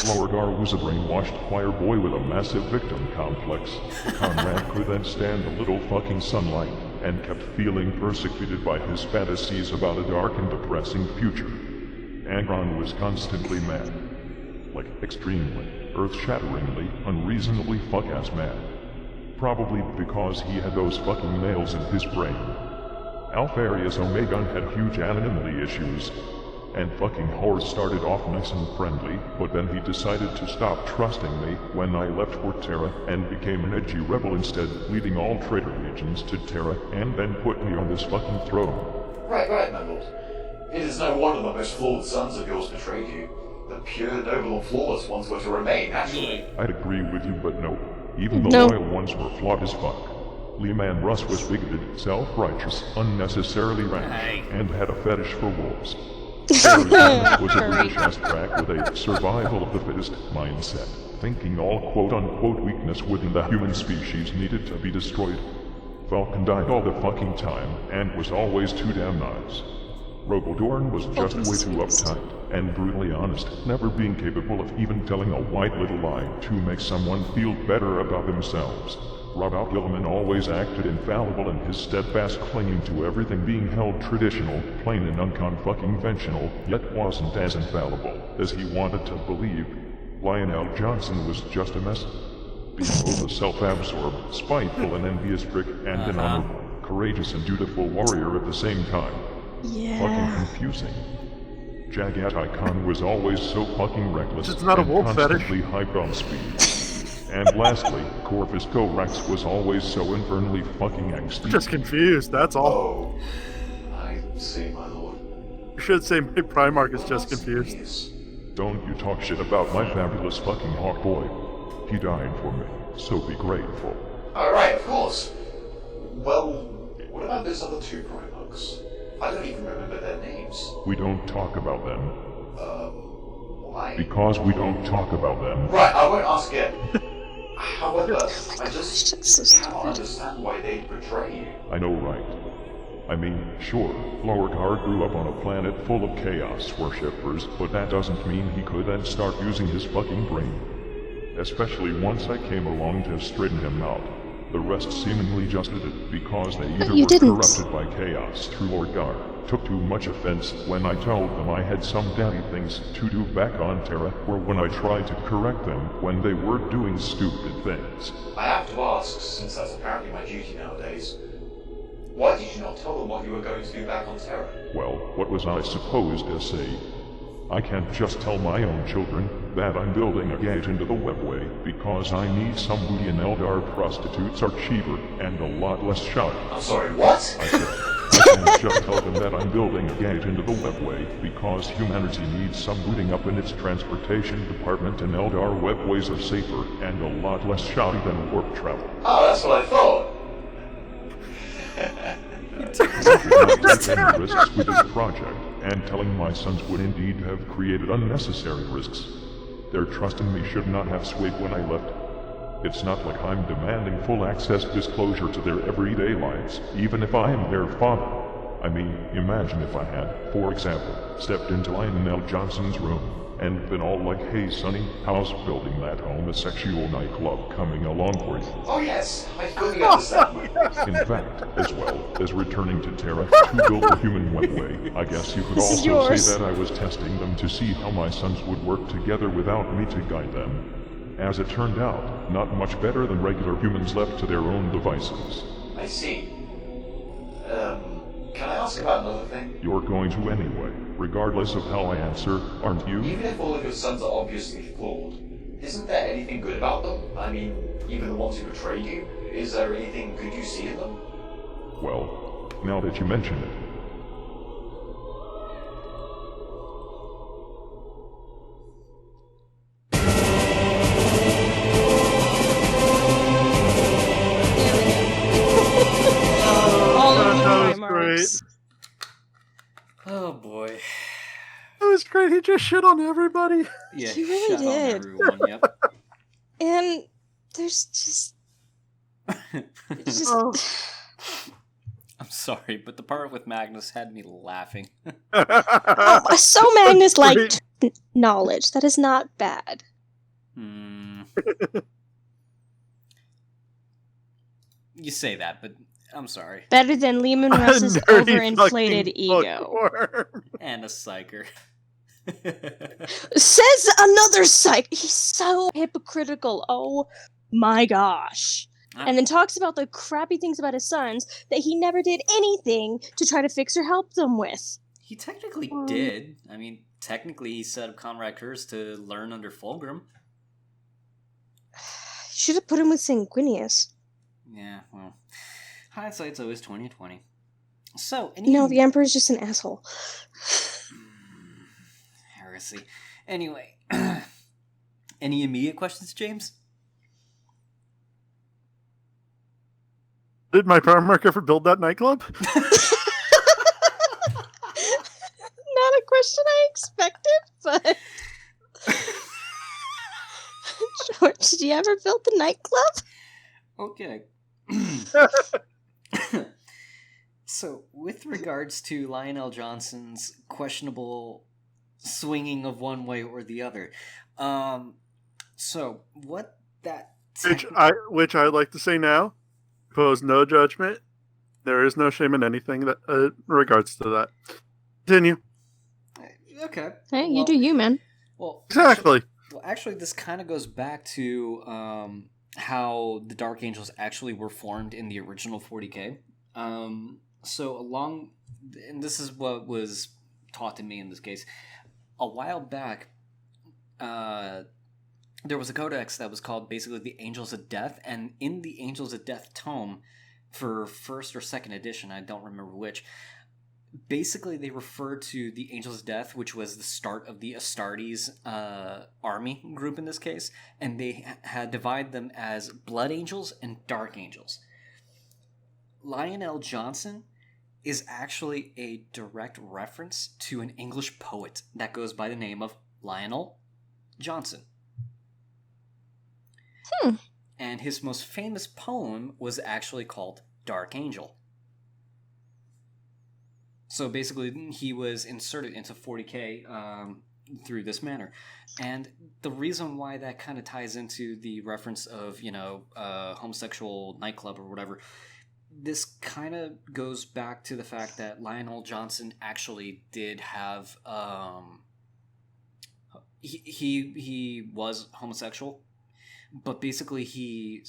Lorgar was a brainwashed choir boy with a massive victim complex. Conrad couldn't stand a little fucking sunlight, and kept feeling persecuted by his fantasies about a dark and depressing future. Angron was constantly mad. Like, extremely, earth-shatteringly, unreasonably fuck-ass mad. Probably because he had those fucking nails in his brain. Alpharius Omegon had huge anonymity issues, and fucking Horus started off nice and friendly, but then he decided to stop trusting me when I left for Terra and became an edgy rebel instead, leading all traitor legions to Terra and then put me on this fucking throne. Right, my lord. It is no wonder the most flawed sons of yours betrayed you. The pure, noble, and flawless ones were to remain, naturally. I'd agree with you, but no. Even the loyal ones were flawed as fuck. Leman Russ was bigoted, self-righteous, unnecessarily rash, and had a fetish for wolves. Harry was a British-ass crack with a survival of the fittest mindset, thinking all quote-unquote weakness within the human species needed to be destroyed. Falcon died all the fucking time, and was always too damn nice. Rogodorn was just way too uptight, and brutally honest, never being capable of even telling a white little lie to make someone feel better about themselves. Robert Gilliman always acted infallible in his steadfast claim to everything being held traditional, plain and unconfucking-ventional, yet wasn't as infallible as he wanted to believe. Lionel Johnson was just a mess. Being both a self-absorbed, spiteful and envious prick, and an honorable, courageous and dutiful warrior at the same time. Yeah. Fucking confusing. Jagathai Khan was always so fucking reckless It's not a wolf and fetish. constantly hyped on speed. And lastly, Corvus Corax was always so infernally fucking angsty. Just confused, that's all. Oh, I see, my lord. You should say my Primarch is just confused. Don't you talk shit about my fabulous fucking hawk boy. He died for me, so be grateful. Alright, of course. Well, what about those other two Primarchs? I don't even remember their names. We don't talk about them. Why? Because we don't talk about them. Right, I won't ask again. However, I just cannot understand why they'd betray you. I know, right? I mean, sure, Florgar grew up on a planet full of chaos worshippers, but that doesn't mean he could then start using his fucking brain. Especially once I came along to straighten him out. The rest seemingly just did it because they either were corrupted by chaos through Lorgar, took too much offense when I told them I had some daddy things to do back on Terra, or when I tried to correct them when they were doing stupid things. I have to ask, since that's apparently my duty nowadays, why did you not tell them what you were going to do back on Terra? Well, what was I supposed to say? I can't just tell my own children that I'm building a gate into the webway because I need some booty and Eldar prostitutes are cheaper and a lot less shoddy. I'm sorry, what? I said, I can't just tell them that I'm building a gate into the webway because humanity needs some booting up in its transportation department and Eldar webways are safer and a lot less shoddy than warp travel. Oh, that's what I thought. Taking risks with this project, and telling my sons would indeed have created unnecessary risks. Their trust in me should not have swayed when I left. It's not like I'm demanding full access disclosure to their everyday lives, even if I am their father. I mean, imagine if I had, for example, stepped into Lionel Johnson's room and been all like, hey Sonny, how's building that homosexual nightclub coming along for you? Oh yes, I fully understand. In fact, as well as returning to Terra to build the human webway, I guess you could also say that I was testing them to see how my sons would work together without me to guide them. As it turned out, not much better than regular humans left to their own devices. I see. Can I ask about another thing? You're going to anyway, regardless of how I answer, aren't you? Even if all of your sons are obviously flawed, isn't there anything good about them? I mean, even the ones who betrayed you, is there anything good you see in them? Well, now that you mention it. Oh boy. That was great. He just shit on everybody. Yeah, he really did. On everyone, yep. And there's just... I'm sorry, but the part with Magnus had me laughing. So Magnus liked knowledge. That is not bad. You say that, but I'm sorry. Better than Lehman Russ's overinflated ego. And a psyker. Says another psych. He's so hypocritical. Oh my gosh. And then talks about the crappy things about his sons that he never did anything to try to fix or help them with. He technically did. I mean, technically he set up Conrad Kurz to learn under Fulgrim. Should have put him with Sanguinius. Yeah, well, hindsight's always 20/20. So, no, the Emperor's just an asshole. Heresy. Anyway, any immediate questions, James? Did my Primarch ever build that nightclub? Not a question I expected, but... George, did you ever build the nightclub? Okay. So, with regards to Lionel Johnson's questionable swinging of one way or the other, so what that... Which I like to say now, pose no judgment. There is no shame in anything that regards to that. Continue. Okay. Hey, you do you, man. Well, exactly. Actually, this kind of goes back to how the Dark Angels actually were formed in the original 40K. And this is what was taught to me in this case. A while back, there was a codex that was called basically the Angels of Death, and in the Angels of Death tome, for first or second edition, I don't remember which, basically they referred to the Angels of Death, which was the start of the Astartes army group in this case, and they had divided them as Blood Angels and Dark Angels. Lionel Johnson is actually a direct reference to an English poet that goes by the name of Lionel Johnson. Hmm. And his most famous poem was actually called Dark Angel. So basically, he was inserted into 40K through this manner. And the reason why that kind of ties into the reference of, homosexual nightclub or whatever, this kind of goes back to the fact that Lionel Johnson actually did have... He was homosexual, but basically he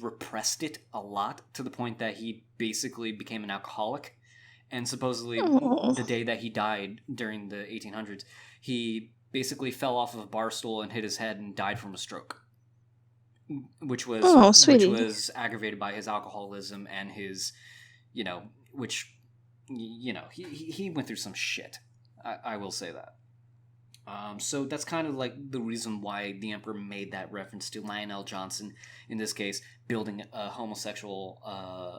repressed it a lot to the point that he basically became an alcoholic. And supposedly, the day that he died during the 1800s, he basically fell off of a bar stool and hit his head and died from a stroke, which was aggravated by his alcoholism and his, he went through some shit. I will say that. So that's kind of like the reason why the Emperor made that reference to Lionel Johnson, in this case, building a homosexual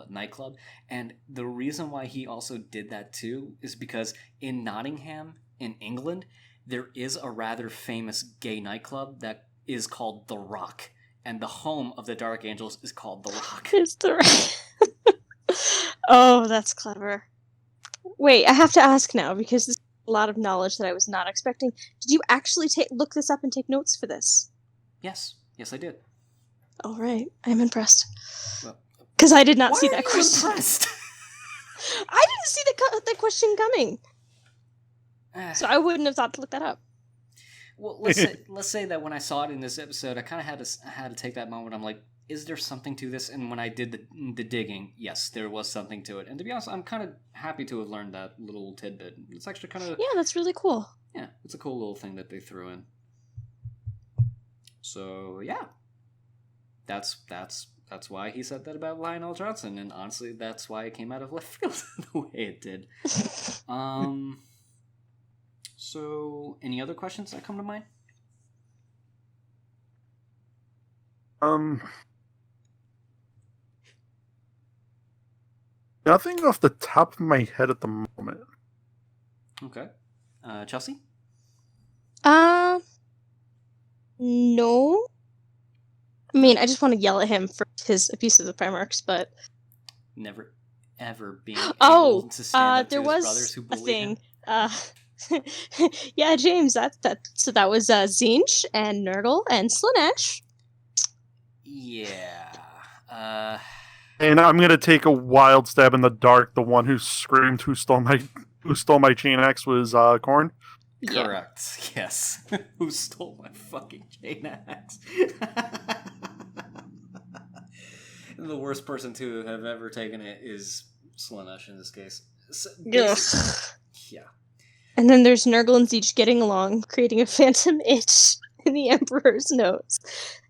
nightclub. And the reason why he also did that too is because in Nottingham, in England, there is a rather famous gay nightclub that is called The Rock. And the home of the Dark Angels is called The Rock. It's The Rock. Oh, that's clever. Wait, I have to ask now, because this a lot of knowledge that I was not expecting. Did you actually look this up and take notes for this? Yes, I did. All right, I'm impressed. Because I did not see that question. Impressed? I didn't see that question coming, so I wouldn't have thought to look that up. Well, let's say that when I saw it in this episode, I kind of had to take that moment. I'm like, is there something to this? And when I did the digging, yes, there was something to it. And to be honest, I'm kind of happy to have learned that little tidbit. It's actually kind of... Yeah, that's really cool. Yeah, it's a cool little thing that they threw in. So, yeah. That's why he said that about Lionel Johnson. And honestly, that's why it came out of left field the way it did. So, any other questions that come to mind? Nothing off the top of my head at the moment. Okay. Chelsea? No. I mean, I just want to yell at him for his abuses of Primarchs, but... Never, ever being able to stand up to his brothers who bullied him. Yeah, James, so that was Zinch and Nurgle and Slaanesh. Yeah. And I'm gonna take a wild stab in the dark. The one who screamed, "Who stole my chain axe?" was Khorne. Correct. Yeah. Yes. Who stole my fucking chain axe? The worst person to have ever taken it is Slaanesh in this case. So, yeah. And then there's Nurgle and Zinch getting along, creating a phantom itch in the Emperor's nose.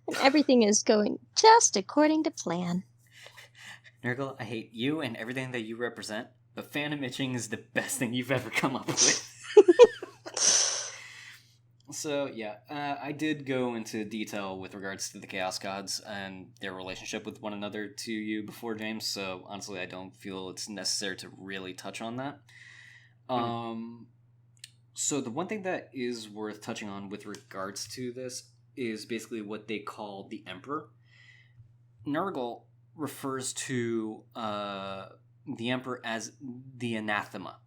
And everything is going just according to plan. Nurgle, I hate you and everything that you represent, but phantom itching is the best thing you've ever come up with. So, yeah, I did go into detail with regards to the Chaos Gods and their relationship with one another to you before, James, so honestly I don't feel it's necessary to really touch on that. So the one thing that is worth touching on with regards to this is basically what they call the Emperor. Nurgle refers to the Emperor as the Anathema.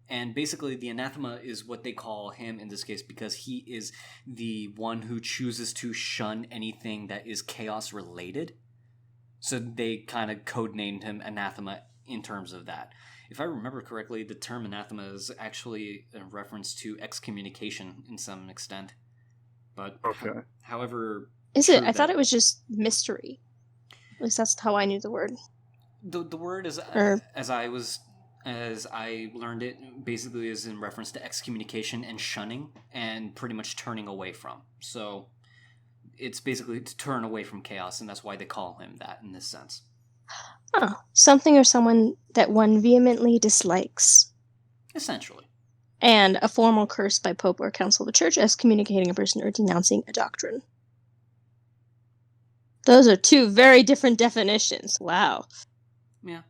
And basically the Anathema is what they call him in this case because he is the one who chooses to shun anything that is chaos related. So they kind of codenamed him Anathema in terms of that. If I remember correctly, the term Anathema is actually a reference to excommunication in some extent. But however... Is it? I thought it was just mystery. At least that's how I knew the word. The word is, as I learned it, basically is in reference to excommunication and shunning and pretty much turning away from. So it's basically to turn away from chaos, and that's why they call him that in this sense. Oh, something or someone that one vehemently dislikes. Essentially. And a formal curse by Pope or Council of the Church excommunicating a person or denouncing a doctrine. Those are two very different definitions. Wow. Yeah.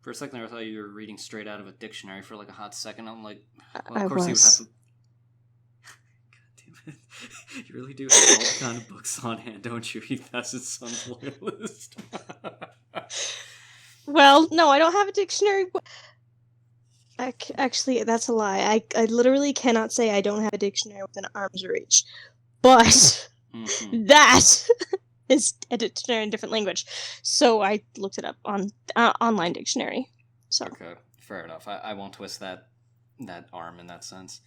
For a second I thought you were reading straight out of a dictionary for like a hot second. I'm like, well, of course he would have to... God You really do have all the kind of books on hand, don't you? That's its son's loyalist. Well, no, I don't have a dictionary. Actually, that's a lie. I literally cannot say I don't have a dictionary within arm's reach. But that is a dictionary in a different language. So I looked it up on online dictionary. So Okay, fair enough. I won't twist that arm in that sense.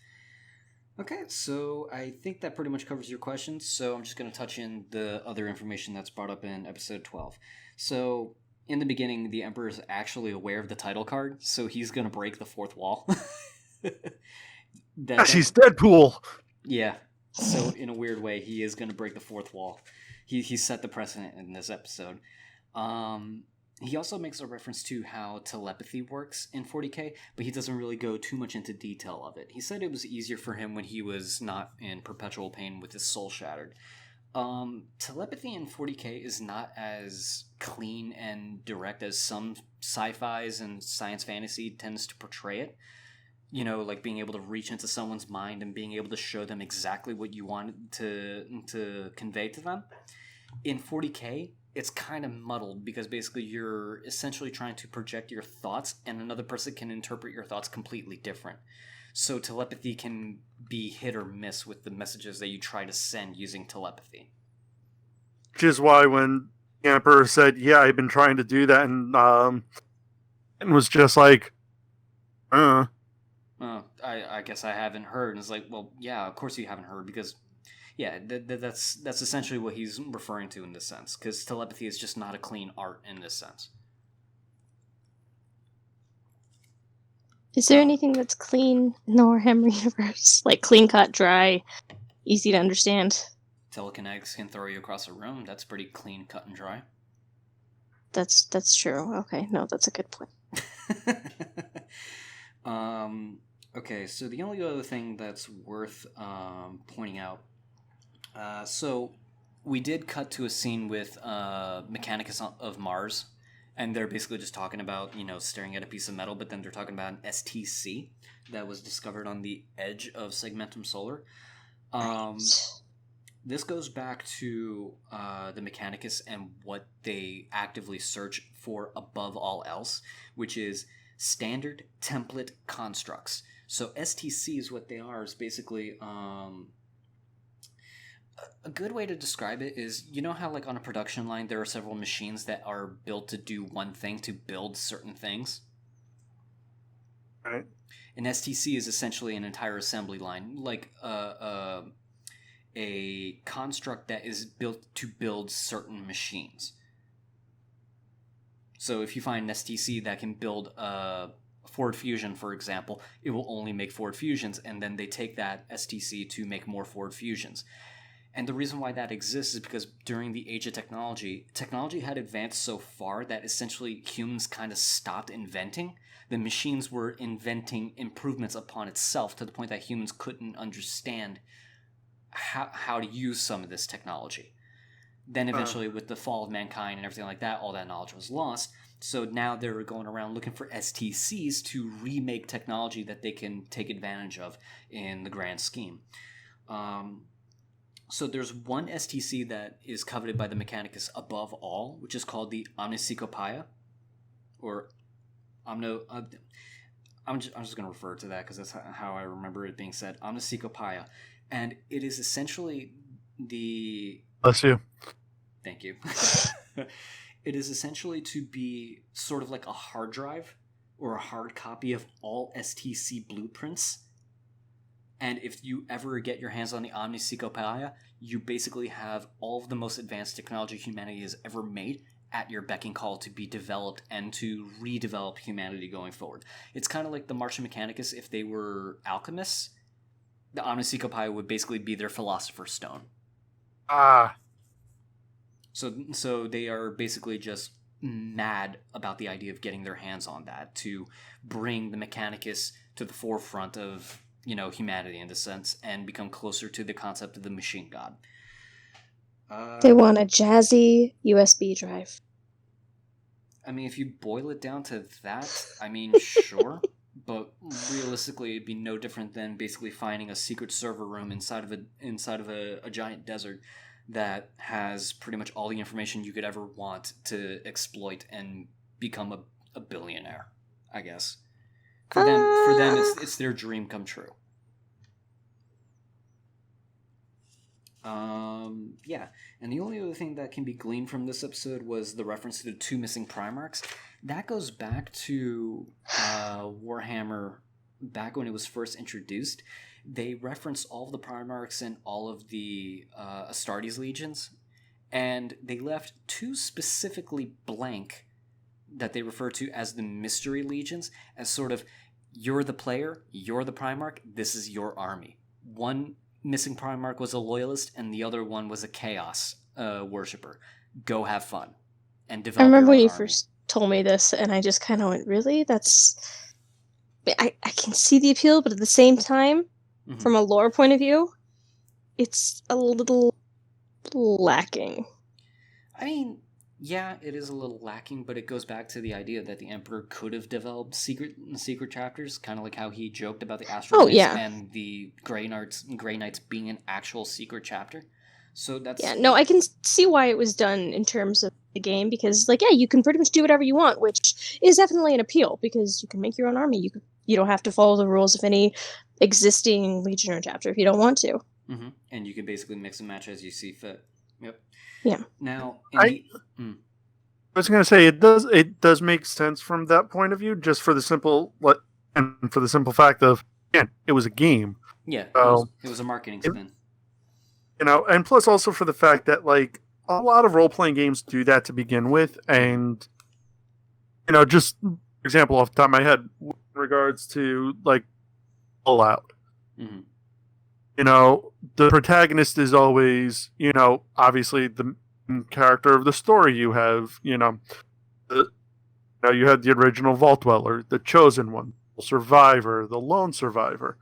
Okay, so I think that pretty much covers your questions. So I'm just going to touch in the other information that's brought up in episode 12. So in the beginning, the Emperor is actually aware of the title card, so he's going to break the fourth wall. She's Deadpool. Yeah. So in a weird way, he is going to break the fourth wall. He set the precedent in this episode. He also makes a reference to how telepathy works in 40k, but he doesn't really go too much into detail of it. He said it was easier for him when he was not in perpetual pain with his soul shattered. Telepathy in 40k is not as clean and direct as some sci-fis and science fantasy tends to portray it. You know, like being able to reach into someone's mind and being able to show them exactly what you want to convey to them. In 40k, it's kind of muddled because basically you're essentially trying to project your thoughts and another person can interpret your thoughts completely different. So telepathy can be hit or miss with the messages that you try to send using telepathy. Which is why when the Emperor said, yeah, I've been trying to do that, and was just like, I guess I haven't heard. And it's like, well, yeah, of course you haven't heard because, yeah, that's essentially what he's referring to in this sense. Because telepathy is just not a clean art in this sense. is there anything that's clean in the Warhammer universe? Like clean cut, dry, easy to understand? Telekinetics can throw you across a room. That's pretty clean, cut, and dry. That's true. Okay, no, that's a good point. Okay, so the only other thing that's worth pointing out, so we did cut to a scene with Mechanicus of Mars, and they're basically just talking about, you know, staring at a piece of metal, but then they're talking about an STC that was discovered on the edge of Segmentum Solar. This goes back to the Mechanicus and what they actively search for above all else, which is standard template constructs. So STCs, what they are is basically a good way to describe it is, you know how like on a production line there are several machines that are built to do one thing, to build certain things? Right. An STC is essentially an entire assembly line, like a construct that is built to build certain machines. So if you find an STC that can build Ford Fusion, for example, it will only make Ford Fusions, and then they take that STC to make more Ford Fusions. And the reason why that exists is because during the age of technology had advanced so far that essentially humans kind of stopped inventing. The machines were inventing improvements upon itself to the point that humans couldn't understand how to use some of this technology. Then eventually with the fall of mankind and everything like that, all that knowledge was lost. So now they're going around looking for STCs to remake technology that they can take advantage of in the grand scheme. So there's one STC that is coveted by the Mechanicus above all, which is called the Omnisecopeia, or I'm just going to refer to that because that's how I remember it being said, Omnisecopeia. And it is essentially the... Bless you. Thank you. It is essentially to be sort of like a hard drive or a hard copy of all STC blueprints. And if you ever get your hands on the Omnisecopeia, you basically have all of the most advanced technology humanity has ever made at your beck and call to be developed and to redevelop humanity going forward. It's kind of like the Martian Mechanicus if they were alchemists. The Omnisecopeia would basically be their philosopher's stone. So they are basically just mad about the idea of getting their hands on that to bring the Mechanicus to the forefront of, you know, humanity in the sense and become closer to the concept of the machine god. They want a jazzy USB drive. I mean, if you boil it down to that, I mean, sure. But realistically, it'd be no different than basically finding a secret server room inside of a giant desert that has pretty much all the information you could ever want to exploit and become a billionaire, I guess. For them, it's their dream come true. Yeah, and the only other thing that can be gleaned from this episode was the reference to the 2 missing Primarchs. That goes back to Warhammer, back when it was first introduced. They referenced all of the Primarchs and all of the Astartes legions, and they left 2 specifically blank that they refer to as the Mystery Legions, as sort of, you're the player, you're the Primarch, this is your army. One missing Primarch was a loyalist, and the other one was a chaos worshipper. Go have fun and develop. I remember when your you own first told me this, and I just kind of went, "Really? That's." I can see the appeal, but at the same time, from a lore point of view, it's a little lacking. I mean, yeah, it is a little lacking, but it goes back to the idea that the Emperor could have developed secret chapters, kind of like how he joked about the Astral and the Grey Knights being an actual secret chapter. So that's... Yeah, no, I can see why it was done in terms of the game, because, like, yeah, you can pretty much do whatever you want, which is definitely an appeal, because you can make your own army. You don't have to follow the rules of any existing Legionnaire chapter if you don't want to. Mm-hmm. And you can basically mix and match as you see fit. Yep. Yeah. Now, I was going to say it does make sense from that point of view, just for the simple fact of, again, it was a game. Yeah, it was a marketing spin. And plus also for the fact that, like, a lot of role-playing games do that to begin with, and just for example off the top of my head, in regards to, like, Fallout. Mm-hmm. The protagonist is always, obviously the character of the story. You have, you had the original Vault Dweller, the Chosen One, the Survivor, the Lone Survivor,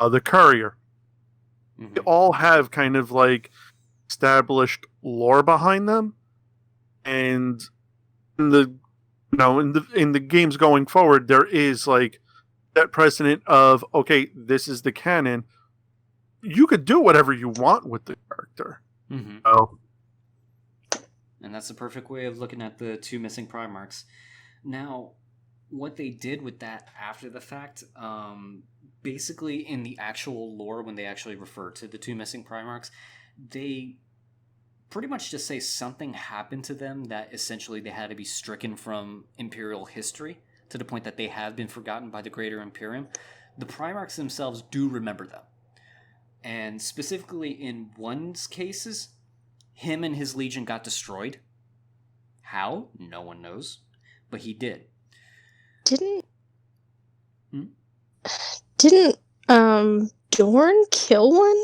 the Courier. Mm-hmm. They all have kind of like established lore behind them, and in the games going forward, there is like that precedent of, okay, this is the canon. You could do whatever you want with the character. Mm-hmm. And that's the perfect way of looking at the 2 missing Primarchs. Now, what they did with that after the fact, basically in the actual lore, when they actually refer to the 2 missing Primarchs, they pretty much just say something happened to them that essentially they had to be stricken from Imperial history, to the point that they have been forgotten by the Greater Imperium. The Primarchs themselves do remember them. And specifically in one's cases, him and his legion got destroyed. How? No one knows. But he did. Didn't Dorn kill one?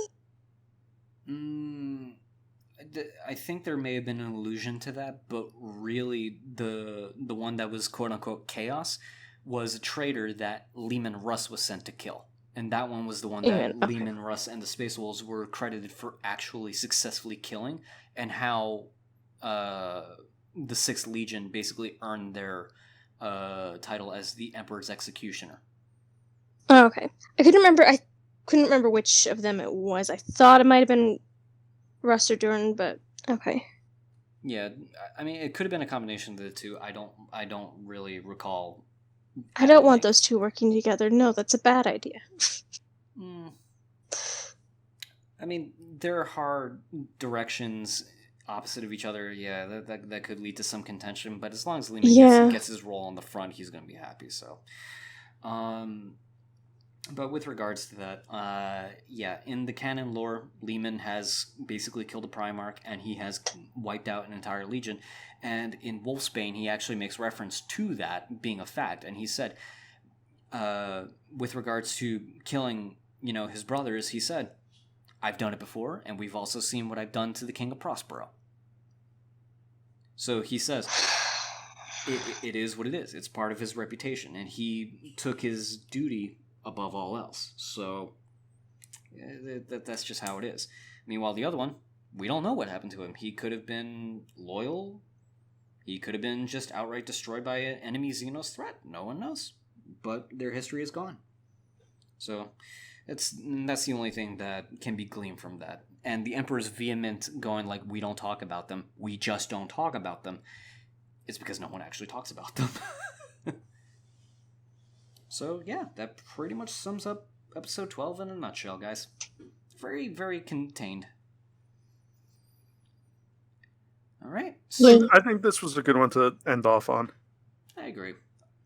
I think there may have been an allusion to that, but really the one that was quote-unquote chaos was a traitor that Leman Russ was sent to kill. And that one was the one that Leman Russ and the Space Wolves were credited for actually successfully killing, and how the 6th Legion basically earned their title as the Emperor's Executioner. Oh, okay. I couldn't remember which of them it was. I thought it might have been Russ or Dorn, but okay. Yeah, I mean, it could have been a combination of the two. I don't really recall. I don't want those two working together. No, that's a bad idea. I mean, there are hard directions opposite of each other. Yeah, that could lead to some contention. But as long as Lehman gets his role on the front, he's going to be happy. So, but with regards to that, in the canon lore, Lehman has basically killed a Primarch, and he has wiped out an entire legion. And in Wulfsboi, he actually makes reference to that being a fact. And he said, with regards to killing, his brothers, he said, I've done it before, and we've also seen what I've done to the King of Prospero. So he says, it is what it is. It's part of his reputation, and he took his duty above all else. So that's just how it is. Meanwhile, the other one, we don't know what happened to him. He could have been loyal. He could have been just outright destroyed by an enemy Xenos threat. No one knows. But their history is gone. So that's the only thing that can be gleaned from that. And the Emperor's vehement going like, we don't talk about them, we just don't talk about them, it's because no one actually talks about them. So yeah, that pretty much sums up episode 12 in a nutshell, guys. Very, very contained. All right. So I think this was a good one to end off on. I agree.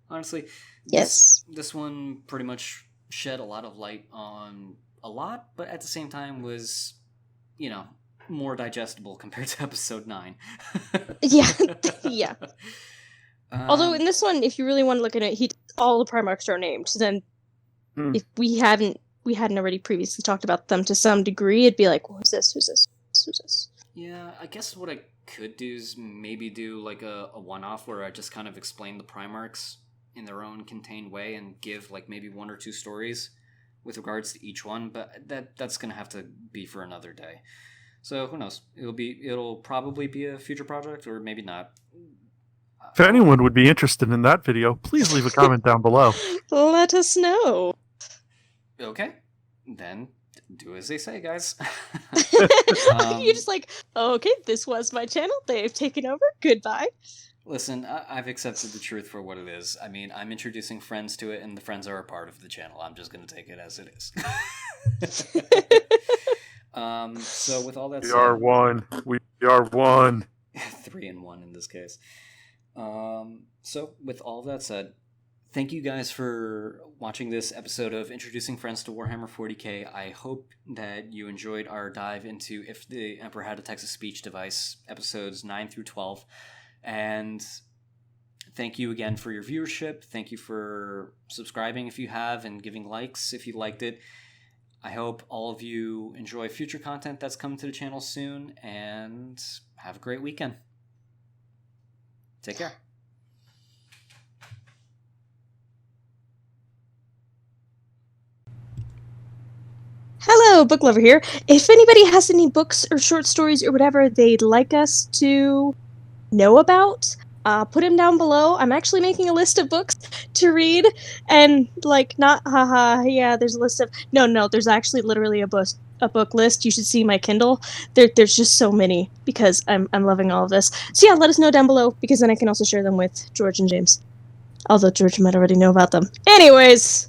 Honestly, yes. This one pretty much shed a lot of light on a lot, but at the same time was, more digestible compared to episode 9. Yeah, yeah. Although in this one, if you really want to look at it, all the Primarchs are named. Then, if we hadn't already previously talked about them to some degree, it'd be like, well, who's this? Who's this? Who's this? Yeah, I guess what I could do is maybe do like a one-off where I just kind of explain the Primarchs in their own contained way and give like maybe 1 or 2 stories with regards to each one, but that's gonna have to be for another day. So who knows? It'll probably be a future project, or maybe not. If anyone would be interested in that video, please leave a comment down below. Let us know. Okay, then do as they say, guys. You're just like, okay, this was my channel. They've taken over. Goodbye. Listen, I've accepted the truth for what it is. I mean, I'm introducing friends to it, and the friends are a part of the channel. I'm just going to take it as it is. So with all that said... We are one. We are one. 3 and 1 in this case. So with all that said, thank you guys for watching this episode of Introducing Friends to Warhammer 40k. I hope that you enjoyed our dive into If the Emperor Had a Text-to-Speech Device, episodes 9 through 12. And thank you again for your viewership. Thank you for subscribing if you have, and giving likes if you liked it. I hope all of you enjoy future content that's coming to the channel soon, and have a great weekend. Take care. Hello, Book Lover here. If anybody has any books or short stories or whatever they'd like us to know about, put them down below. I'm actually making a list of books to read, and not yeah, there's a list of no, there's actually literally a book list. You should see my Kindle. There's just so many because I'm loving all of this. So yeah, let us know down below, because then I can also share them with George and James. Although George might already know about them. Anyways.